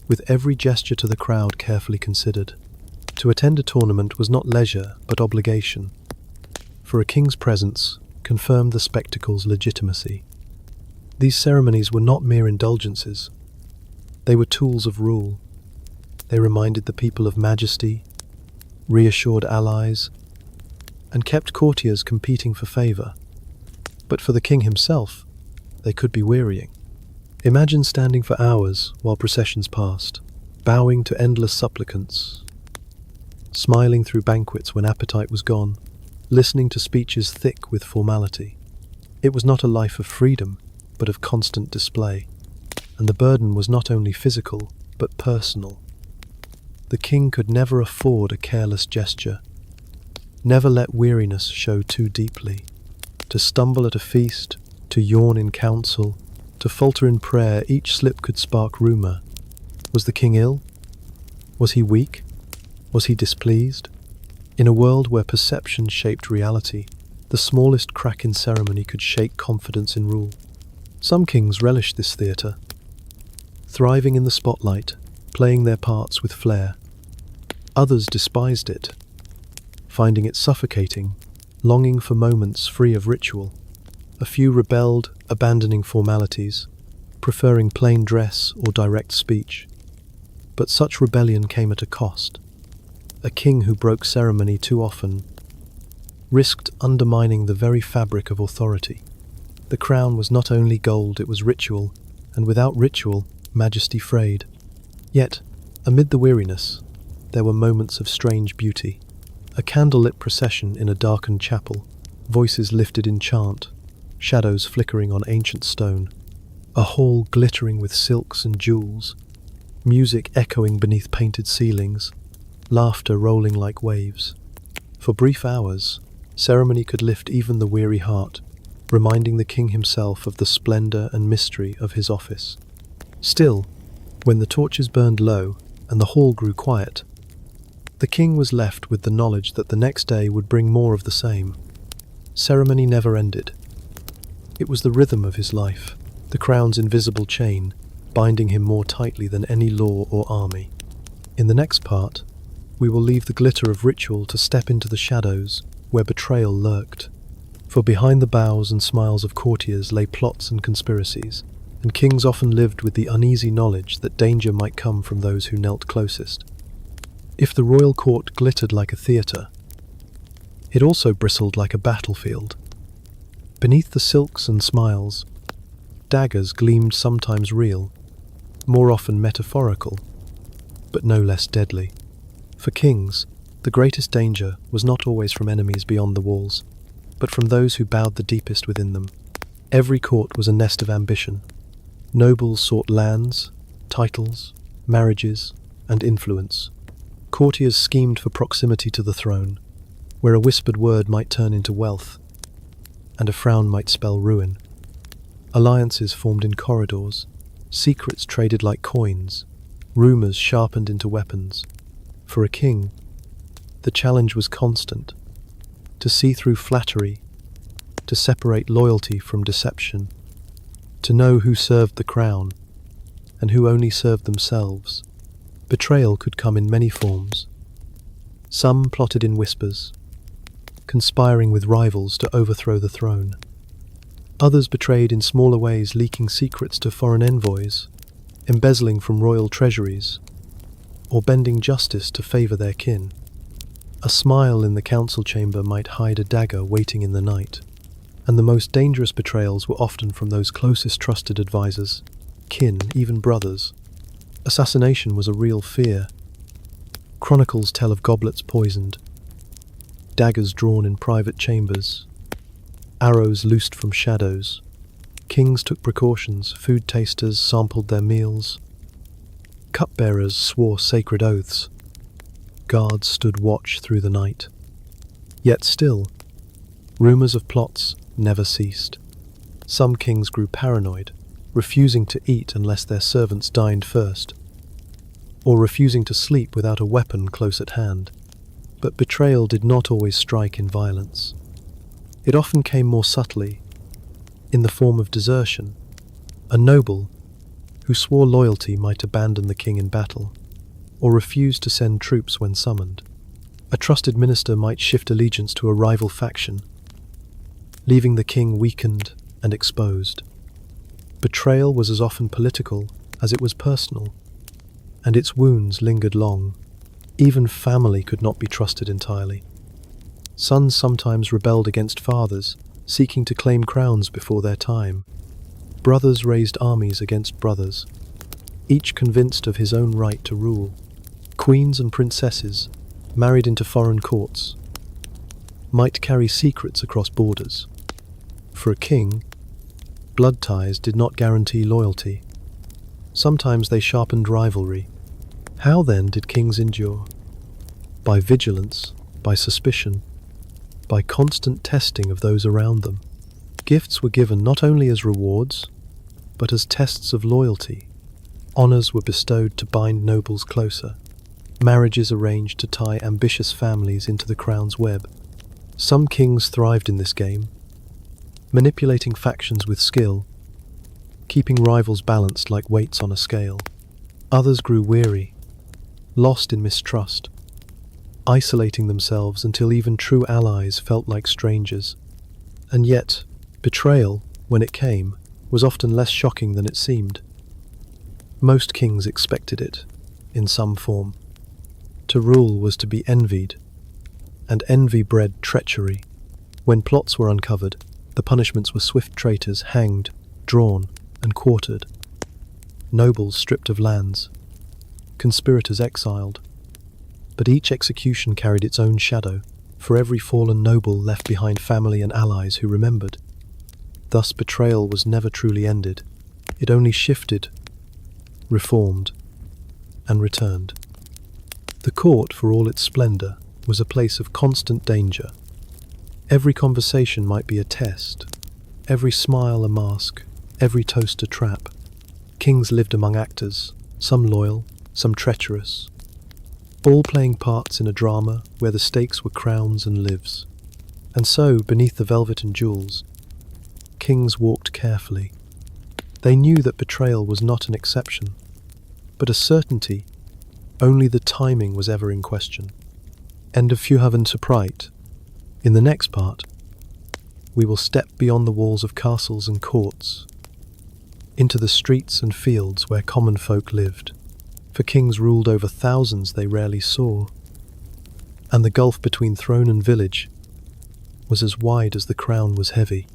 S1: with every gesture to the crowd carefully considered. To attend a tournament was not leisure but obligation, for a king's presence confirmed the spectacle's legitimacy. These ceremonies were not mere indulgences. They were tools of rule. They reminded the people of majesty, reassured allies, and kept courtiers competing for favor. But for the king himself, they could be wearying. Imagine standing for hours while processions passed, bowing to endless supplicants, smiling through banquets when appetite was gone, listening to speeches thick with formality. It was not a life of freedom, but of constant display, and the burden was not only physical, but personal. The king could never afford a careless gesture, never let weariness show too deeply. To stumble at a feast, to yawn in council, to falter in prayer, each slip could spark rumor. Was the king ill? Was he weak? Was he displeased? In a world where perception shaped reality, the smallest crack in ceremony could shake confidence in rule. Some kings relished this theatre, thriving in the spotlight, playing their parts with flair. Others despised it, finding it suffocating, longing for moments free of ritual. A few rebelled, abandoning formalities, preferring plain dress or direct speech. But such rebellion came at a cost. A king who broke ceremony too often risked undermining the very fabric of authority. The crown was not only gold, it was ritual, and without ritual, majesty frayed. Yet, amid the weariness, there were moments of strange beauty. A candlelit procession in a darkened chapel, voices lifted in chant, shadows flickering on ancient stone, a hall glittering with silks and jewels, music echoing beneath painted ceilings, laughter rolling like waves. For brief hours, ceremony could lift even the weary heart, reminding the king himself of the splendor and mystery of his office. Still, when the torches burned low and the hall grew quiet, the king was left with the knowledge that the next day would bring more of the same. Ceremony never ended. It was the rhythm of his life, the crown's invisible chain, binding him more tightly than any law or army. In the next part, we will leave the glitter of ritual to step into the shadows where betrayal lurked. For behind the bows and smiles of courtiers lay plots and conspiracies, and kings often lived with the uneasy knowledge that danger might come from those who knelt closest. If the royal court glittered like a theatre, it also bristled like a battlefield. Beneath the silks and smiles, daggers gleamed, sometimes real, more often metaphorical, but no less deadly. For kings, the greatest danger was not always from enemies beyond the walls, but from those who bowed the deepest within them. Every court was a nest of ambition. Nobles sought lands, titles, marriages, and influence. Courtiers schemed for proximity to the throne, where a whispered word might turn into wealth, and a frown might spell ruin. Alliances formed in corridors, secrets traded like coins, rumors sharpened into weapons. For a king, the challenge was constant, to see through flattery, to separate loyalty from deception, to know who served the crown and who only served themselves. Betrayal could come in many forms. Some plotted in whispers, conspiring with rivals to overthrow the throne. Others betrayed in smaller ways, leaking secrets to foreign envoys, embezzling from royal treasuries, or bending justice to favor their kin. A smile in the council chamber might hide a dagger waiting in the night, and the most dangerous betrayals were often from those closest trusted advisors, kin, even brothers. Assassination was a real fear. Chronicles tell of goblets poisoned, daggers drawn in private chambers, arrows loosed from shadows. Kings took precautions, food tasters sampled their meals, cupbearers swore sacred oaths, guards stood watch through the night. Yet still, rumors of plots never ceased. Some kings grew paranoid, refusing to eat unless their servants dined first, or refusing to sleep without a weapon close at hand. But betrayal did not always strike in violence. It often came more subtly, in the form of desertion. A noble who swore loyalty might abandon the king in battle, or refuse to send troops when summoned. A trusted minister might shift allegiance to a rival faction, leaving the king weakened and exposed. Betrayal was as often political as it was personal, and its wounds lingered long. Even family could not be trusted entirely. Sons sometimes rebelled against fathers, seeking to claim crowns before their time. Brothers raised armies against brothers, each convinced of his own right to rule. Queens and princesses, married into foreign courts, might carry secrets across borders. For a king, blood ties did not guarantee loyalty. Sometimes they sharpened rivalry. How then did kings endure? By vigilance, by suspicion, by constant testing of those around them. Gifts were given not only as rewards, but as tests of loyalty. Honors were bestowed to bind nobles closer. Marriages arranged to tie ambitious families into the crown's web. Some kings thrived in this game, manipulating factions with skill, keeping rivals balanced like weights on a scale. Others grew weary, lost in mistrust, isolating themselves until even true allies felt like strangers. And yet, betrayal, when it came, was often less shocking than it seemed. Most kings expected it, in some form. To rule was to be envied, and envy bred treachery. When plots were uncovered, the punishments were swift traitors hanged, drawn, and quartered. Nobles stripped of lands, conspirators exiled. But each execution carried its own shadow. For every fallen noble left behind family and allies who remembered. Thus betrayal was never truly ended. It only shifted, reformed, and returned. The court, for all its splendor, was a place of constant danger. Every conversation might be a test, every smile a mask, every toast a trap. Kings lived among actors, some loyal, some treacherous, all playing parts in a drama where the stakes were crowns and lives. And so, beneath the velvet and jewels, kings walked carefully. They knew that betrayal was not an exception, but a certainty. Only the timing was ever in question. End of Fjuhaven to Pride. In the next part, we will step beyond the walls of castles and courts, into the streets and fields where common folk lived. For kings ruled over thousands they rarely saw, and the gulf between throne and village was as wide as the crown was heavy.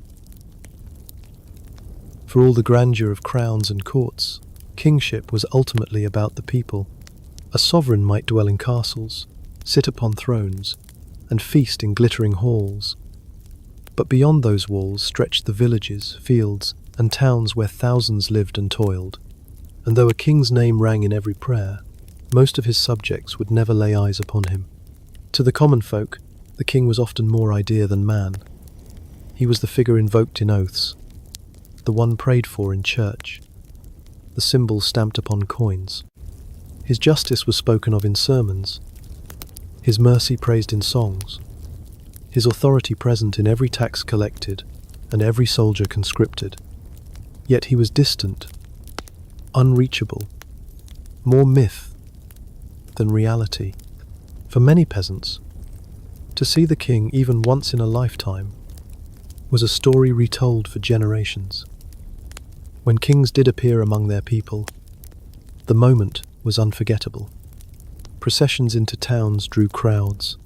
S1: For all the grandeur of crowns and courts, kingship was ultimately about the people. A sovereign might dwell in castles, sit upon thrones, and feast in glittering halls. But beyond those walls stretched the villages, fields, and towns where thousands lived and toiled. And though a king's name rang in every prayer, most of his subjects would never lay eyes upon him. To the common folk, the king was often more idea than man. He was the figure invoked in oaths, the one prayed for in church, the symbol stamped upon coins. His justice was spoken of in sermons, his mercy praised in songs, his authority present in every tax collected and every soldier conscripted. Yet he was distant, unreachable, more myth than reality. For many peasants, to see the king even once in a lifetime was a story retold for generations. When kings did appear among their people, the moment was unforgettable. Processions into towns drew crowds,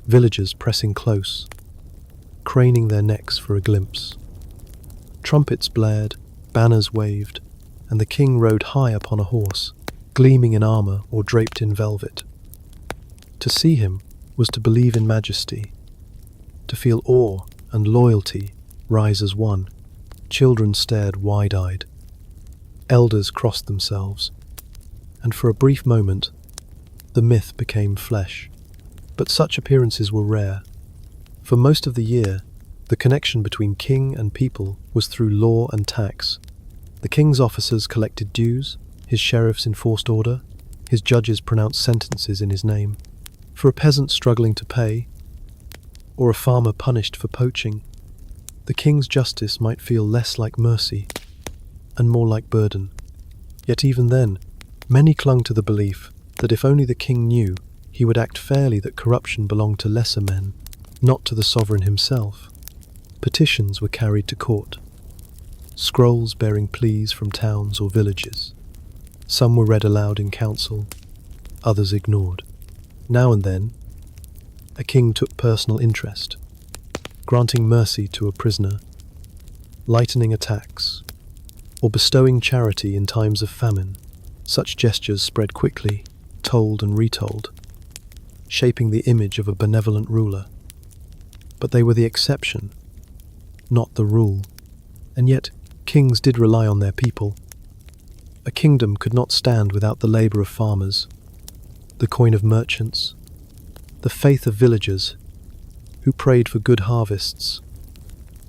S1: villagers pressing close, craning their necks for a glimpse. Trumpets blared, banners waved, and the king rode high upon a horse, gleaming in armor or draped in velvet. To see him was to believe in majesty, to feel awe and loyalty rise as one. Children stared wide-eyed. Elders crossed themselves, and for a brief moment, the myth became flesh. But such appearances were rare. For most of the year, the connection between king and people was through law and tax. The king's officers collected dues, his sheriffs enforced order, his judges pronounced sentences in his name. For a peasant struggling to pay, or a farmer punished for poaching, the king's justice might feel less like mercy and more like burden. Yet even then, many clung to the belief that if only the king knew, he would act fairly, that corruption belonged to lesser men, not to the sovereign himself. Petitions were carried to court, scrolls bearing pleas from towns or villages. Some were read aloud in council, others ignored. Now and then, a king took personal interest, granting mercy to a prisoner, lightening a tax, or bestowing charity in times of famine. Such gestures spread quickly, told and retold, shaping the image of a benevolent ruler. But they were the exception, not the rule. And yet, kings did rely on their people. A kingdom could not stand without the labor of farmers, the coin of merchants, the faith of villagers who prayed for good harvests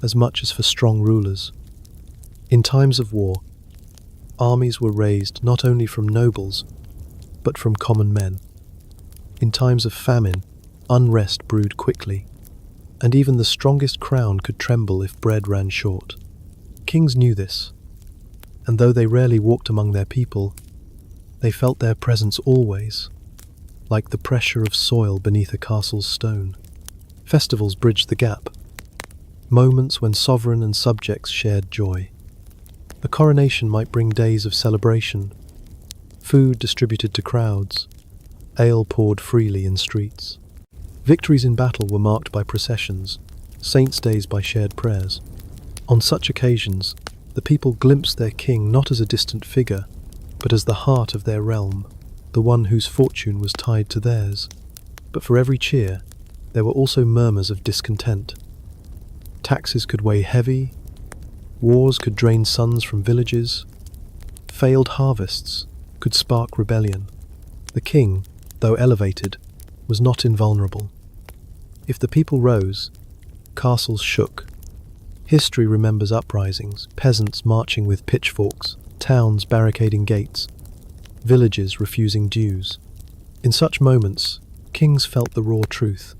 S1: as much as for strong rulers. In times of war, armies were raised not only from nobles, but from common men. In times of famine, unrest brewed quickly, and even the strongest crown could tremble if bread ran short. Kings knew this, and though they rarely walked among their people, they felt their presence always, like the pressure of soil beneath a castle's stone. Festivals bridged the gap, moments when sovereign and subjects shared joy. A coronation might bring days of celebration, food distributed to crowds, ale poured freely in streets. Victories in battle were marked by processions, saints' days by shared prayers. On such occasions, the people glimpsed their king not as a distant figure, but as the heart of their realm, the one whose fortune was tied to theirs. But for every cheer, there were also murmurs of discontent. Taxes could weigh heavy, wars could drain sons from villages, failed harvests could spark rebellion. The king, though elevated, was not invulnerable. If the people rose, castles shook. History remembers uprisings, peasants marching with pitchforks, towns barricading gates, villages refusing dues. In such moments, kings felt the raw truth.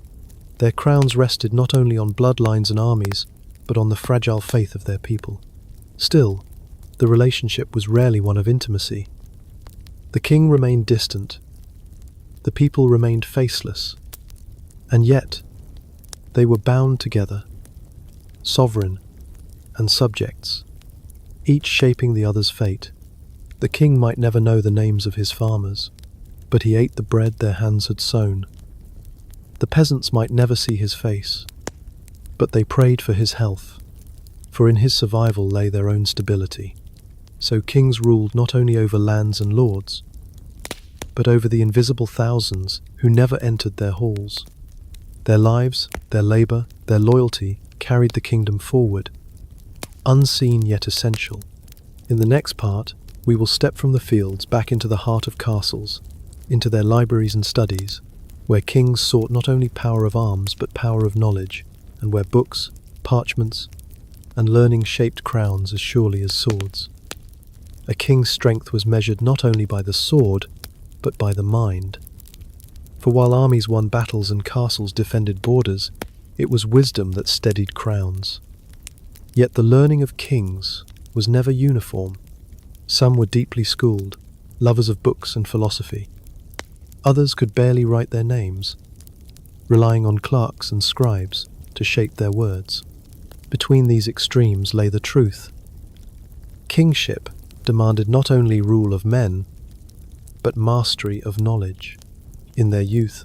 S1: Their crowns rested not only on bloodlines and armies, but on the fragile faith of their people. Still, the relationship was rarely one of intimacy. The king remained distant, the people remained faceless, and yet they were bound together, sovereign and subjects, each shaping the other's fate. The king might never know the names of his farmers, but he ate the bread their hands had sown. The peasants might never see his face, but they prayed for his health, for in his survival lay their own stability. So kings ruled not only over lands and lords, but over the invisible thousands who never entered their halls. Their lives, their labor, their loyalty carried the kingdom forward, unseen yet essential. In the next part, we will step from the fields back into the heart of castles, into their libraries and studies, where kings sought not only power of arms but power of knowledge, and where books, parchments, and learning shaped crowns as surely as swords. A king's strength was measured not only by the sword, but by the mind. For while armies won battles and castles defended borders, it was wisdom that steadied crowns. Yet the learning of kings was never uniform. Some were deeply schooled, lovers of books and philosophy. Others could barely write their names, relying on clerks and scribes to shape their words. Between these extremes lay the truth. Kingship demanded not only rule of men, but mastery of knowledge. In their youth,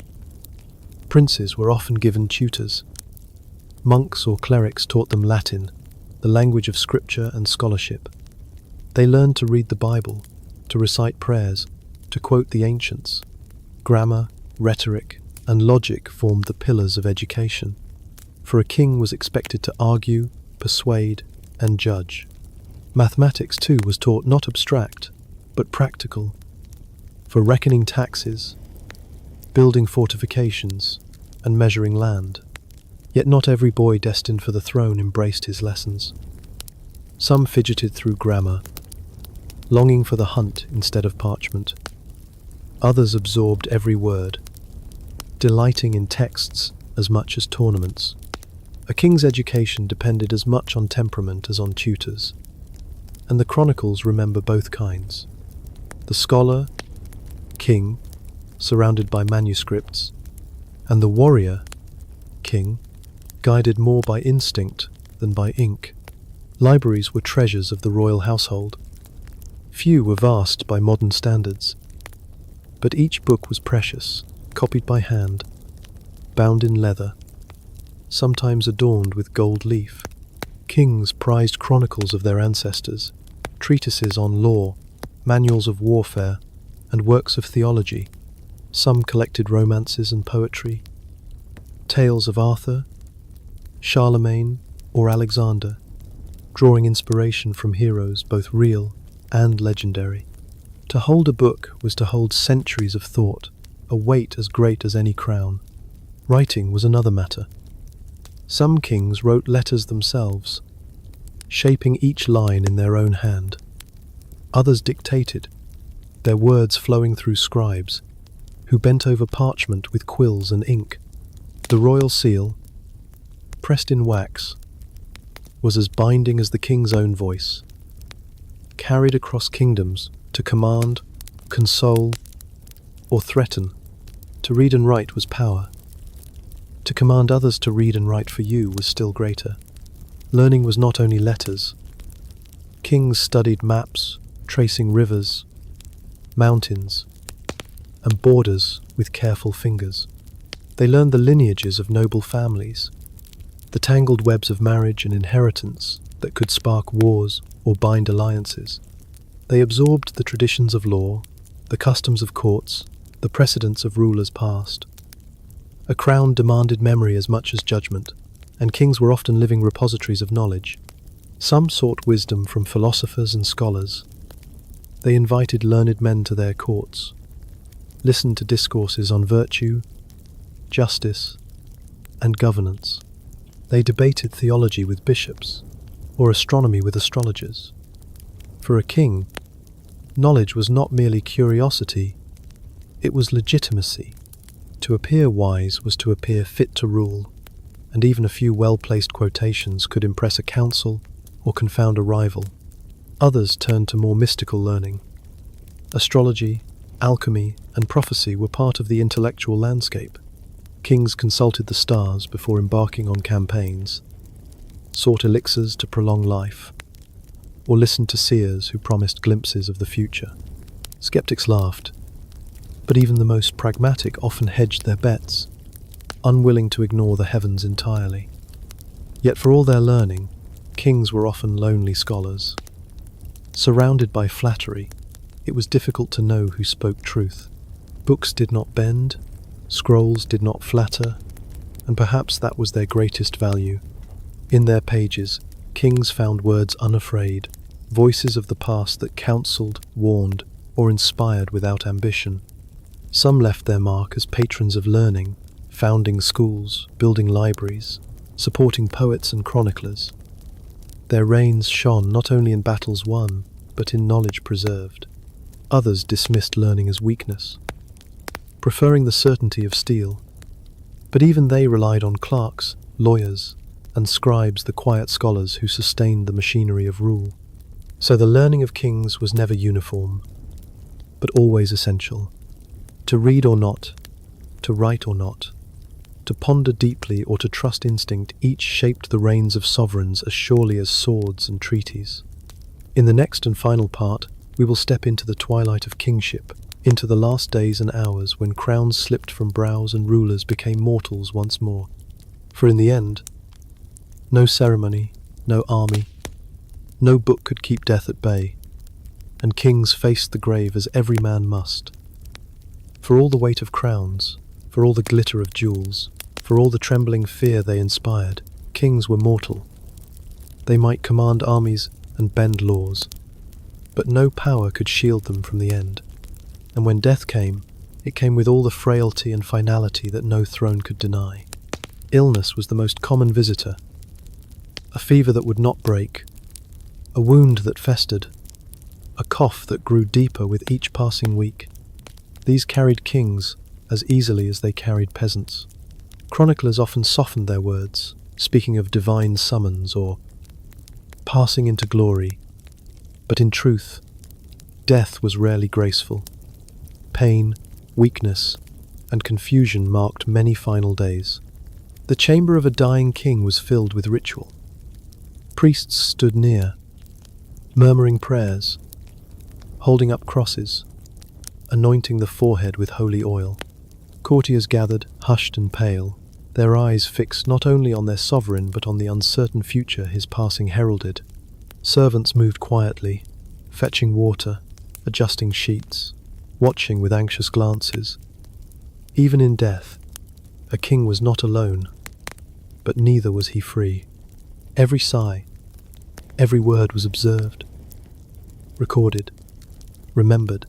S1: princes were often given tutors. Monks or clerics taught them Latin, the language of scripture and scholarship. They learned to read the Bible, to recite prayers, to quote the ancients. Grammar, rhetoric, and logic formed the pillars of education. For a king was expected to argue, persuade, and judge. Mathematics, too, was taught not abstract, but practical. For reckoning taxes, building fortifications, and measuring land. Yet not every boy destined for the throne embraced his lessons. Some fidgeted through grammar, longing for the hunt instead of parchment. Others absorbed every word, delighting in texts as much as tournaments. A king's education depended as much on temperament as on tutors, and the chronicles remember both kinds. The scholar, king, surrounded by manuscripts, and the warrior, king, guided more by instinct than by ink. Libraries were treasures of the royal household. Few were vast by modern standards, but each book was precious, copied by hand, bound in leather, sometimes adorned with gold leaf. Kings prized chronicles of their ancestors, treatises on law, manuals of warfare, and works of theology. Some collected romances and poetry, tales of Arthur, Charlemagne, or Alexander, drawing inspiration from heroes both real and legendary. To hold a book was to hold centuries of thought, a weight as great as any crown. Writing was another matter. Some kings wrote letters themselves, shaping each line in their own hand. Others dictated, their words flowing through scribes, who bent over parchment with quills and ink. The royal seal, pressed in wax, was as binding as the king's own voice, carried across kingdoms to command, console, or threaten. To read and write was power. To command others to read and write for you was still greater. Learning was not only letters. Kings studied maps, tracing rivers, mountains, and borders with careful fingers. They learned the lineages of noble families, the tangled webs of marriage and inheritance that could spark wars or bind alliances. They absorbed the traditions of law, the customs of courts, the precedents of rulers past. A crown demanded memory as much as judgment, and kings were often living repositories of knowledge. Some sought wisdom from philosophers and scholars. They invited learned men to their courts, listened to discourses on virtue, justice, and governance. They debated theology with bishops, or astronomy with astrologers. For a king, knowledge was not merely curiosity, it was legitimacy. To appear wise was to appear fit to rule, and even a few well-placed quotations could impress a council or confound a rival. Others turned to more mystical learning. Astrology, alchemy, and prophecy were part of the intellectual landscape. Kings consulted the stars before embarking on campaigns, sought elixirs to prolong life, or listened to seers who promised glimpses of the future. Skeptics laughed, but even the most pragmatic often hedged their bets, unwilling to ignore the heavens entirely. Yet for all their learning, kings were often lonely scholars. Surrounded by flattery, it was difficult to know who spoke truth. Books did not bend, scrolls did not flatter, and perhaps that was their greatest value. In their pages, kings found words unafraid, voices of the past that counseled, warned, or inspired without ambition. Some left their mark as patrons of learning, founding schools, building libraries, supporting poets and chroniclers. Their reigns shone not only in battles won, but in knowledge preserved. Others dismissed learning as weakness, preferring the certainty of steel. But even they relied on clerks, lawyers, and scribes, the quiet scholars who sustained the machinery of rule. So the learning of kings was never uniform, but always essential. To read or not, to write or not, to ponder deeply or to trust instinct, each shaped the reigns of sovereigns as surely as swords and treaties. In the next and final part, we will step into the twilight of kingship, into the last days and hours when crowns slipped from brows and rulers became mortals once more. For in the end, no ceremony, no army, no book could keep death at bay, and kings faced the grave as every man must. For all the weight of crowns, for all the glitter of jewels, for all the trembling fear they inspired, kings were mortal. They might command armies and bend laws, but no power could shield them from the end. And when death came, it came with all the frailty and finality that no throne could deny. Illness was the most common visitor, a fever that would not break, a wound that festered, a cough that grew deeper with each passing week. These carried kings as easily as they carried peasants. Chroniclers often softened their words, speaking of divine summons or passing into glory, but in truth, death was rarely graceful. Pain, weakness, and confusion marked many final days. The chamber of a dying king was filled with ritual. Priests stood near, murmuring prayers, holding up crosses, anointing the forehead with holy oil. Courtiers gathered, hushed and pale, their eyes fixed not only on their sovereign but on the uncertain future his passing heralded. Servants moved quietly, fetching water, adjusting sheets, watching with anxious glances. Even in death, a king was not alone, but neither was he free. Every sigh, every word was observed, recorded, remembered.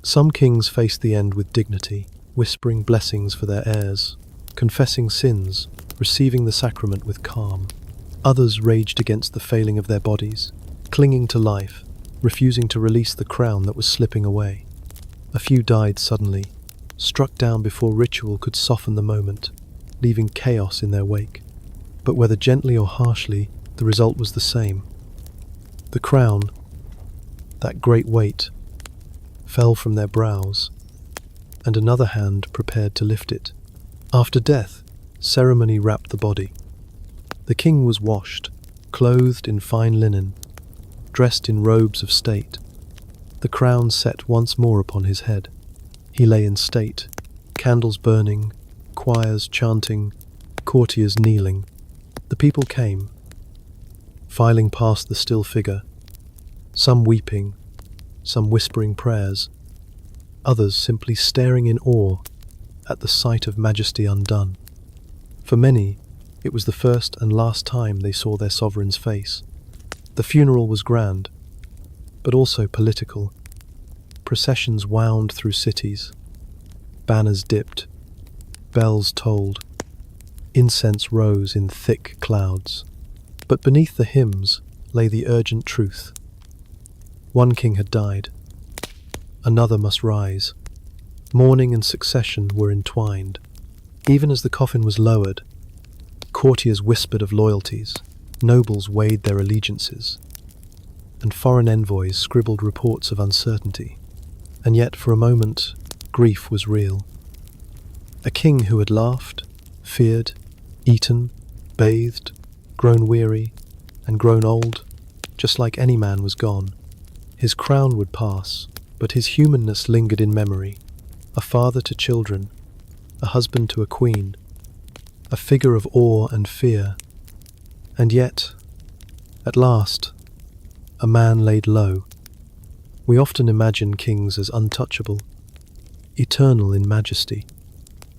S1: Some kings faced the end with dignity, whispering blessings for their heirs, confessing sins, receiving the sacrament with calm. Others raged against the failing of their bodies, clinging to life, refusing to release the crown that was slipping away. A few died suddenly, struck down before ritual could soften the moment, leaving chaos in their wake. But whether gently or harshly, the result was the same. The crown, that great weight, fell from their brows, and another hand prepared to lift it. After death, ceremony wrapped the body. The king was washed, clothed in fine linen, dressed in robes of state. The crown set once more upon his head. He lay in state, candles burning, choirs chanting, courtiers kneeling. The people came, filing past the still figure, some weeping, some whispering prayers, others simply staring in awe at the sight of majesty undone. For many, it was the first and last time they saw their sovereign's face. The funeral was grand, but also political. Processions wound through cities, banners dipped, bells tolled, incense rose in thick clouds. But beneath the hymns lay the urgent truth. One king had died, another must rise. Mourning and succession were entwined. Even as the coffin was lowered, courtiers whispered of loyalties, nobles weighed their allegiances, and foreign envoys scribbled reports of uncertainty. And yet, for a moment, grief was real. A king who had laughed, feared, eaten, bathed, grown weary, and grown old, just like any man, was gone. His crown would pass, but his humanness lingered in memory. A father to children, a husband to a queen, a figure of awe and fear. And yet, at last, a man laid low. We often imagine kings as untouchable, eternal in majesty,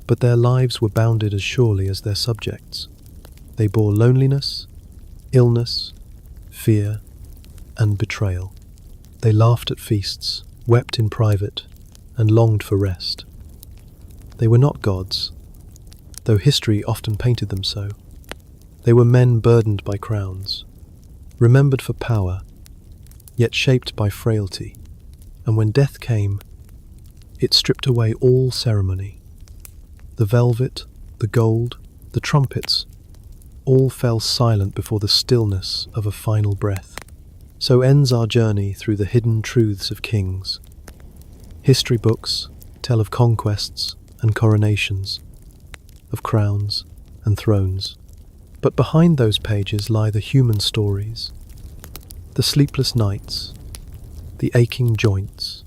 S1: but their lives were bounded as surely as their subjects. They bore loneliness, illness, fear, and betrayal. They laughed at feasts, wept in private, and longed for rest. They were not gods, though history often painted them so. They were men burdened by crowns, remembered for power, yet shaped by frailty. And when death came, it stripped away all ceremony. The velvet, the gold, the trumpets, all fell silent before the stillness of a final breath. So ends our journey through the hidden truths of kings. History books tell of conquests and coronations, of crowns and thrones. But behind those pages lie the human stories, the sleepless nights, the aching joints,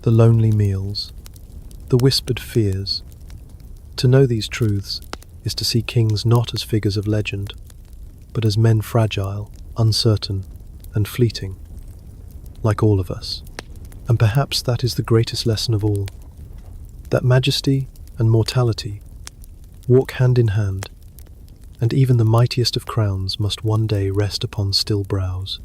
S1: the lonely meals, the whispered fears. To know these truths is to see kings not as figures of legend, but as men fragile, uncertain, and fleeting, like all of us. And perhaps that is the greatest lesson of all, that majesty and mortality walk hand in hand, and even the mightiest of crowns must one day rest upon still brows.